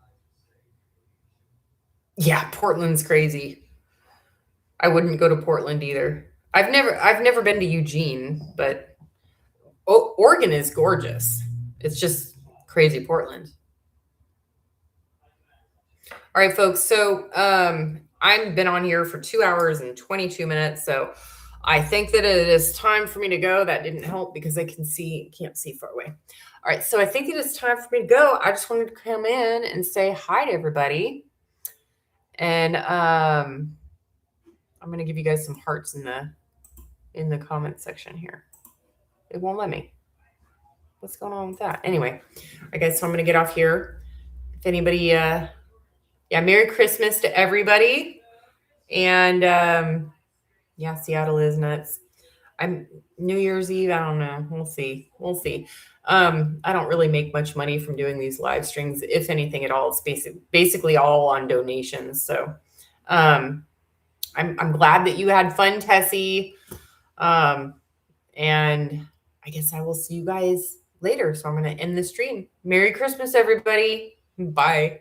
Yeah, Portland's crazy. I wouldn't go to Portland either. I've never been to Eugene, but Oregon is gorgeous. It's just crazy Portland. All right, folks. So I've been on here for 2 hours and 22 minutes. So I think that it is time for me to go. That didn't help because I can't see far away. All right. So I think it is time for me to go. I just wanted to come in and say hi to everybody. And I'm going to give you guys some hearts in the comment section here. It won't let me. What's going on with that? Anyway, all right, guys. So I'm going to get off here. If anybody, yeah, Merry Christmas to everybody. And yeah, Seattle is nuts. I'm New Year's Eve. I don't know. We'll see. I don't really make much money from doing these live streams. If anything at all, it's basically all on donations. So I'm glad that you had fun, Tessie. And I guess I will see you guys later. So I'm going to end the stream. Merry Christmas, everybody. Bye.